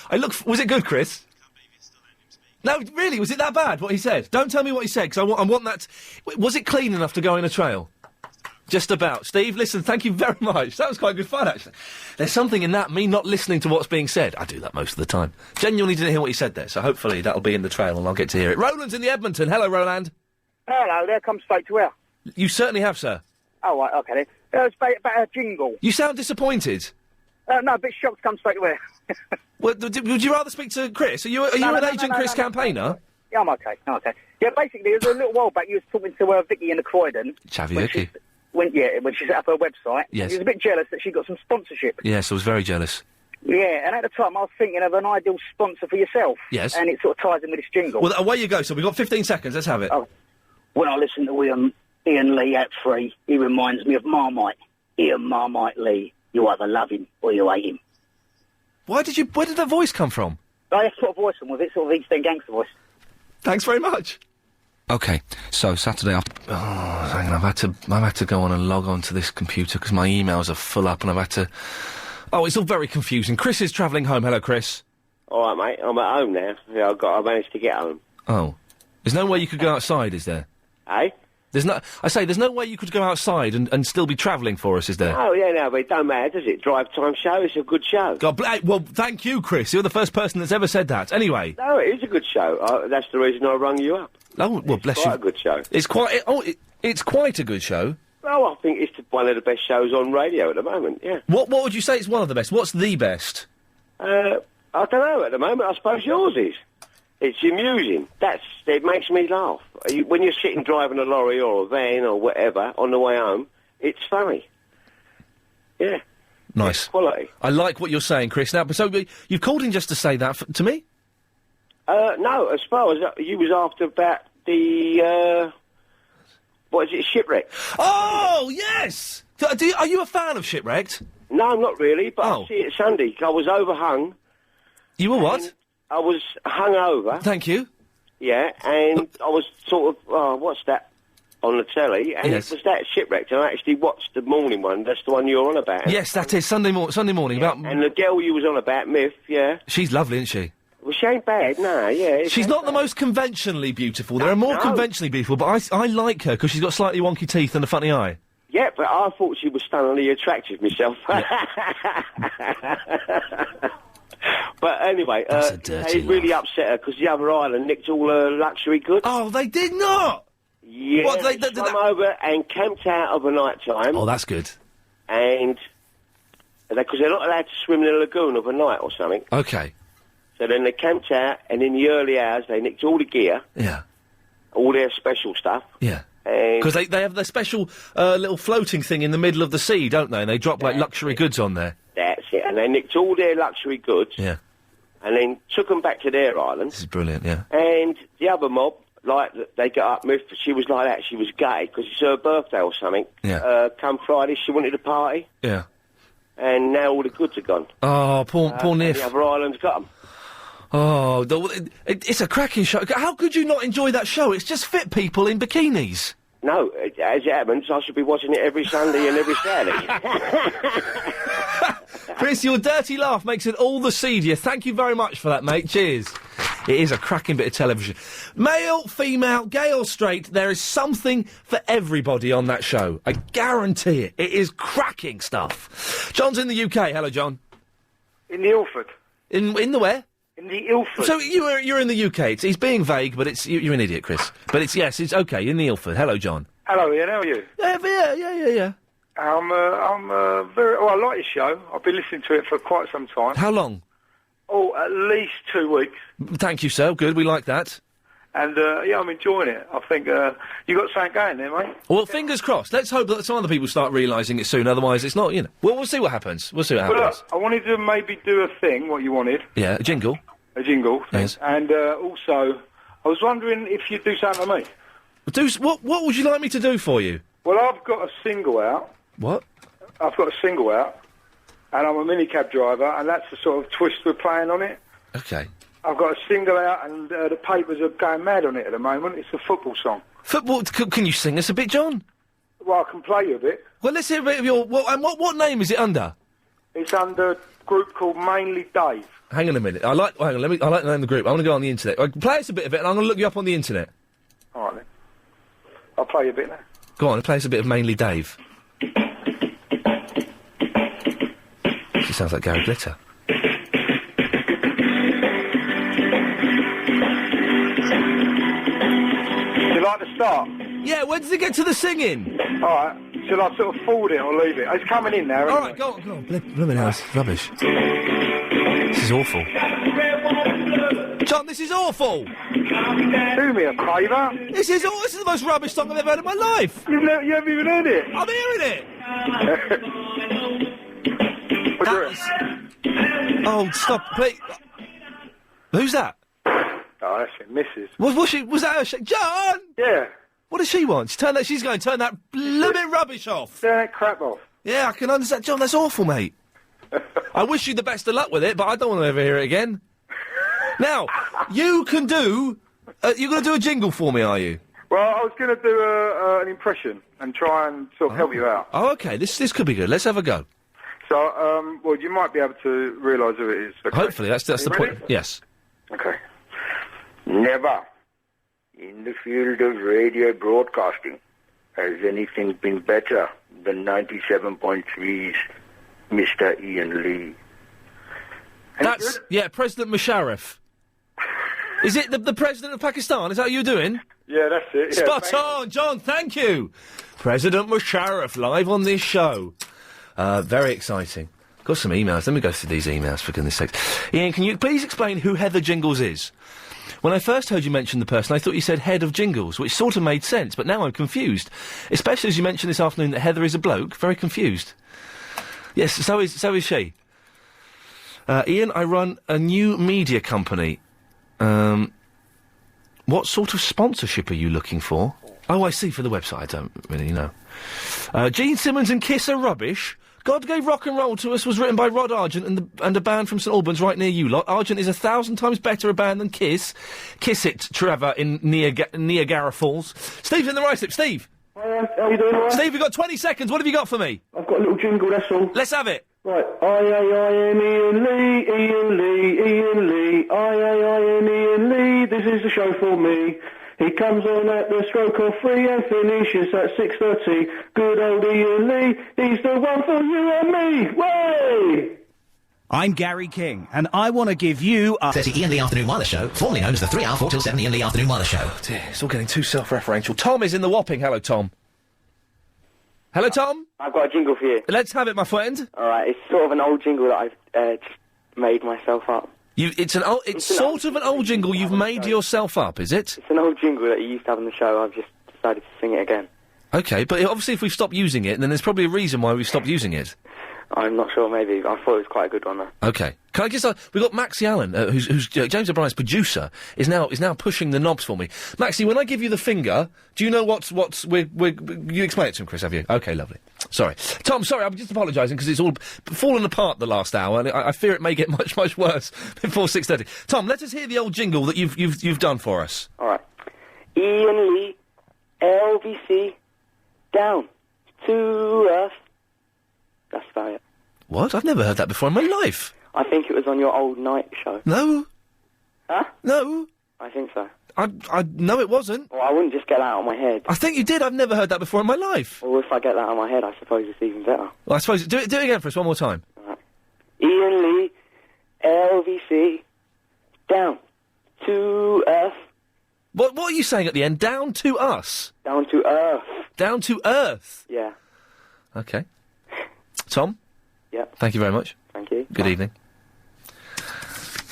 Was it good, Chris? No, really, was it that bad, what he said? Don't tell me what he said, because I want that... Was it clean enough to go in a trail? Just about. Steve, listen, thank you very much. That was quite good fun, actually. There's something in that, me not listening to what's being said. I do that most of the time. Genuinely didn't hear what he said there, so hopefully that'll be in the trail and I'll get to hear it. Roland's in the Edmonton. Hello, Roland. Hello there, come straight to where? You certainly have, sir. Oh, right, okay then. It's about a jingle. You sound disappointed. No, a bit shocked to come straight to where. Well, would you rather speak to Chris? Are you an Agent Chris campaigner? Yeah, I'm okay, Yeah, basically, it was a little while back you was talking to Vicky in the Croydon. Chavy Vicky. When she set up her website. Yes. He was a bit jealous that she got some sponsorship. Yes, I was very jealous. Yeah, and at the time I was thinking of an ideal sponsor for yourself. Yes. And it sort of ties in with this jingle. Well, away you go. So we've got 15 seconds. Let's have it. Oh. When I listen to Iain Lee at 3, he reminds me of Marmite. Ian Marmite Lee. You either love him or you hate him. Where did that voice come from? I have sort of voice with it, sort of East End gangster voice. Thanks very much. Okay, so Saturday after... Oh, hang on, I've had to go on and log on to this computer because my emails are full up and I've had to... Oh, it's all very confusing. Chris is travelling home. Hello, Chris. All right, mate. I'm at home now. Yeah, I managed to get home. Oh. There's no way you could go outside, is there? Eh? There's no way you could go outside and still be travelling for us, is there? Oh, yeah, no, but it don't matter, does it? Drive time show, it's a good show. Well, thank you, Chris. You're the first person that's ever said that. Anyway. No, it is a good show. That's the reason I rung you up. Oh, well, bless you. It's quite a good show. It's quite a good show. Well, I think it's one of the best shows on radio at the moment, yeah. What would you say is one of the best? What's the best? I don't know at the moment. I suppose yours is. It's amusing. It makes me laugh. When you're sitting driving a lorry or a van or whatever on the way home, it's funny. Yeah. Nice. It's quality. I like what you're saying, Chris. Now, so you've called in just to say that to me? No, as far as you was after about the, what is it, Shipwrecked? Oh, yes! Are you a fan of Shipwrecked? No, I'm not really, but I see it Sunday. I was overhung. You were what? I was hungover. Thank you. Yeah, and I was sort of, what's that, on the telly, and yes. It was that Shipwrecked, and I actually watched the morning one. That's the one you're on about. Yes, that is, Sunday morning. Yeah. About... And the girl you was on about, Myth, yeah. She's lovely, isn't she? Well, she ain't bad, no, yeah. She's not the most conventionally beautiful. There are more conventionally beautiful, but I like her because she's got slightly wonky teeth and a funny eye. Yeah, but I thought she was stunningly attractive myself. But anyway, it really upset her because the other island nicked all her luxury goods. Oh, they did not? Yeah, what, they come over and camped out of a night time. Oh, that's good. And, because they're not allowed to swim in the lagoon overnight or something. Okay. So then they camped out, and in the early hours, they nicked all the gear. Yeah. All their special stuff. Yeah. Because they have their special little floating thing in the middle of the sea, don't they? And they drop, like, luxury goods on there. That's it. And they nicked all their luxury goods. Yeah. And then took them back to their island. This is brilliant, yeah. And the other mob, like, they got up, she was like that, she was gutted, because it's her birthday or something. Yeah. Come Friday, she wanted a party. Yeah. And now all the goods are gone. Oh, poor Niff. The other island's got them. Oh, it's a cracking show. How could you not enjoy that show? It's just fit people in bikinis. No, as it happens, I should be watching it every Sunday and every Saturday. Chris, your dirty laugh makes it all the seedier. Thank you very much for that, mate. Cheers. It is a cracking bit of television. Male, female, gay or straight, there is something for everybody on that show. I guarantee it. It is cracking stuff. John's in the UK. Hello, John. In the Ilford. In the where? In the Ilford. So you're in the UK. He's being vague, but you're an idiot, Chris. But it's okay. In the Ilford. Hello, John. Hello, Ian. How are you? Yeah. I'm very. Well, I like your show. I've been listening to it for quite some time. How long? Oh, at least 2 weeks. Thank you, sir. Good. We like that. And I'm enjoying it. I think you got something going there, mate. Well, fingers crossed. Let's hope that some other people start realising it soon. Otherwise, it's not. We'll see what happens. We'll see what happens. Look, I wanted to maybe do a thing. What you wanted? Yeah, a jingle. A jingle. Yes. And also, I was wondering if you'd do something to me. What would you like me to do for you? Well, I've got a single out. What? I've got a single out, and I'm a minicab driver, and that's the sort of twist we're playing on it. Okay. I've got a single out, and the papers are going mad on it at the moment. It's a football song. Football? Can you sing us a bit, John? Well, I can play you a bit. Well, let's hear a bit of your... What name is it under? It's under a group called Mainly Dave. Hang on a minute. I like the name of the group. I want to go on the internet. Play us a bit of it, and I'm going to look you up on the internet. All right, then. I'll play you a bit now. Go on, play us a bit of Mainly Dave. She sounds like Gary Glitter. Do you like the start? Yeah, when does it get to the singing? Alright. Shall I sort of forward it or leave it? It's coming in now. Alright, go on. Blooming hell, it's rubbish. This is awful. John, this is awful! Do me a favour. This is the most rubbish song I've ever heard in my life! You haven't even heard it? I'm hearing it! Oh, stop, please. Who's that? Oh, that's your missus. Was that her? John! Yeah. What does she want? She's going to turn that blooming rubbish off. Turn that crap off. Yeah, I can understand. John, that's awful, mate. I wish you the best of luck with it, but I don't want to ever hear it again. Now, you can do... you're going to do a jingle for me, are you? Well, I was going to do an impression and try and sort of help you out. Oh, okay. This could be good. Let's have a go. So, well, you might be able to realise who it is. Okay? Hopefully, that's the point. Yes. Okay. Never, in the field of radio broadcasting, has anything been better than 97.3's Mr. Iain Lee. That's, yeah, President Musharraf. Is it the President of Pakistan? Is that what you're doing? Yeah, that's it. Yeah, Spot on, John, thank you. President Musharraf live on this show. Very exciting. Got some emails. Let me go through these emails, for goodness sake. Iain, can you please explain who Heather Jingles is? When I first heard you mention the person, I thought you said head of Jingles, which sort of made sense, but now I'm confused. Especially as you mentioned this afternoon that Heather is a bloke. Very confused. Yes, so is she. Iain, I run a new media company. What sort of sponsorship are you looking for? Oh, I see, for the website. I don't really know. Gene Simmons and Kiss are rubbish. God Gave Rock and Roll to Us was written by Rod Argent and a band from St Albans right near you lot. Argent is 1,000 times better a band than Kiss. Kiss it, Trevor, in Niagara Falls. Steve's in the right slip. Steve! Hi, how you doing, all right? Steve, we've got 20 seconds. What have you got for me? I've got a little jingle, that's all. Let's have it. Right. Iain Lee, Iain Lee, Iain Lee. Iain Lee, this is the show for me. He comes on at the stroke of 3 and finishes at 6:30. Good old Iain Lee, he's the one for you and me. Way! I'm Gary King, and I want to give you a... 30 Iain Lee Afternoon Wireless Show, formerly known as the 3 hour 4 till 7 Iain Lee Afternoon Wireless Show. Oh dear, it's all getting too self-referential. Tom is in the Wapping. Hello, Tom. Hello, Tom. I've got a jingle for you. Let's have it, my friend. All right, it's sort of an old jingle that I've just made myself up. It's sort of an old jingle you've made yourself up, is it? It's an old jingle that you used to have on the show. I've just decided to sing it again. Okay, but obviously if we've stopped using it, then there's probably a reason why we've stopped using it. I'm not sure, maybe. I thought it was quite a good one, though. Okay. Can I just... we've got Maxie Allen, who's James O'Brien's producer, is now pushing the knobs for me. Maxie, when I give you the finger, do you know what's... You explain it to him, Chris, have you? Okay, lovely. Sorry. Tom, sorry, I'm just apologising, because it's all fallen apart the last hour, and I fear it may get much, much worse before 6:30. Tom, let us hear the old jingle that you've done for us. All right. Iain Lee, LBC, down to earth. That's about it. What? I've never heard that before in my life. I think it was on your old night show. No. Huh? No. I think so. No, it wasn't. Well, I wouldn't just get that out of my head. I think you did. I've never heard that before in my life. Well, if I get that out of my head, I suppose it's even better. Well, I suppose... Do it again for us one more time. All right. Iain Lee, LVC, down to earth. What are you saying at the end? Down to us? Down to earth. Down to earth? Yeah. Okay. Tom? Yep. Thank you very much. Thank you. Good evening.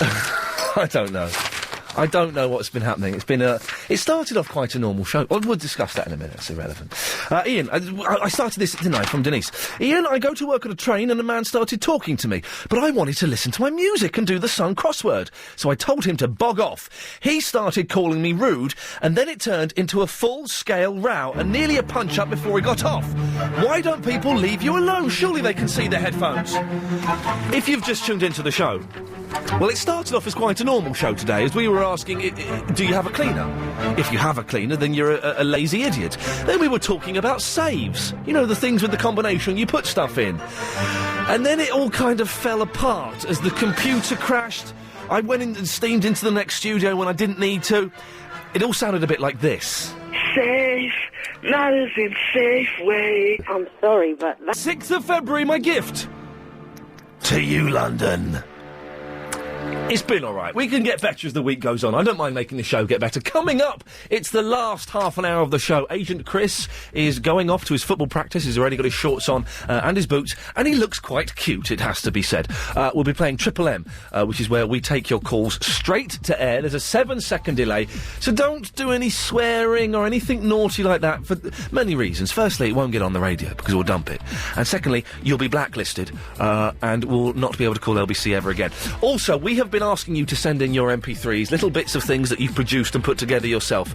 I don't know. I don't know what's been happening. It's been it started off quite a normal show. We'll discuss that in a minute. It's irrelevant. Iain, I started this, didn't I, from Denise. Iain, I go to work on a train and a man started talking to me, but I wanted to listen to my music and do the sung crossword. So I told him to bog off. He started calling me rude, and then it turned into a full-scale row and nearly a punch-up before he got off. Why don't people leave you alone? Surely they can see their headphones. If you've just tuned into the show, well, it started off as quite a normal show today, as we were asking, do you have a cleaner? If you have a cleaner, then you're a lazy idiot. Then we were talking about saves. You know, the things with the combination you put stuff in. And then it all kind of fell apart as the computer crashed. I went in and steamed into the next studio when I didn't need to. It all sounded a bit like this. Save Madison Safeway. I'm sorry, but... 6th of February, my gift to you, London. It's been all right. We can get better as the week goes on. I don't mind making the show get better. Coming up, it's the last half an hour of the show. Agent Chris is going off to his football practice. He's already got his shorts on and his boots, and he looks quite cute, it has to be said. We'll be playing Triple M, which is where we take your calls straight to air. There's a 7-second delay, so don't do any swearing or anything naughty like that for many reasons. Firstly, it won't get on the radio because we'll dump it. And secondly, you'll be blacklisted and will not be able to call LBC ever again. Also, we have been asking you to send in your MP3s, little bits of things that you've produced and put together yourself.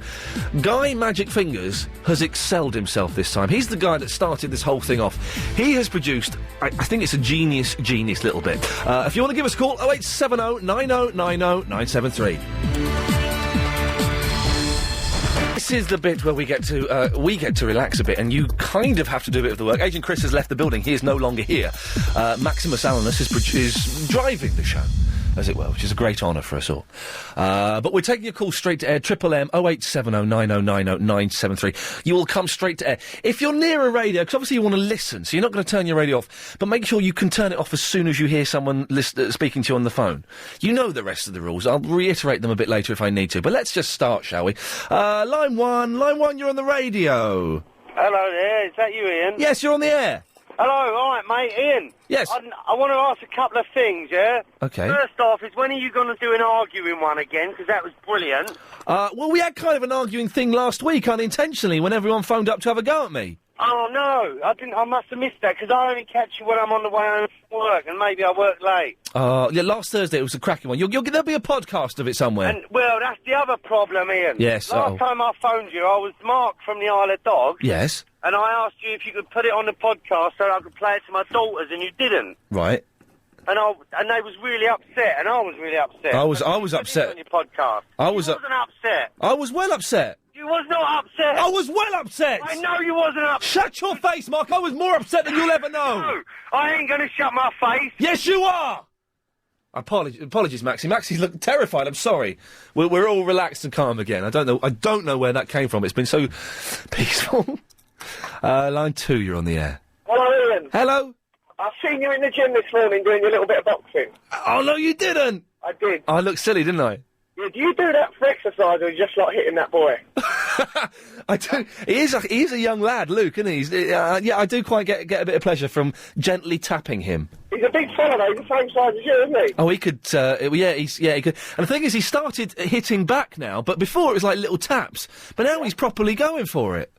Guy Magic Fingers has excelled himself this time. He's the guy that started this whole thing off. He has produced, I think it's a genius little bit. If you want to give us a call, 0870 9090 973. This is the bit where we get to relax a bit, and you kind of have to do a bit of the work. Agent Chris has left the building. He is no longer here. Maximus Alanus is driving the show, as it were, which is a great honour for us all. But we're taking your call straight to air, Triple M, 0870 9090 973. You will come straight to air. If you're near a radio, because obviously you want to listen, so you're not going to turn your radio off, but make sure you can turn it off as soon as you hear someone speaking to you on the phone. You know the rest of the rules. I'll reiterate them a bit later if I need to, but let's just start, shall we? Line one, you're on the radio. Hello there, is that you, Ian? Yes, you're on the air. Hello, all right, mate, Ian. Yes. I want to ask a couple of things, yeah? Okay. First off, is when are you going to do an arguing one again? Because that was brilliant. Well, we had kind of an arguing thing last week, unintentionally, when everyone phoned up to have a go at me. Oh, no, I must have missed that, because I only catch you when I'm on the way home from work, and maybe I work late. Yeah, last Thursday it was a cracking one. There'll be a podcast of it somewhere. And, well, that's the other problem, Ian. Yes, Last time I phoned you, I was Mark from the Isle of Dogs. Yes. And I asked you if you could put it on the podcast so I could play it to my daughters, and you didn't. Right. And they was really upset, and I was really upset. I was upset. On your podcast. I wasn't upset. I was well upset. You was not upset. I was well upset. I know you wasn't upset. Shut your face, Mark. I was more upset than you'll ever know. No, I ain't going to shut my face. Yes, you are. Apologies, Maxie. Maxie's looked terrified. I'm sorry. We're all relaxed and calm again. I don't know where that came from. It's been so peaceful. Line 2, you're on the air. Hello, Ian. Hello. I've seen you in the gym this morning doing a little bit of boxing. Oh, no, you didn't. I did. I looked silly, didn't I? Yeah, do you do that for exercise, or you just like hitting that boy? I do. He is a young lad, Luke, isn't he? Yeah, I do quite get a bit of pleasure from gently tapping him. He's a big fella, though. He's the same size as you, isn't he? Oh, he could. He could. And the thing is, he started hitting back now, but before it was like little taps. But now he's properly going for it.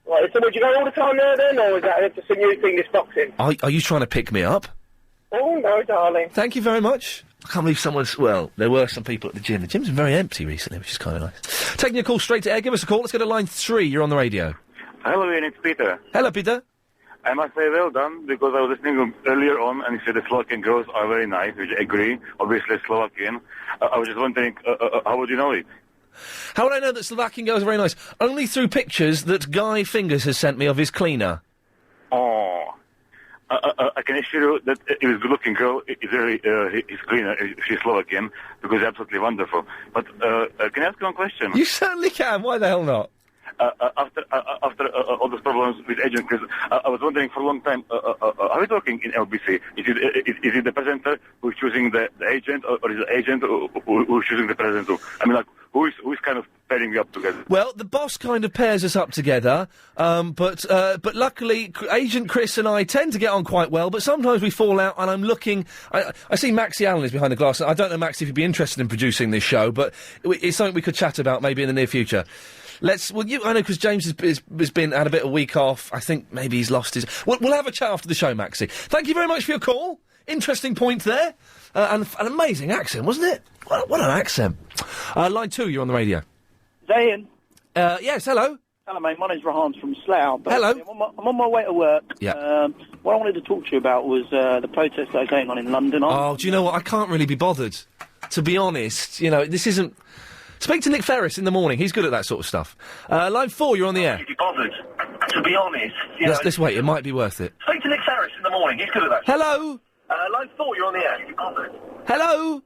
Right, so would you go all the time there then, or is that just a new thing, this boxing? Are you trying to pick me up? Oh, no, darling. Thank you very much. I can't believe well, there were some people at the gym. The gym's been very empty recently, which is kind of nice. Taking a call straight to air, give us a call. Let's go to line 3, you're on the radio. Hello, Ian, it's Peter. Hello, Peter. I must say well done, because I was listening earlier on and you said the Slovakian girls are very nice, which I agree, obviously Slovakian. I was just wondering, how would you know it? How would I know that Slovakian girls are very nice? Only through pictures that Guy Fingers has sent me of his cleaner. Oh. I can assure you that if a good-looking girl is very, his cleaner, she's Slovakian, because she's absolutely wonderful. But, can I ask you one question? You certainly can, why the hell not? After all those problems with Agent Chris, I was wondering for a long time, are we talking in LBC? Is it the presenter who's choosing the agent, or is it the agent who's choosing the presenter? I mean, like, who's kind of pairing you up together? Well, the boss kind of pairs us up together, but luckily, Agent Chris and I tend to get on quite well, but sometimes we fall out, and I'm looking... I see Maxie Allen is behind the glass. I don't know, Maxie, if you'd be interested in producing this show, but it's something we could chat about maybe in the near future. I know, because James has had a bit of a week off. I think maybe he's lost his... We'll have a chat after the show, Maxie. Thank you very much for your call. Interesting point there. And an amazing accent, wasn't it? What an accent. Line 2, you're on the radio. Ian. Yes, hello. Hello, mate. My name's Rahan from Slough. Hello. I'm on my way to work. Yeah. What I wanted to talk to you about was the protests that are going on in London. Oh, do you know what? I can't really be bothered. To be honest, this isn't... Speak to Nick Ferris in the morning. He's good at that sort of stuff. Line 4, you're on the air. Bothered. To be honest. Let's wait. It might be worth it. Speak to Nick Ferris in the morning. He's good at that. Hello. Line 4, you're on the air. Hello.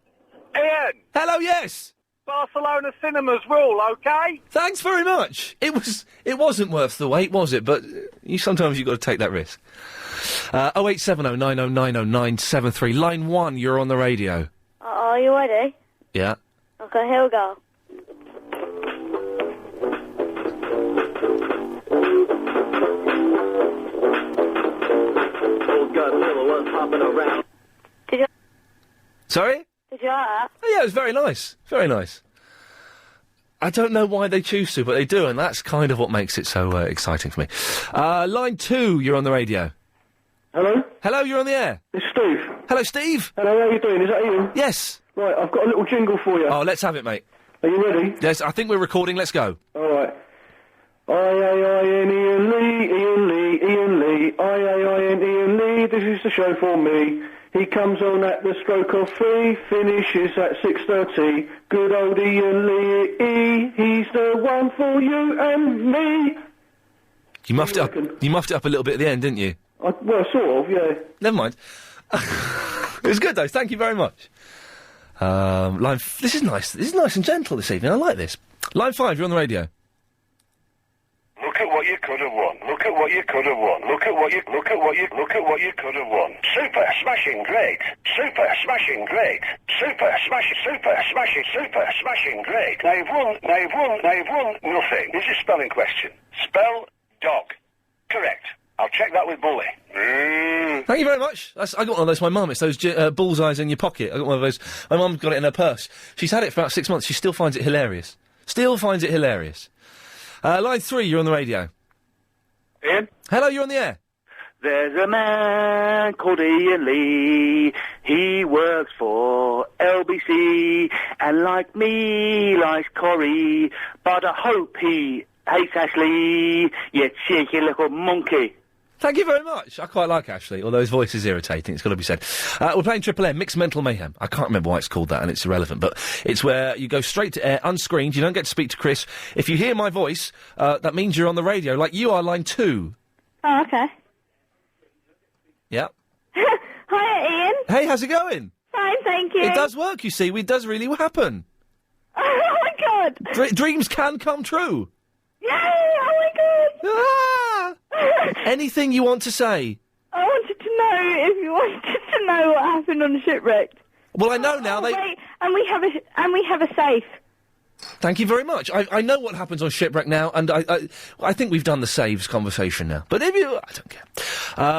Ian. Hello. Yes. Barcelona cinemas rule, okay? Thanks very much. It wasn't worth the wait, was it? But sometimes you've got to take that risk. 0870 90 90 973. Line 1, you're on the radio. Are you ready? Yeah. Okay, here we go. Old Godzilla was hopping around. Did you... Sorry? Did you like that? Oh, yeah, it was very nice. Very nice. I don't know why they choose to, but they do, and that's kind of what makes it so exciting for me. Line 2, you're on the radio. Hello? Hello, you're on the air. It's Steve. Hello, Steve. Hello, how are you doing? Is that Ian? Yes. Right, I've got a little jingle for you. Oh, let's have it, mate. Are you ready? Yes, I think we're recording. Let's go. All right. I-A-I-N Ian Lee, Ian Lee, Ian Lee. I-A-I-N Ian Lee, this is the show for me. He comes on at the stroke of 3, finishes at 6:30. Good old Ian Lee, he's the one for you and me. You muffed it up. You muffed it up a little bit at the end, didn't you? Well, sort of, yeah. Never mind. It was good though. Thank you very much. This is nice. This is nice and gentle this evening. I like this. Line 5, you're on the radio. Look at what you could have won. Look at what you could have won. Look at what you could have won. Super smashing great. Super smashing great. Super smashing great. They've won nothing. This is a spelling question. Spell dog. Correct. I'll check that with Bully. Thank you very much. I got one of those for my mum. It's those bullseyes in your pocket. I got one of those. My mum got it in her purse. She's had it for about 6 months. She still finds it hilarious. Line 3, you're on the radio. Ian? Hello, you're on the air. There's a man called Ian Lee. He works for LBC, and like me, likes Corrie. But I hope he hates Ashley, you cheeky little monkey. Thank you very much. I quite like Ashley, although his voice is irritating, it's got to be said. We're playing Triple M, Mixed Mental Mayhem. I can't remember why it's called that, and it's irrelevant, but it's where you go straight to air, unscreened, you don't get to speak to Chris. If you hear my voice, that means you're on the radio, like you are, line 2. Oh, okay. Yeah. Hi, Ian. Hey, how's it going? Fine, thank you. It does work, you see. It does really happen. Oh, my God. Dreams can come true. Yay! Oh, my God. Ah! Anything you want to say? I wanted to know if you wanted to know what happened on the shipwreck. Well, I know now. Wait, and we have a safe. Thank you very much. I know what happens on shipwreck now, and I think we've done the saves conversation now. But if you, I don't care.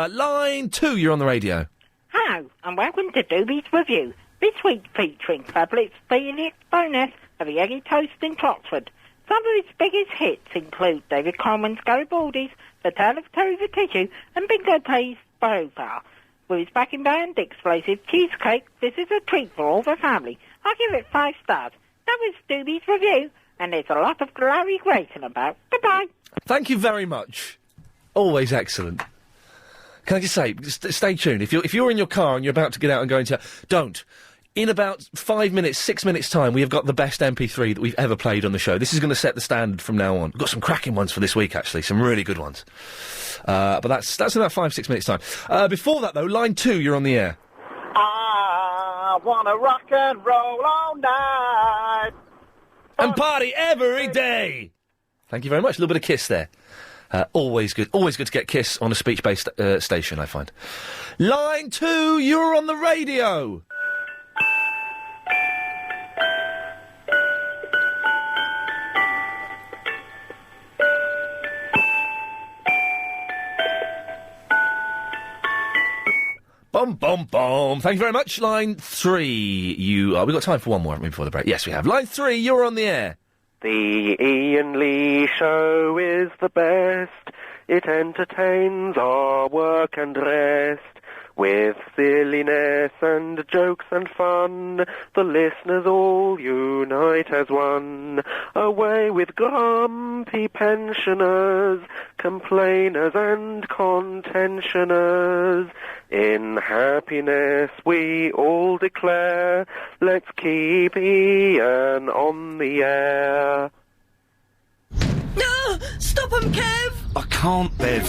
Line 2, you're on the radio. Hello, and welcome to Doobie's Review. This week featuring Fabulous Felix Bonus of the Eggy Toast in Clotsford. Some of his biggest hits include David Coleman's Garibaldi's, The Tale of Terry the Tissue, and Bingo Plays Bofa. With his backing band, Explosive Cheesecake, this is a treat for all the family. I give it 5 stars. That was Doobie's Review, and there's a lot of Larry Grayson about. Goodbye. Thank you very much. Always excellent. Can I just say, stay tuned. If you're in your car and you're about to get out and go into... Don't. In about 5 minutes, 6 minutes' time, we have got the best MP3 that we've ever played on the show. This is going to set the standard from now on. We've got some cracking ones for this week, actually. Some really good ones. But that's in about 5, 6 minutes' time. Before that, though, line 2, you're on the air. I wanna rock and roll all night. And party every day! Thank you very much. A little bit of Kiss there. Always good. Always good to get Kiss on a speech-based station, I find. Line 2, you're on the radio! Bum, bum, bum. Thank you very much. Line 3, we've got time for one more, haven't we, before the break? Yes, we have. Line 3, you're on the air. The Ian Lee Show is the best. It entertains our work and rest. With silliness and jokes and fun, the listeners all unite as one. Away with grumpy pensioners, complainers and contentioners. In happiness we all declare, let's keep Ian on the air. No! Stop him, Kev! I can't, Bev.